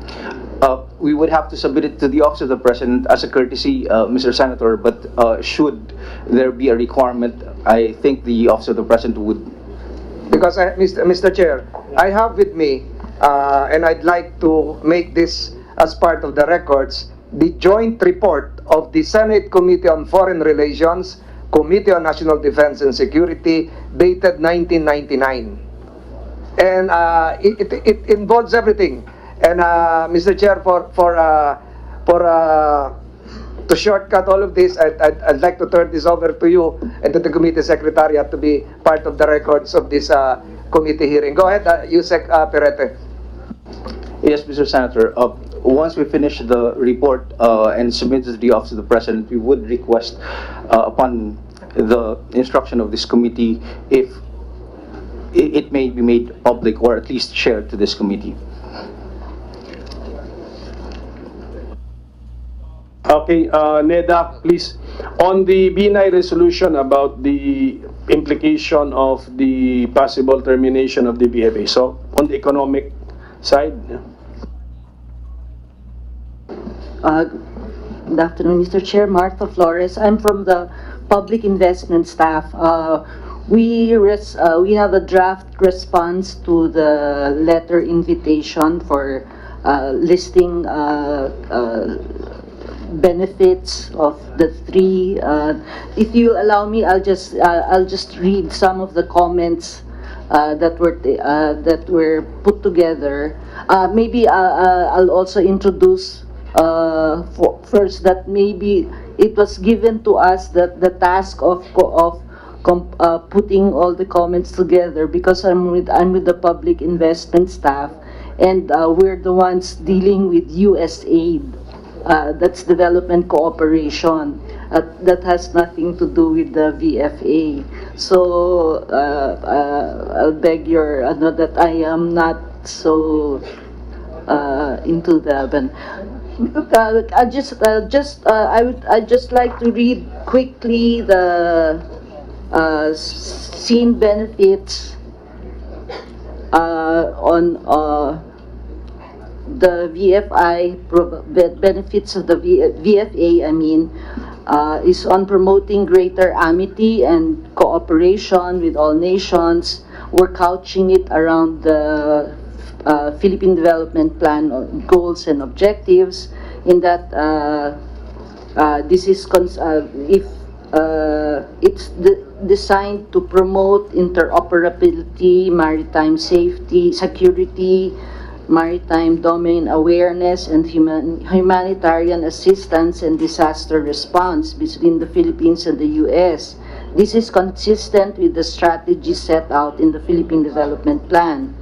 we would have to submit it to the Office of the President as a courtesy, Mr. Senator, but should there be a requirement, I think the Office of the President would. Because, Mr. Chair, I have with me, and I'd like to make this as part of the records, the joint report of the Senate Committee on Foreign Relations, Committee on National Defense and Security, dated 1999. And it involves everything. And Mr. Chair, to shortcut all of this, I'd like to turn this over to you and to the committee secretariat to be part of the records of this committee hearing. Go ahead, Yusek Perete. Yes, Mr. Senator. Once we finish the report and submit it to the Office of the President, we would request, upon the instruction of this committee, if it may be made public or at least shared to this committee. Okay, NEDA, please. On the B9 resolution about the implication of the possible termination of the BFA, so on the economic side. Good afternoon, Mr. Chair. Martha Flores. I'm from the Public Investment Staff. We have a draft response to the letter invitation for listing benefits of the three. If you allow me, I'll just read some of the comments that were put together. Maybe I'll also introduce first that maybe it was given to us that the task of putting all the comments together, because I'm with the Public Investment Staff, and we're the ones dealing with U.S. aid. That's development cooperation. That has nothing to do with the VFA. So I'll beg your that I am not so into the. I'd just like to read quickly the seen benefits on. The VFI benefits of the VFA, is on promoting greater amity and cooperation with all nations. We're couching it around the Philippine Development Plan goals and objectives. In that, this is it's designed to promote interoperability, maritime safety, security, maritime domain awareness, and humanitarian assistance and disaster response between the Philippines and the U.S. This is consistent with the strategy set out in the Philippine Development Plan.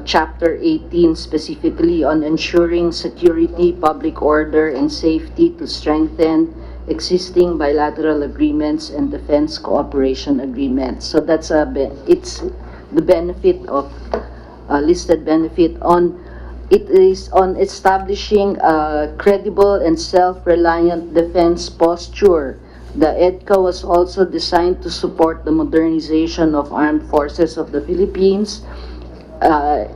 Chapter 18 specifically on ensuring security, public order, and safety to strengthen existing bilateral agreements and defense cooperation agreements. So that's it's the benefit of listed benefit on. It is on establishing a credible and self-reliant defense posture. The EDCA was also designed to support the modernization of armed forces of the Philippines,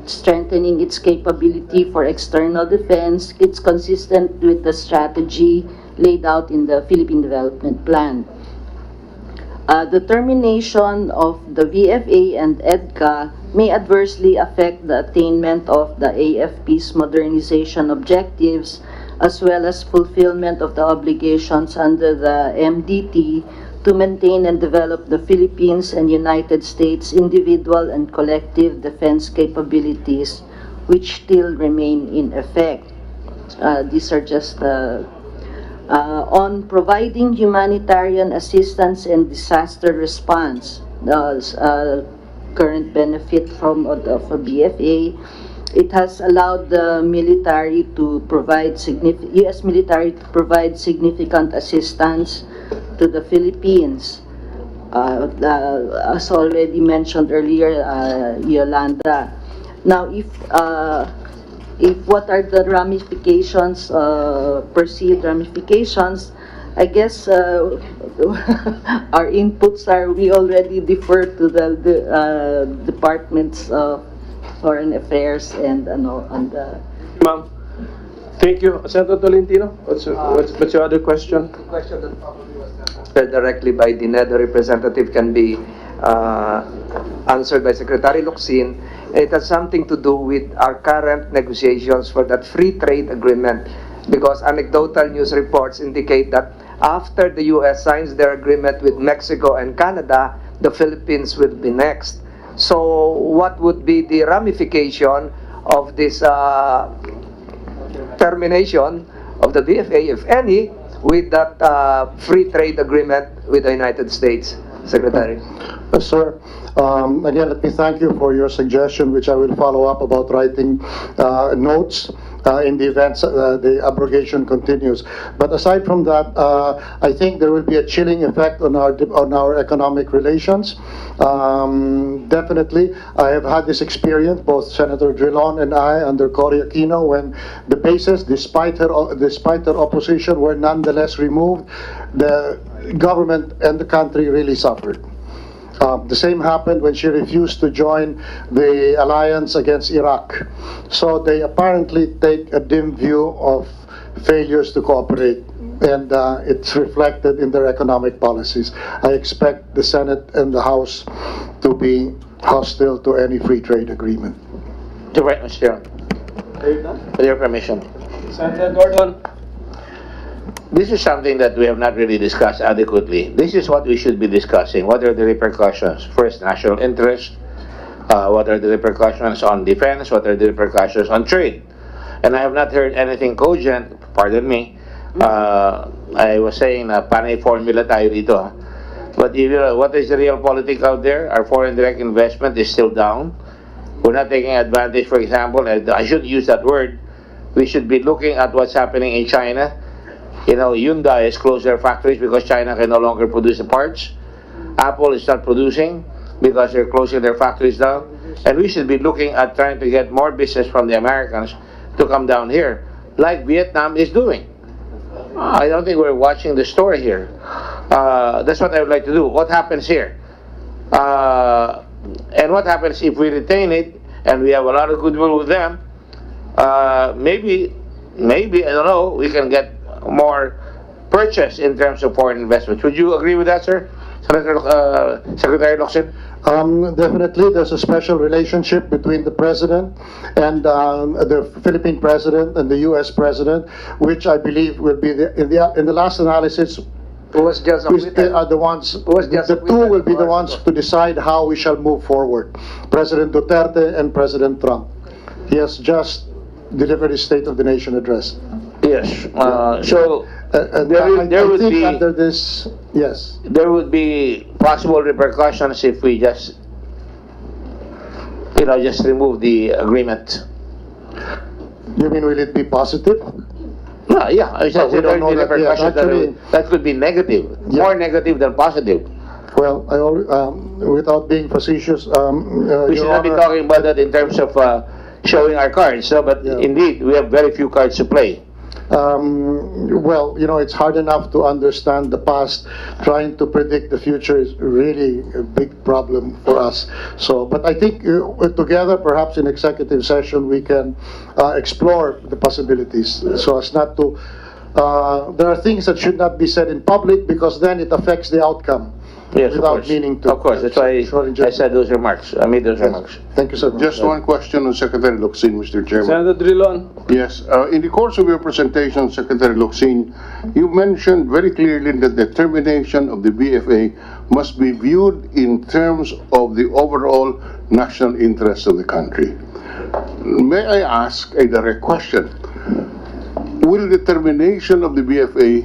strengthening its capability for external defense. It's consistent with the strategy laid out in the Philippine Development Plan. The termination of the VFA and EDCA may adversely affect the attainment of the AFP's modernization objectives, as well as fulfillment of the obligations under the MDT to maintain and develop the Philippines and United States individual and collective defense capabilities, which still remain in effect. These are just on providing humanitarian assistance and disaster response. Current benefit from BFA, it has allowed the military to provide U.S. military to provide significant assistance to the Philippines. As already mentioned earlier, Yolanda. Now, if what are the ramifications, perceived ramifications? I guess our inputs are we already defer to the departments of foreign affairs and on the. Ma'am, thank you. Senator Tolentino, what's your other question? The question that probably was not answered directly by the NEDA representative can be answered by Secretary Locsin. It has something to do with our current negotiations for that free trade agreement, because anecdotal news reports indicate that after the U.S. signs their agreement with Mexico and Canada, the Philippines will be next. So what would be the ramification of this termination of the BFA, if any, with that free trade agreement with the United States? Secretary. Yes, sir. Again, let me thank you for your suggestion, which I will follow up about writing notes in the event the abrogation continues. But aside from that, I think there will be a chilling effect on our economic relations. Definitely, I have had this experience, both Senator Drilon and I, under Cory Aquino, when the bases, despite her opposition, were nonetheless removed. The government and the country really suffered. The same happened when she refused to join the alliance against Iraq. So they apparently take a dim view of failures to cooperate, and it's reflected in their economic policies. I expect the Senate and the House to be hostile to any free trade agreement. Mr. Chair. With your permission. Senator Gordon. This is something that we have not really discussed adequately. This is what we should be discussing. What are the repercussions? First, national interest. What are the repercussions on defense? What are the repercussions on trade? And I have not heard anything cogent, pardon me. I was saying na panay formula tayo dito. But what is the real politics out there? Our foreign direct investment is still down. We're not taking advantage, for example, I should use that word. We should be looking at what's happening in China. You know, Hyundai has closed their factories because China can no longer produce the parts. Apple is not producing because they're closing their factories down. And we should be looking at trying to get more business from the Americans to come down here, like Vietnam is doing. I don't think we're watching the story here. That's what I would like to do. What happens here? And what happens if we retain it and we have a lot of goodwill with them? Maybe, I don't know, we can get more purchase in terms of foreign investments. Would you agree with that, sir? Secretary Locsin? Definitely, there's a special relationship between the president and the Philippine president and the U.S. president, which I believe will be in the last analysis. Who was just are the ones. The two will be the ones to decide how we shall move forward. President Duterte and President Trump. He has just delivered his State of the Nation address. Yes. So there would be under this, yes, there would be possible repercussions if we just remove the agreement. You mean will it be positive? Yeah. I said we don't know that yet. Actually, that could be negative, more negative than positive. Well, without being facetious, we should not be talking about that in terms of showing our cards. So, but indeed, we have very few cards to play. Well, it's hard enough to understand the past. Trying to predict the future is really a big problem for us. So, but I think together, perhaps in executive session, we can explore the possibilities so as not to. There are things that should not be said in public because then it affects the outcome. Yes, without meaning to. Of course, that's why I said those remarks. I made those remarks. Thank you, sir. Just one question on Secretary Locsin, Mr. Chairman. Senator Drilon. Yes. In the course of your presentation, Secretary Locsin, you mentioned very clearly that the termination of the BFA must be viewed in terms of the overall national interest of the country. May I ask a direct question? Will the termination of the BFA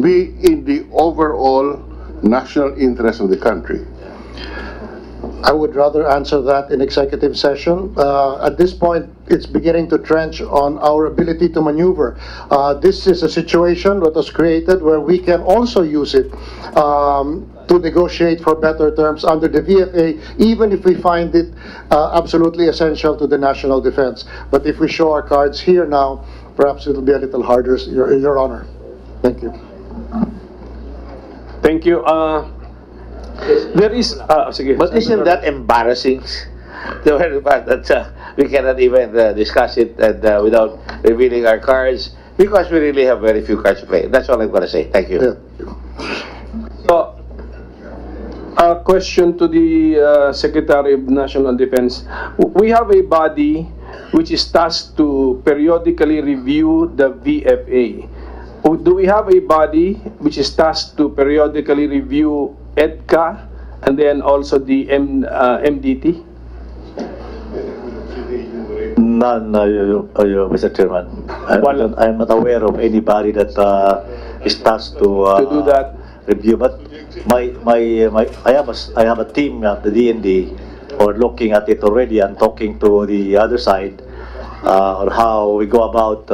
be in the overall national interest of the country? I would rather answer that in executive session. At this point, it's beginning to trench on our ability to maneuver. This is a situation that was created where we can also use it to negotiate for better terms under the VFA, even if we find it absolutely essential to the national defense. But if we show our cards here now, perhaps it'll be a little harder, Your Honor. Thank you. Thank you. There is, sige. But isn't that embarrassing? The very fact that we cannot even discuss it and, without revealing our cards, because we really have very few cards to play. That's all I'm going to say. Thank you. So, a question to the Secretary of National Defense. We have a body which is tasked to periodically review the VFA. Do we have a body which is tasked to periodically review EDCA and then also the MDT? None, Mr. Chairman. I'm not aware of anybody that is tasked to do that. Review. But I have a team at the DND who are looking at it already and talking to the other side on how we go about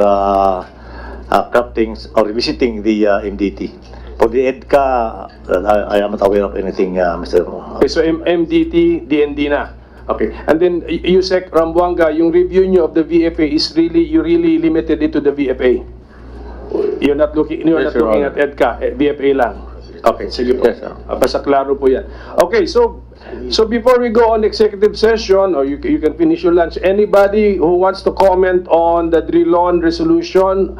crafting or revisiting the MDT. For the EDCA, I am not aware of anything, Mr. Okay, so MDT, DND na. Okay. And then, Yusek Rambuanga, yung review nyo of the VFA is really, you really limited it to the VFA? You're not looking at EDCA, VFA lang? Okay, sige po. Yes, sir. Basta klaro po yan. Okay, so before we go on executive session, or you can finish your lunch, anybody who wants to comment on the Drilon resolution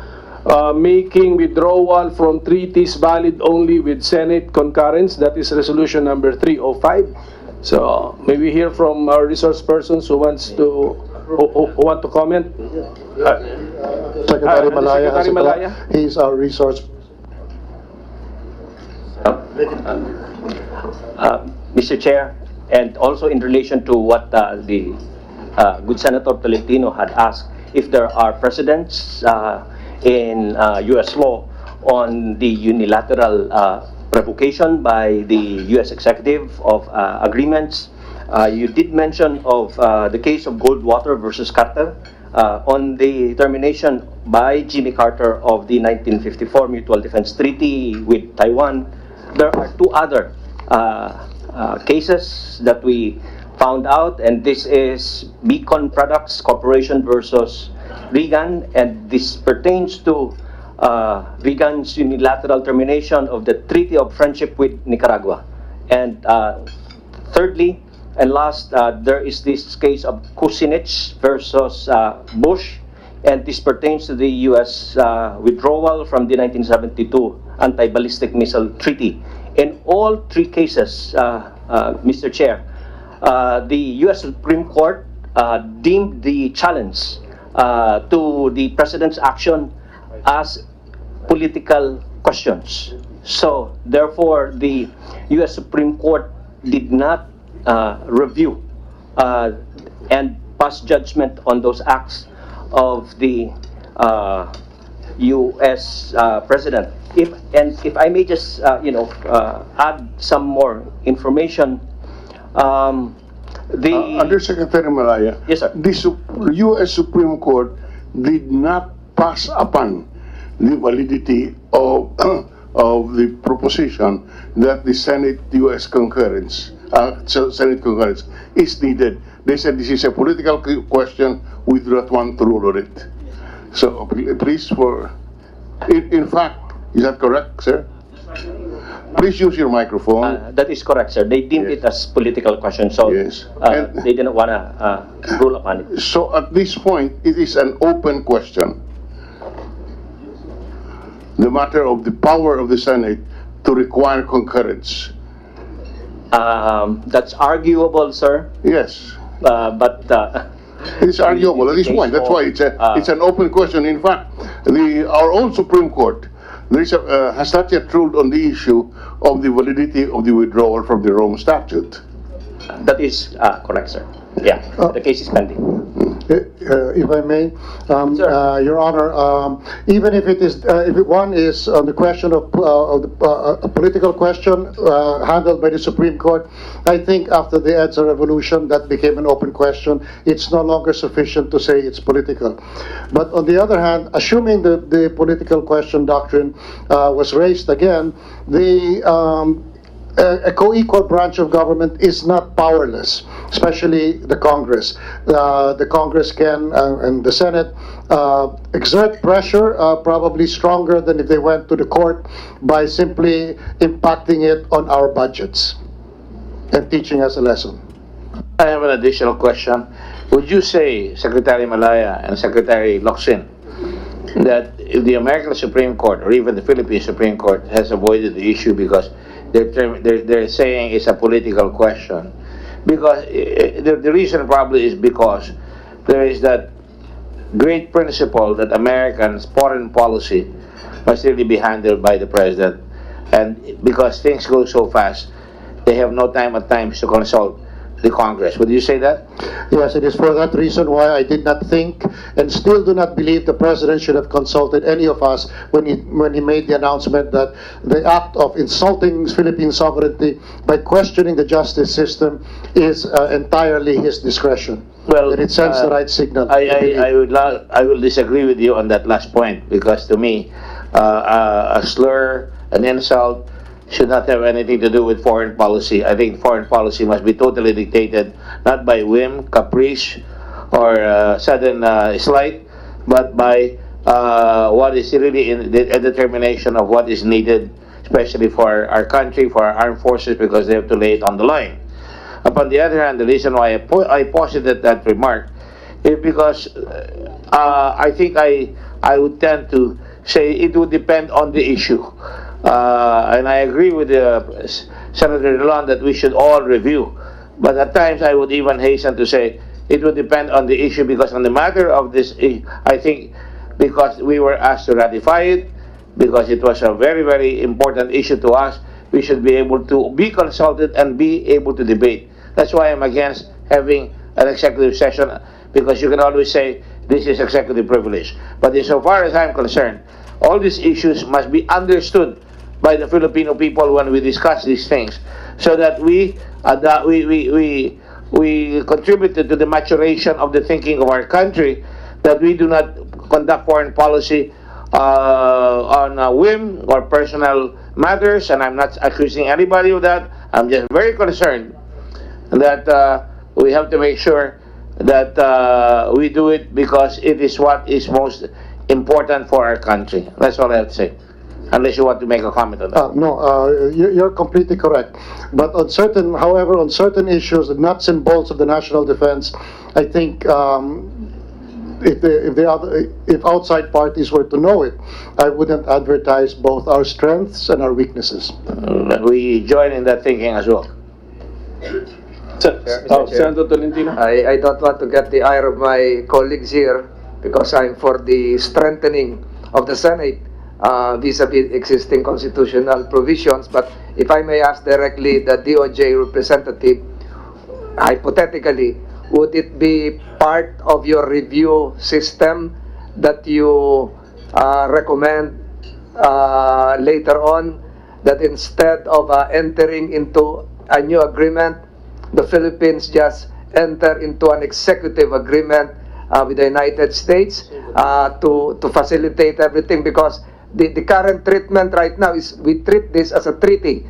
making withdrawal from treaties valid only with Senate concurrence, that is resolution number 305. So, may we hear from our resource persons who want to comment? Secretary Malaya, Secretary Malaya? He's our resource. Mr. Chair, and also in relation to what the good Senator Tolentino had asked, if there are precedents in U.S. law on the unilateral revocation by the U.S. executive of agreements. You did mention of the case of Goldwater versus Carter on the termination by Jimmy Carter of the 1954 Mutual Defense Treaty with Taiwan. There are two other cases that we found out, and this is Beacon Products Corporation versus Reagan, and this pertains to Reagan's unilateral termination of the Treaty of Friendship with Nicaragua. And thirdly and last, there is this case of Kucinich versus Bush, and this pertains to the U.S. withdrawal from the 1972 Anti-Ballistic Missile Treaty. In all three cases, Mr. Chair, the U.S. Supreme Court deemed the challenge to the President's action as political questions. So, therefore, the U.S. Supreme Court did not review and pass judgment on those acts of the U.S. President. If I may just, add some more information, Undersecretary Malaya, yes, sir. The U.S. Supreme Court did not pass upon the validity of the proposition that the Senate U.S. concurrence, Senate concurrence is needed. They said this is a political question, we do not want to rule on it. So please, in fact, is that correct, sir? Please use your microphone. That is correct, sir. They deemed it as political question, so they didn't want to rule upon it. So at this point, it is an open question. The matter of the power of the Senate to require concurrence. That's arguable, sir. Yes. But it's arguable at this point. That's why it's an open question. In fact, our own Supreme Court has not yet ruled on the issue of the validity of the withdrawal from the Rome Statute. That is correct, sir. Yeah, the case is pending. If I may, Your Honor, even if it is, if one is on the question of a political question handled by the Supreme Court, I think after the EDSA revolution, that became an open question. It's no longer sufficient to say it's political. But on the other hand, assuming the political question doctrine was raised again, a co-equal branch of government is not powerless, especially the Congress. The Congress can, and the Senate, exert pressure, probably stronger than if they went to the court, by simply impacting it on our budgets and teaching us a lesson. I have an additional question. Would you say, Secretary Malaya and Secretary Locsin, that if the American Supreme Court or even the Philippine Supreme Court has avoided the issue because they're saying it's a political question? Because the reason probably is because there is that great principle that Americans' foreign policy must really be handled by the president, and because things go so fast, they have no time at times to consult the Congress. Would you say that? Yes, it is for that reason why I did not think and still do not believe the president should have consulted any of us when he made the announcement that the act of insulting Philippine sovereignty by questioning the justice system is entirely his discretion. Well, and it sends the right signal. I will disagree with you on that last point, because to me, a slur, an insult, should not have anything to do with foreign policy. I think foreign policy must be totally dictated not by whim, caprice, or sudden slight, but by what is really in the determination of what is needed, especially for our country, for our armed forces, because they have to lay it on the line. Upon the other hand, the reason why I posited that remark is because I think I would tend to say it would depend on the issue. And I agree with Senator Delon that we should all review. But at times I would even hasten to say it would depend on the issue, because on the matter of this, I think because we were asked to ratify it, because it was a very, very important issue to us, we should be able to be consulted and be able to debate. That's why I'm against having an executive session, because you can always say this is executive privilege. But insofar as I'm concerned, all these issues must be understood by the Filipino people when we discuss these things, so that we contributed to the maturation of the thinking of our country, that we do not conduct foreign policy on a whim or personal matters. And I'm not accusing anybody of that. I'm just very concerned that we have to make sure that we do it because it is what is most important for our country. That's all I have to say. Unless you want to make a comment on that. No, you're completely correct. But on certain, however, on certain issues, the nuts and bolts of the national defense, I think if outside parties were to know it, I wouldn't advertise both our strengths and our weaknesses. We join in that thinking as well. Senator Tolentino. I don't want to get the ire of my colleagues here, because I'm for the strengthening of the Senate vis-a-vis existing constitutional provisions. But if I may ask directly the DOJ representative, hypothetically, would it be part of your review system that you recommend later on, that instead of entering into a new agreement, the Philippines just enter into an executive agreement with the United States to facilitate everything? Because the current treatment right now is we treat this as a treaty.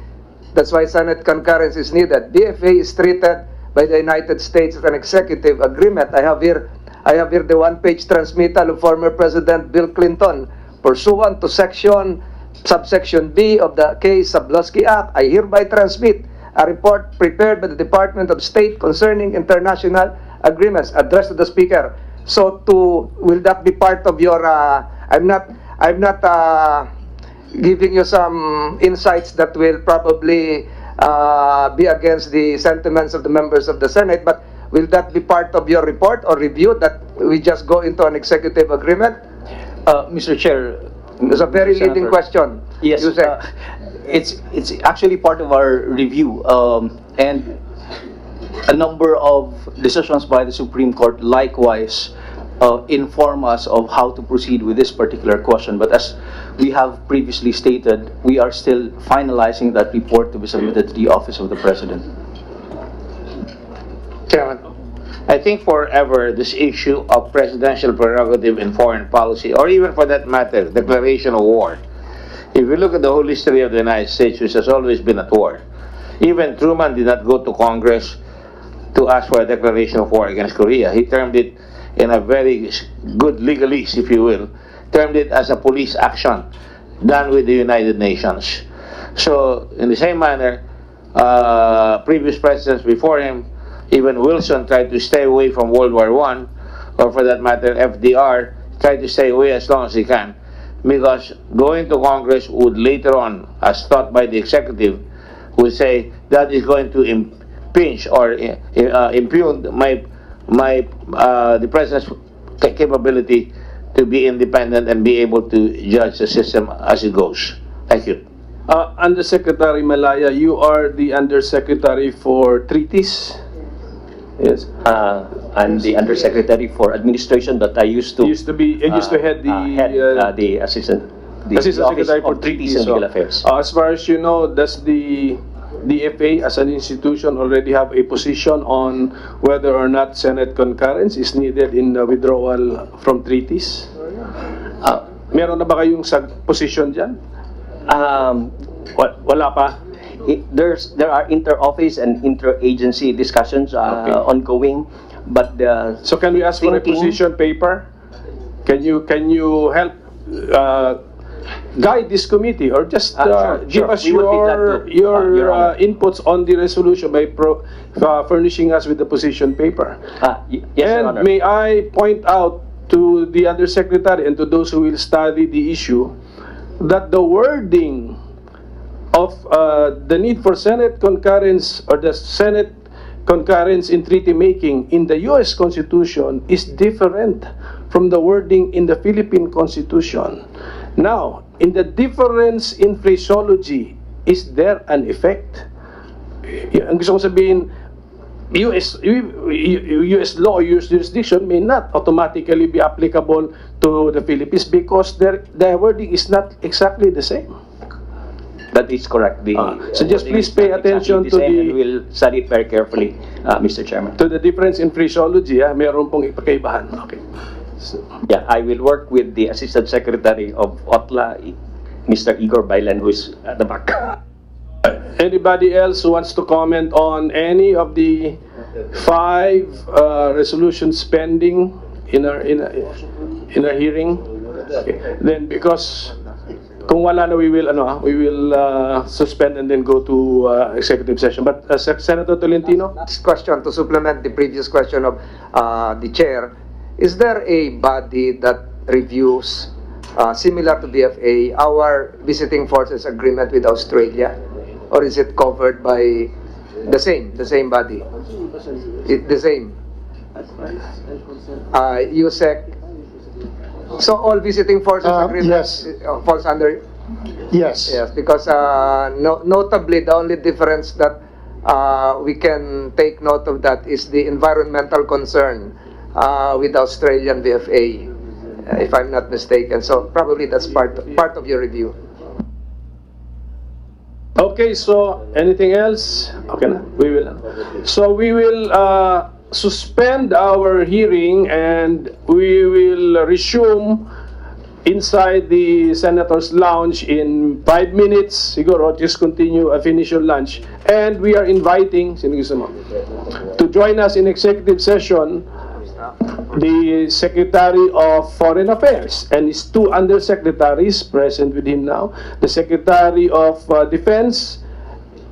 That's why Senate concurrence is needed. BFA is treated by the United States as an executive agreement. I have here the one-page transmittal of former President Bill Clinton. Pursuant to subsection B of the K-Sablowski Act, I hereby transmit a report prepared by the Department of State concerning international agreements, addressed to the Speaker. So will that be part of your, I'm not giving you some insights that will probably be against the sentiments of the members of the Senate, but will that be part of your report or review, that we just go into an executive agreement? Mr. Chair, it's a very leading question. Yes, you say. It's actually part of our review, and a number of decisions by the Supreme Court likewise inform us of how to proceed with this particular question. But as we have previously stated, we are still finalizing that report to be submitted to the Office of the President. Chairman, I think forever this issue of presidential prerogative in foreign policy, or even for that matter, declaration of war, if you look at the whole history of the United States, which has always been at war, Even Truman did not go to Congress to ask for a declaration of war against Korea. He termed it, in a very good legalese, if you will, termed it as a police action done with the United Nations. So, in the same manner, previous presidents before him, even Wilson, tried to stay away from World War I, or for that matter, FDR, tried to stay away as long as he can. Because going to Congress would later on, as thought by the executive, would say that is going to impinge or impugn the president's capability to be independent and be able to judge the system as it goes. Thank you. Undersecretary Malaya, you are the Undersecretary for Treaties. Yes. I'm the Undersecretary for Administration, but I used to Used to head the the Assistant Assistant Office Secretary for of Treaties and Legal Affairs. As far as you know, does the FA as an institution already have a position on whether or not Senate concurrence is needed in the withdrawal from treaties? Meron na ba kayong position dyan? Wala pa? There are inter-office and inter-agency discussions ongoing, but so can we ask for a position paper? Can you help guide this committee, or just give us your inputs on the resolution by furnishing us with the position paper? Yes, Your Honor. And may I point out to the Undersecretary and to those who will study the issue that the wording of the need for Senate concurrence, or the Senate concurrence in treaty making in the U.S. Constitution is different from the wording in the Philippine Constitution. Now, in the difference in phraseology, is there an effect? Ang gusto kong sabihin, U.S. law, U.S. jurisdiction may not automatically be applicable to the Philippines because the wording is not exactly the same. That is correct. So just please pay attention to and we'll study it very carefully, Mr. Chairman. To the difference in phraseology, meron pong ipakaibahan. Okay. So, yeah, I will work with the Assistant Secretary of OTLA, Mr. Igor Bailan, who is at the back. Anybody else who wants to comment on any of the 5 resolutions pending in our hearing? Okay. Then, because kung wala na, we will suspend and then go to executive session. But Senator Tolentino? This question, to supplement the previous question of the chair, is there a body that reviews, similar to DFA, our visiting forces agreement with Australia? Or is it covered by the same body? The same. USEC. So all visiting forces agreements falls under? Yes. Yes, because notably the only difference that we can take note of that is the environmental concern with the Australian VFA, if I'm not mistaken. So probably that's part of your review. Okay, so anything else? Okay na, we will. So we will suspend our hearing and we will resume inside the Senator's Lounge in 5 minutes. Siguro, just continue, finish your lunch. And we are inviting, sino gusto mo? To join us in executive session, the Secretary of Foreign Affairs and his 2 undersecretaries present with him now, the Secretary of Defense,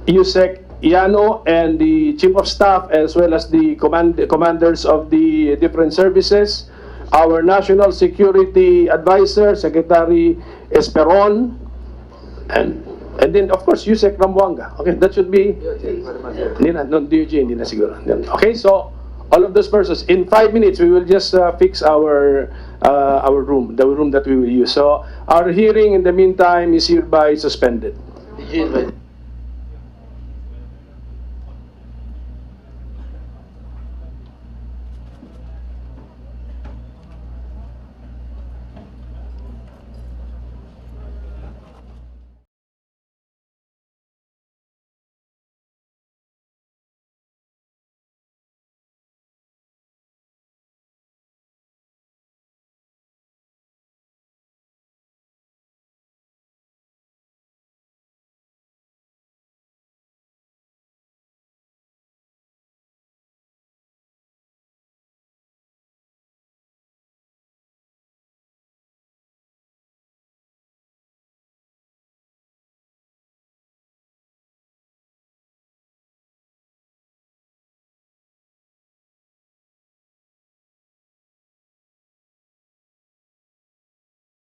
Yusek Yano, and the Chief of Staff, as well as the commanders of the different services, our National Security Advisor, Secretary Esperon, and then of course Yusek Rambuanga. Okay, that should be DOJ, hindi na siguro. Okay, so all of those persons, in 5 minutes we will just fix our room, the room that we will use. So our hearing in the meantime is hereby suspended.